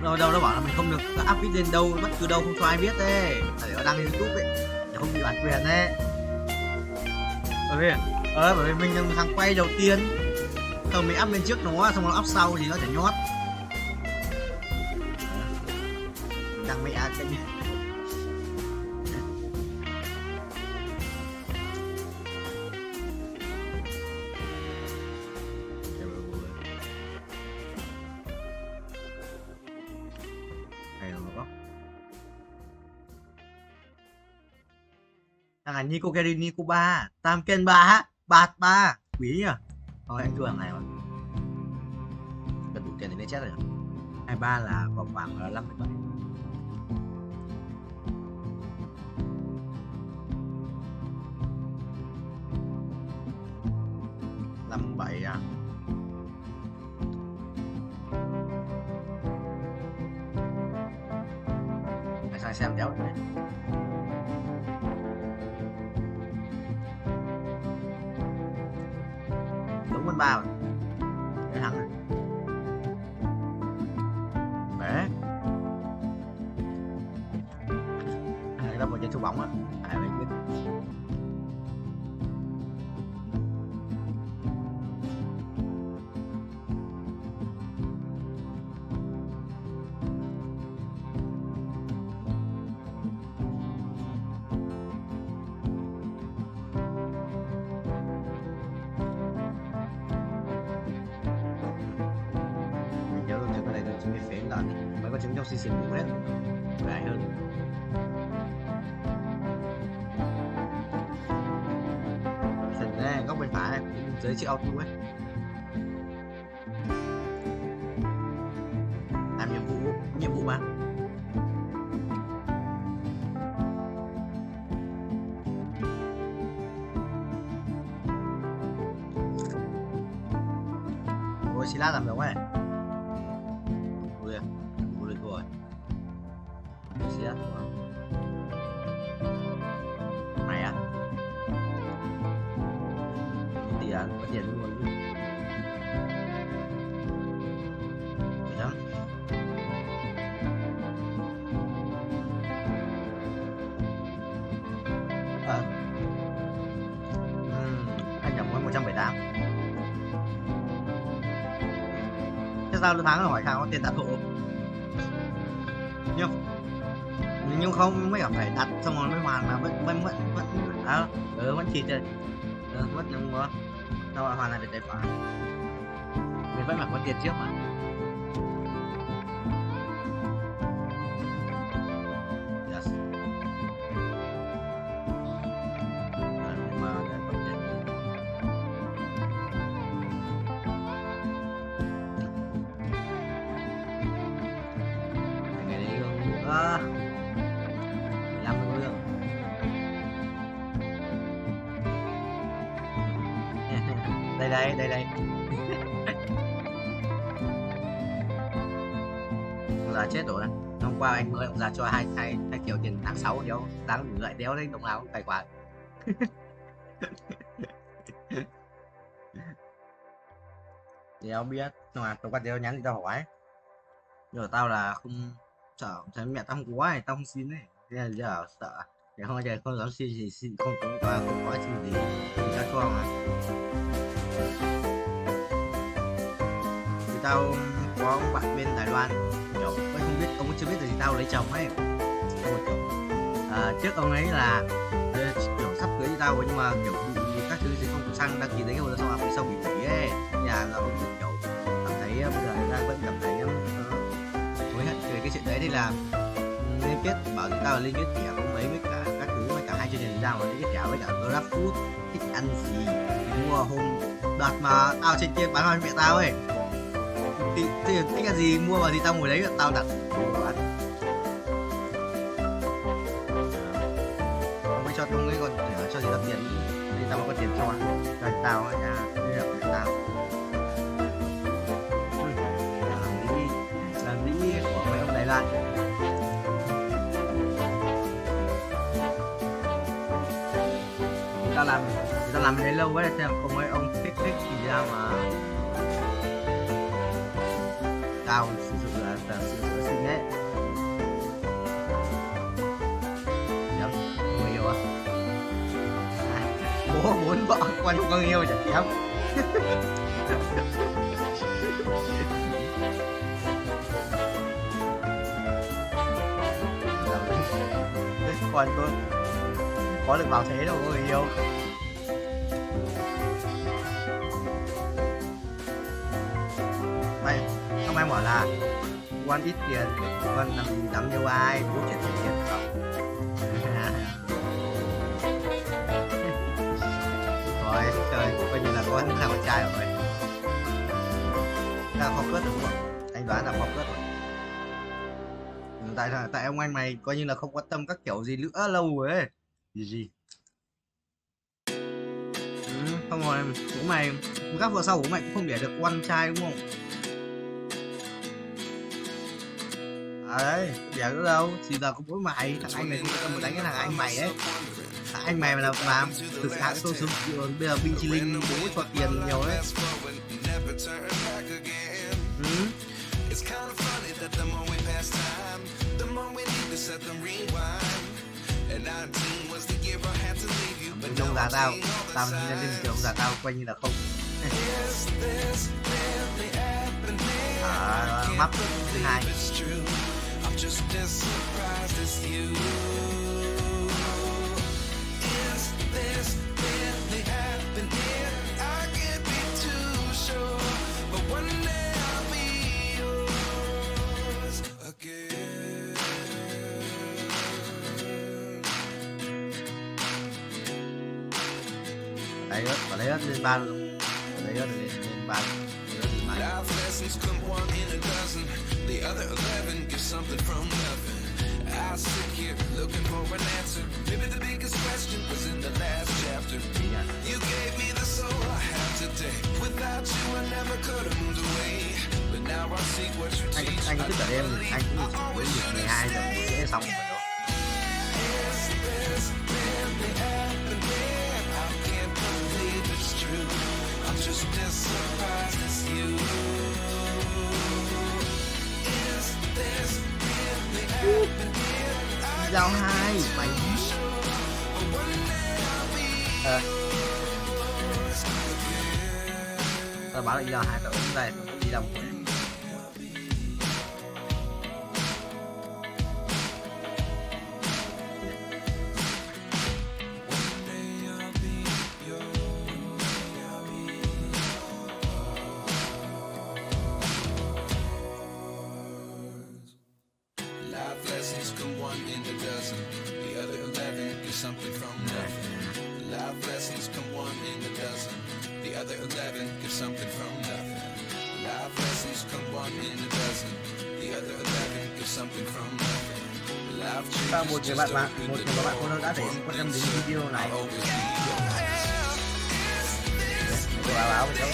Đâu nó bảo là mình không được up viết lên đâu, bất cứ đâu không cho ai biết đấy, là để nó đăng lên YouTube ấy, để không bị bản quyền đấy. Bởi vì mình là thằng quay đầu tiên, xong mình up lên trước nó, xong nó up sau thì nó sẽ nhót. Đăng mẹ kênh. Thằng này Nico Gary Nico 3 Tam Ken 3 Bạt 3 quý nhỉ. Thôi anh thua thằng này rồi, cần đủ tiền để lên chết rồi. 23 là vào khoảng 57. À, phải sang xem đéo đấy. Đúng 13 rồi. Để thắng rồi. Bể. Người ta một chơi thu bóng á. Ai mới biết. Mới có trứng trong xì xìm cũng hết dài hơn. Phần này góc bên phải dưới chiếc auto ấy, làm nhiệm vụ mà. Ôi xí lát làm đúng ấy. Rồi xí lát mày à tiền có tiền luôn đó. tao tháng hỏi thằng có tiền đặt hộ nhưng không mới phải đặt xong rồi mới hoàn mà vẫn vẫn chỉ chơi vẫn nhưng mà tao hoàn lại được tài khoản mình vẫn phải có tiền trước mà. Yes. Mà có tiền. Ngày đấy không 15 lương. Đây. Ông già chết rồi. Hôm qua anh mời ông già cho hai triệu tiền tháng 6 đéo đáng đủ lại đéo đấy đồng nào tài khoản. Thì ông biết nhưng mà tôi qua đéo nhắn thì tao hỏi. Giờ tao là không sợ thấy mẹ tao không có này tao không xin này. Thế là giờ sợ để không giờ không dám xin gì xin không có xin gì ra cho mà. Thì tao có ông bạn bên Đài Loan kiểu tôi không biết ông chưa biết là gì tao lấy chồng ấy. Trước ông ấy là kiểu sắp cưới tao nhưng mà kiểu bị các thứ gì không sang đăng ký giấy hôn xong rồi sau bị hủy ấy. Nhà là ông kiểu cảm thấy bây giờ người ta vẫn cảm thấy hối hận về cái chuyện đấy thì là liên kết bảo chúng tao là liên kết thẻ không mấy với cả các thứ với cả hai chương trình ra mà liên kết thẻ với cả Grab Food thích ăn gì thì mua hôm đợt mà tao trên kia bán hoa mẹ tao ấy thì thích ăn gì mua vào thì tao ngồi đấy tao đặt bán. Ông ấy cho tôi ấy còn cho gì đặt tiền thì tao có tiền cho anh tao nha đây là của tao làm lý của mấy ông Đài Loan. Tao làm cái đấy lâu quá xem không mấy ông thích thì ra mà tao sử dụng là sửa sinh ấy. Không yêu à? Bố muốn vợ con không có yêu chả kém. Còn tôi có được vào thế đâu có người yêu. Mày không ai bảo là con ít tiền con làm gì dám yêu ai bố chuyển tiền không. Rồi trời coi như là con là con trai rồi. Là focus đúng không? Anh đoán là focus rồi. Tại ông anh mày coi như là không quan tâm các kiểu gì nữa lâu rồi ấy. Gì không rồi bố mày các vợ sau bố mày cũng không để được con trai đúng không? Đấy đẻ nữa đâu chỉ là có bố mày thằng anh này không đánh cái thằng anh mày ấy. Thằng anh mày mà làm thực sự tôi xuống bây giờ Binh Chi Linh bố cho tiền nhiều đấy. Ông già tao nhân lên kiểu ông già tao quanh như là không. Map thứ hai lấy ớt lên ba luôn, lấy ớt lên ba. Life lessons come one in a dozen. The other 11 give something from nothing. I sit here looking for an answer. Maybe the biggest question was in the last chapter. You gave me the soul I have today. Without you I never could have moved away. But now I see what you teach. Anh cứ đợi em, anh cũng chỉ với việc 12 giờ sẽ xong rồi đó. I'm just as surprised as you. Is this really happening? Giao 2 7. Tao bảo là giao 2 tao ứng đây, tao đi đâu in a dozen. The other 11 get something from nothing. Life lessons come one in a dozen. The other 11 get something from nothing. Life lessons come one in a dozen. The other 11 get something from nothing. Life Và changes một just bạn open một the người bạn door. cô đã thể hiện qua trong video này. I'll always be yours. Cô báo với cháu.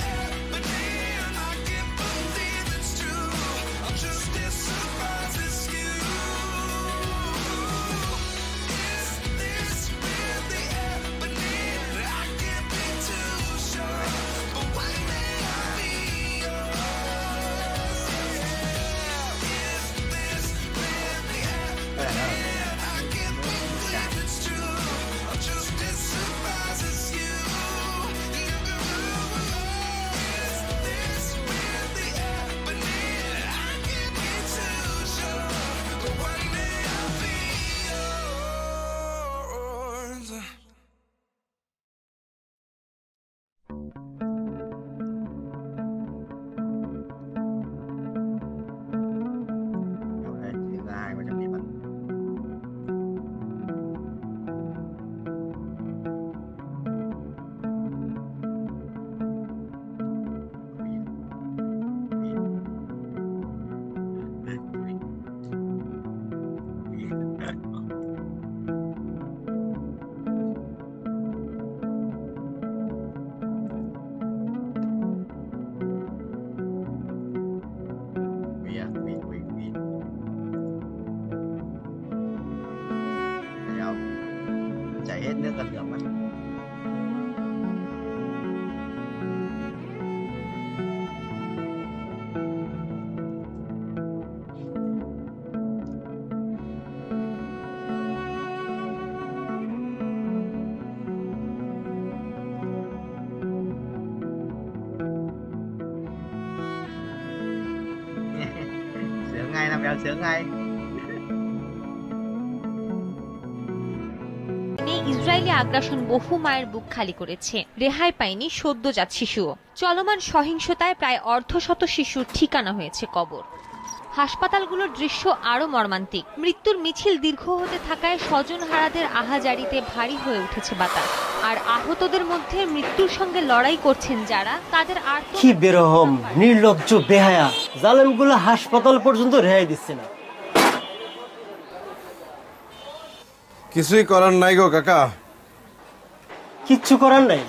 Chạy hết nước gần được mà. Sướng ngay, làm việc sướng ngay. Israeli আগ্রাসন বহু মায়ের বুক খালি করেছে। রেহাই পায়নি সদ্যজাত শিশুও। চলমান সহিংসতায় প্রায় অর্ধশত শিশুর ঠিকানা হয়েছে কবর। হাসপাতালগুলোর দৃশ্য আরো মর্মান্তিক। মৃত্যুর মিছিল দীর্ঘ হতে থাকায় স্বজনহারাদের আহাজারিতে ভারী হয়ে উঠেছে বাতাস। আর আহতদের মধ্যে মৃত্যুর সঙ্গে লড়াই করছেন যারা, তাদের আর কি বেরহম, নির্লজ্জ, বেহায়া জালেমগুলো হাসপাতাল পর্যন্ত রেহাই দিচ্ছে না। কিছুই করার নাই গো কাকা। কিচ্ছু করার নাই?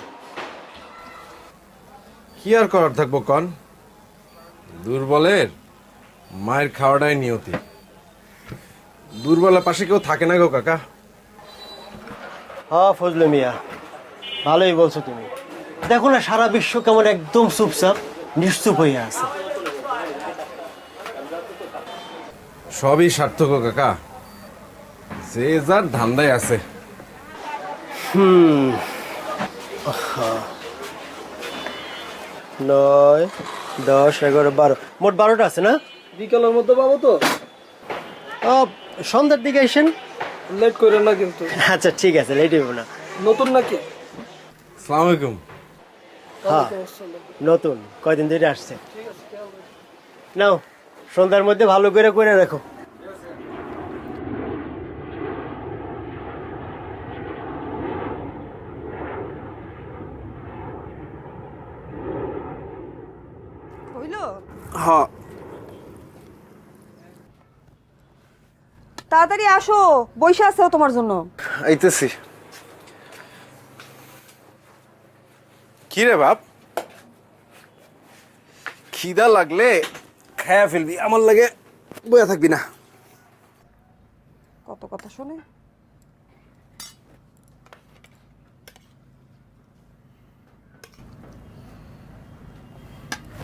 কি আর করার থাকবো কন? দুর্বলের মায়ের খাওয়াটাই নিয়তি। দুর্বলের পাশে কেউ থাকে না গো কাকা। হ্যাঁ ফজলে মিয়া, ভালোই বলছো তুমি। দেখো না সারা বিশ্ব কেমন একদম চুপচাপ নিশ্চুপ হয়ে আছে। সবই সার্থক গো কাকা, যে যার ধান্দায় আছে। 9, 10, 11, 12, মোট 12টা আছে না? বিকালের মধ্যে পাবো তো? সন্ধ্যার দিকে আসেন। লেট করেন না কিন্তু। আচ্ছা ঠিক আছে, লেট হইব না। নতুন নাকি? আসসালামু আলাইকুম। হ্যাঁ নতুন, কয়দিন ধরে আসছে। নাও সন্ধ্যার মধ্যে ভালো করে করে রাখো। হ্যাঁ তাড়াতাড়ি আসো, বসে আছে তোমার জন্য। আইতেছি। কি রে বাপ, খিদা লাগলে খায়া ফেলবি, আমার লাগে বয়া থাকবি না। কত কথা শুনে।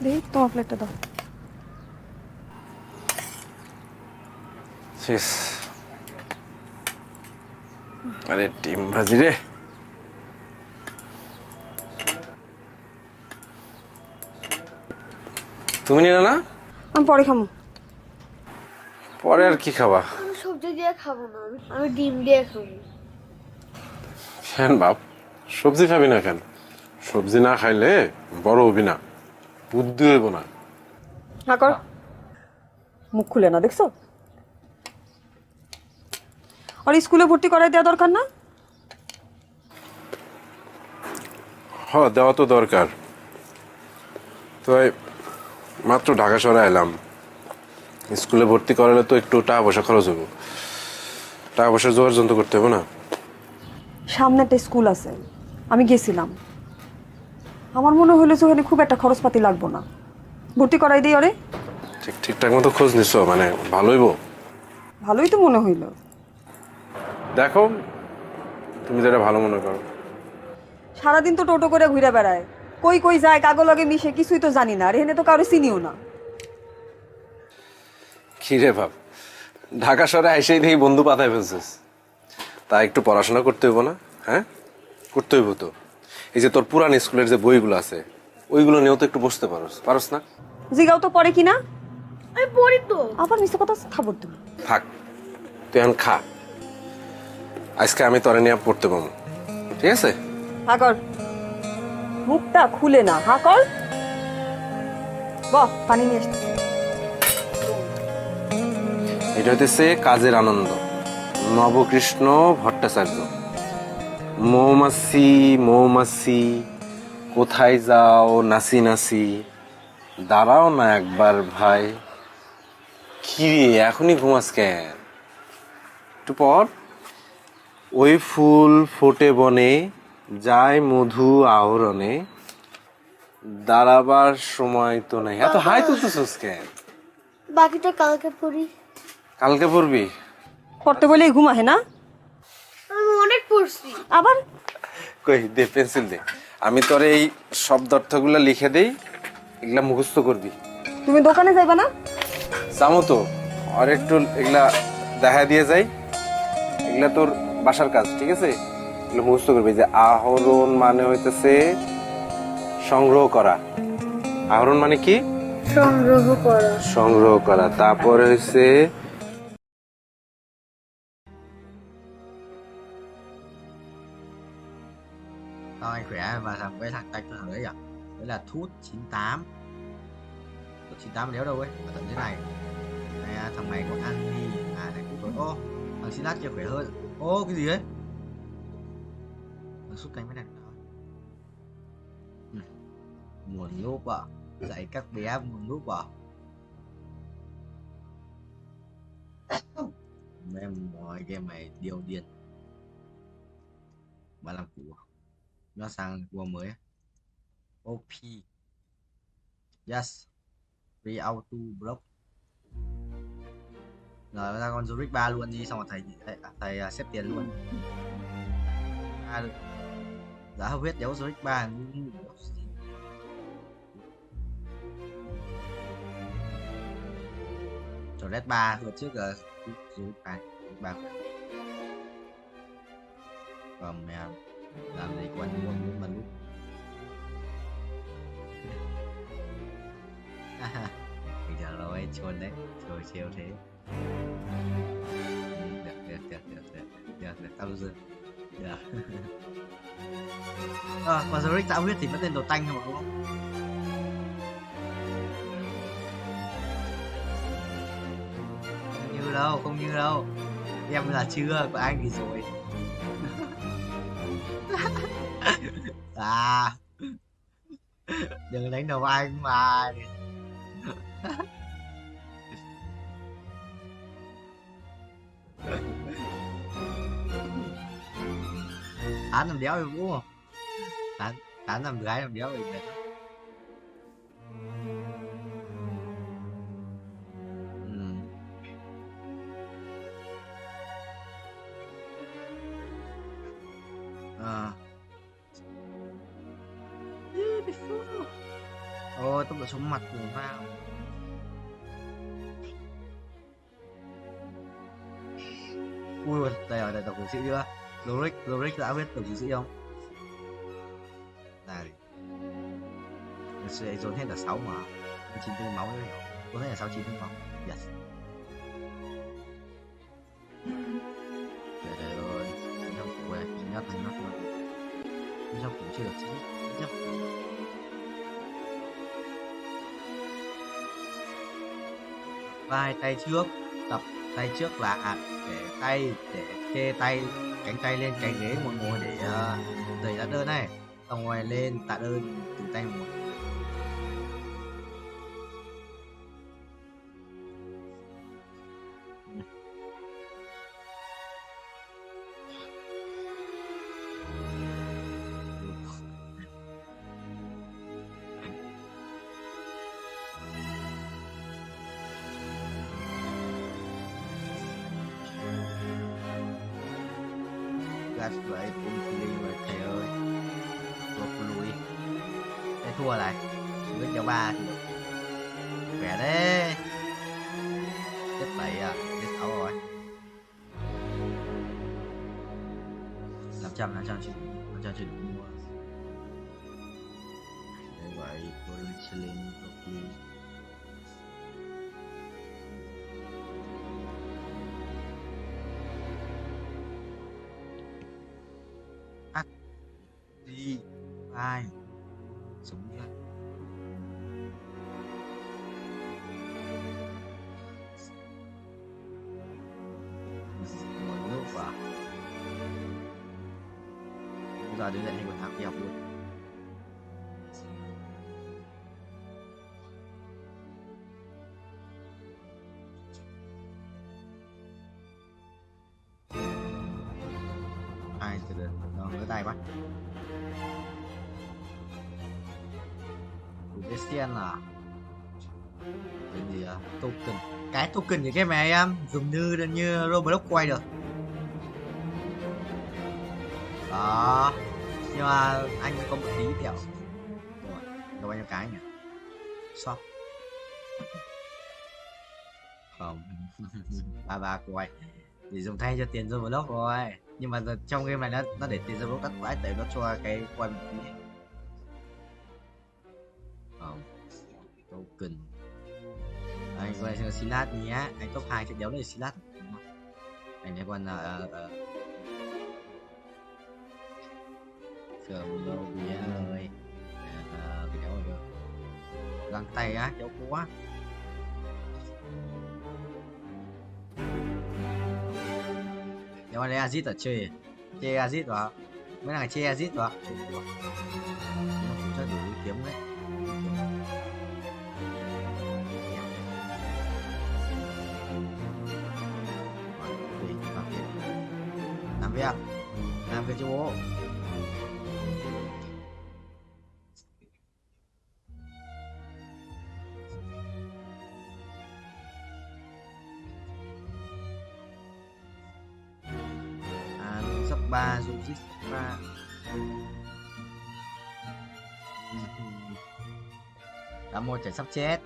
দেখি তোমার প্লেটটা দাও। শেষ। আরে ডিম ভাজি রে। তুমি নিলে না? আমি পরে খাবো। পরে আর কি খাবা? আমি সবজি দিয়ে খাবো না, আমি ডিম দিয়ে খাবো। কেন বাপ, সবজি খাবি না কেন? সবজি না খাইলে বড় হবি না, বুদ্ধি হইব না। না কর, মুখ খুলে না দেখছো? আর স্কুলে ভর্তি করাই দেওয়া দরকার না? হ্যাঁ, দেওয়া তো দরকার। তো মাত্র ঢাকা শহরে এলাম, স্কুলে ভর্তি করালে তো একটু টাকা পয়সা খরচ হবো, টাকা পয়সা জোগাড় যন্ত্র করতে হবে না? সামনে একটা স্কুল আছে, আমি গেছিলাম, আমার মনে হইলো যে ওখানে খুব একটা খরচপাতি লাগবো না, ভর্তি করাই দিই। আরে ঠিকঠাক মতো খোঁজ নিছো? মানে ভালোইব? ভালোই তো মনে হইলো। দেখো, তুমি যেটা ভালো মনে করো। সারাদিন তো টোটো করে ঘুরে বেড়ায়, কই কই যায়, কাগো লগে মিশে, কিছুই তো জানি না, আর এখানে তো কারো চিনিও না। কি রে বাপ, ঢাকা শহরে এসেই দেখি বন্ধু পাতায় ফেলছিস। তা একটু পড়াশোনা করতে হইব না? হ্যাঁ, করতে হইব তো। এই যে তোর পুরান স্কুলের যে বইগুলো আছে, ওইগুলো নিয়েও তো একটু বসতে পারস না? জিগাও তো পড়ে কিনা? আমি পড়ি তো। আবার মিথ্যা কথা থাবর তুমি। থাক, তুই এখন খা, আজকে আমি তোরে নিয়ে পড়তে পাবো, ঠিক আছে? হাকর, মুখটা খুলে না, হাকর। বাহ, পানি নিয়ে আসতে। এটা হইতেছে কাজের আনন্দ, নবকৃষ্ণ ভট্টাচার্য। মৌমাছি মৌমাছি কোথায় যাও নাচি নাচি, দাঁড়াও না একবার ভাই। কি রে, এখনই ঘুমাস কেন? একটু পর। ওই ফুল ফোটে বনে, যায় মধু আহরণে, দাঁড়াবার সময় তো নাই। এত হাই তুলতেছিস কেন? বাকিটা কালকে পড়ি। কালকে পড়বি? পড়তে বলেই ঘুমাহে না? আমি অনেক পড়ছি। আবার কই দে, পেন্সিল দে, আমি তোর এই শব্দার্থগুলো লিখে দেই, এগুলা মুখস্থ করবি। তুমি দোকানে যাইবা না? যাবো তো, আর একটু এগুলা দেখা দিয়ে যাই, এগুলা তোর বাসার কাজ, ঠিক আছে? এগুলো মুখস্থ করবি। যে আহরণ মানে হইতেছে সংগ্রহ করা। আহরণ মানে কি? সংগ্রহ করা। সংগ্রহ করা। তারপরে হইছে Tao anh khỏe và thằng với thằng tay thằng đấy à? Đấy là Thút 98. Thút 98 đéo đâu ấy, ở tận dưới này. Này, thằng này có ăn đi. À này cũng rồi. Ô, thằng Silas kia khỏe hơn. Ô, cái gì ấy? Thằng sút canh với này. Nguồn lúc à? Dạy các bé nguồn lúc à? Em mọi game này điều điên. Bạn làm cũ à? Nó sang cua mới. OP. Yes. Free auto block. Rồi ra con Zurich 3 luôn đi, xong rồi thầy xếp tiền luôn. Giá huyết đéo Zurich 3 ngu. Rồi Red 3 vừa trước là Zurich 3. Còn mẹ làm gì quanh muốn mà lúc bây giờ rồi chôn đấy, rồi trêu thế. Được tao dừng được. Còn Zurich tạo huyết thì vẫn tên đồ tanh thôi mà, đúng không? Không như đâu, em là chưa, của anh thì rồi. À, đừng đánh đầu anh mà. Tán làm đéo thì đúng không? Tán làm gái làm đéo thì mệt. Ôi, tốc độ sống mặt của vào. Ui, đây rồi, đây tổng thủ sĩ chưa? Loric đã biết tổng thủ sĩ không? Này, sẽ dồn hết là 6 mà 94 máu nữa hiểu. Dồn hết là 69 máu. Yes. Trời ơi, trong củ này, nhát luôn. Trong củ chưa được chứ. Vai tay trước, tập tay trước là để tay để kê tay cánh tay lên cái ghế một ngồi để đẩy lá đơn này, xong rồi lên tạ đơn từng tay một. Gạt vậy cũng đi rồi thầy ơi, thua lùi, cái thua lại với cho ba thì khỏe đấy, chết vậy à, chết xấu rồi. 500 triệu mua. Như vậy golden shilling trophy. Đi ai sống ra nguồn nước vào. Bây giờ đến lại thành một thằng đi học luôn. Ai từ từ nó ngửa tay quá. Christian à, cái gì à, token, cái token như cái mà em dùng như Roblox quay được đó, nhưng mà anh có một tí kẹo rồi, đâu bao nhiêu cái nhỉ, shop không ba quay để dùng thay cho tiền Roblox rồi, nhưng mà trong game này nó để tiền Roblox đắt quá, tại nó cho cái quay một tí không token. Anh quay cho Silat nhé, anh top 2 trận đấu này Silat anh ấy còn Trường đâu bia ơi, cái cháu được găng tay á, cháu quá nếu mà đây Azit ở chơi Azit đó, mấy thằng chơi Azit đó nó cũng cho đủ kiếm đấy. Làm việc cho bố. Sắp 3 rồi chứ 3 đã một trẻ sắp chết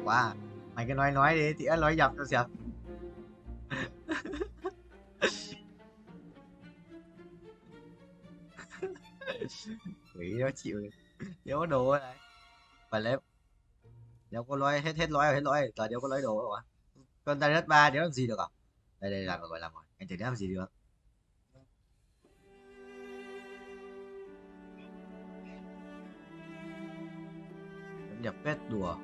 quá. Mày cứ nói đi thì nói dập cho xem. Quỷ nó chịu đéo có đồ này, phải lấy đéo có nói hết lỗi giờ đéo có lấy đồ rồi. Con ta đất 3 đéo làm gì được à? Đây làm rồi, làm rồi, anh thấy làm gì được. Đẹp pet đùa.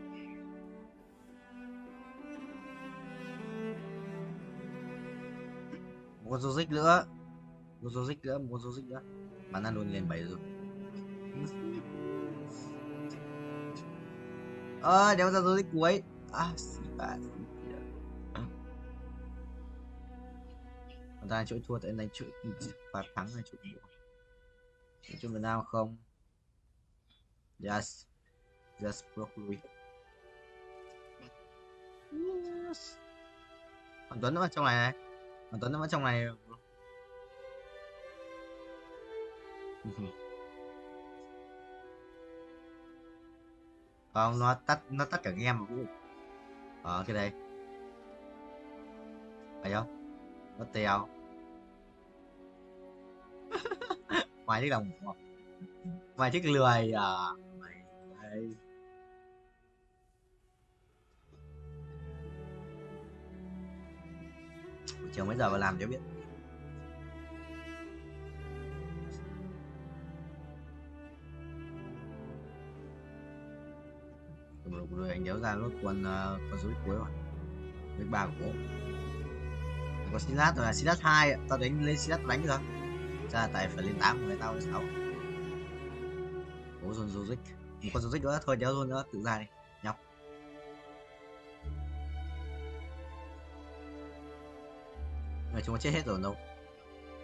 Một Zozik nữa, bắn ăn luôn lên 7 rồi. Đéo ra Zozik cuối. Còn ta chuỗi thua tại đánh chuỗi và thắng là chuỗi thua. Chuỗi Việt Nam không? Yes, just broccoli. Yes. Còn Tuấn nó ở trong này không, nó tắt cả game mà cũng cái đây phải không, nó tèo mày thích đồng mày thích lười à mày đây. Buổi chiều mấy giờ vào làm cho biết. Rồi anh đéo ra nốt con số cuối rồi. với ba của bố. Có Silas rồi là Silas 2 ạ. Tao đánh lên Silas đánh rồi. Ra tại phải lên 8 người tao lên 6. Bố dồn Zozik. Một con Zozik nữa thôi đéo luôn nữa, tự ra đi. Nhóc. Người chúng nó chết hết rồi đâu.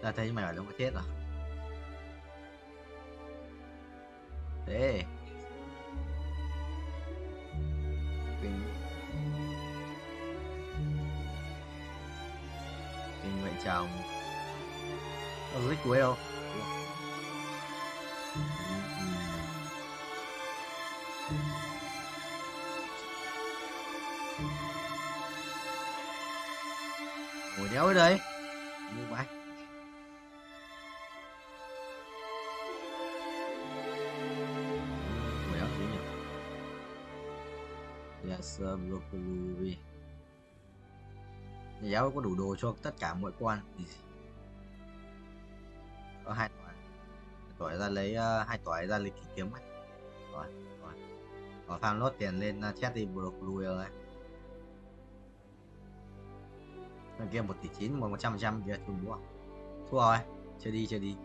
Ta thấy mày bảo chúng nó chết rồi. Thế. Kinh vậy chồng. Zozik cuối đâu. Ngồi đéo ở đây. Như vậy. Ngồi đéo gì nhỉ? Yes, broccoli. Nhà giáo có đủ đồ cho tất cả mọi quan. Có 2 tỏi. Tỏi ra lấy 2 tỏi ra lấy kiếm ấy. Rồi. Rồi farm nốt tiền lên chat đi broccoli rồi. Thằng kia 1,9 tỷ, 100% kia thua đúng không? Thua rồi, chơi đi.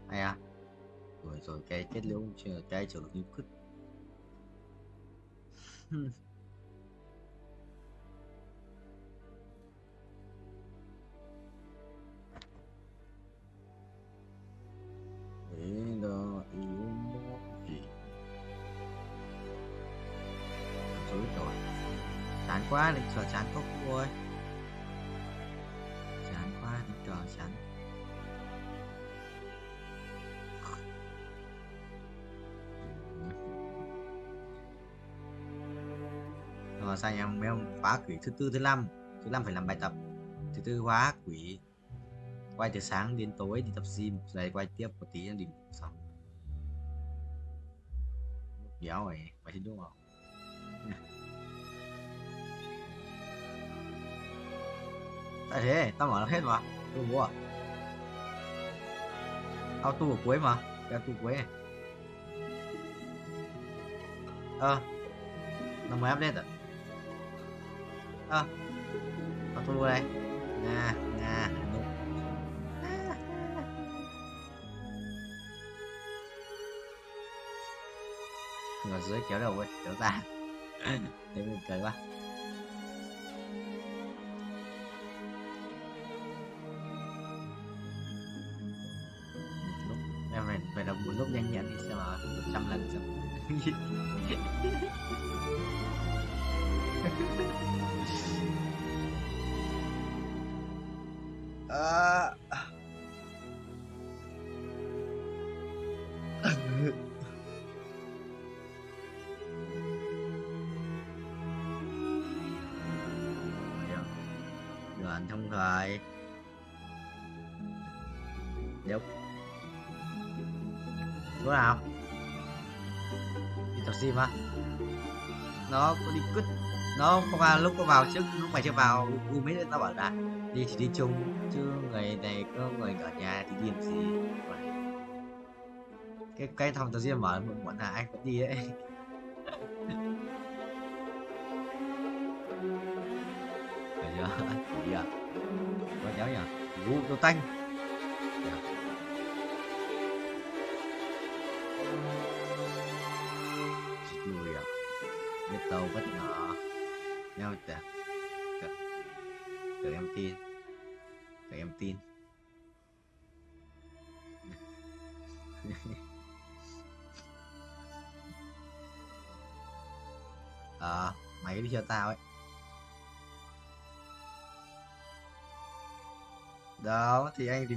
Hay à? Rồi cái kết liễu cái trở lực như cứt. Đấy đó yếu một gì. Rồi rồi. Chán quá định trò chán không thôi. Chán quá định trò chán. Rồi sao em mấy ông khóa quỷ thứ tư thứ năm phải làm bài tập, thứ tư khóa quỷ quay từ sáng đến tối đi tập gym rồi quay tiếp một tí đi ngủ xong. Béo rồi mày thấy đúng không? Tại thế tao mở hết mà tôi mua auto ở cuối mà cái auto cuối này nó mới update rồi auto đây Nga ngồi dưới kéo đầu ấy kéo ra thế mình cười quá. Em phải đọc một lúc nhanh nhẹn đi xem mà 100 lần xem. Đoạn thông thoại đúng chỗ nào đi tập gym á, nó có đi cứt, nó có vào lúc có vào trước lúc mày chưa vào mấy đứa tao bảo là đi thì đi chung chứ người này có người ở nhà thì đi làm gì. Cái phòng tập gym mở muốn là anh cũng đi ấy. Phải chưa đi à có cháu nhỉ vụ tô tanh lùi à biết tàu bất ngờ nhau tự em tin mày đi cho tao ấy đó thì anh thì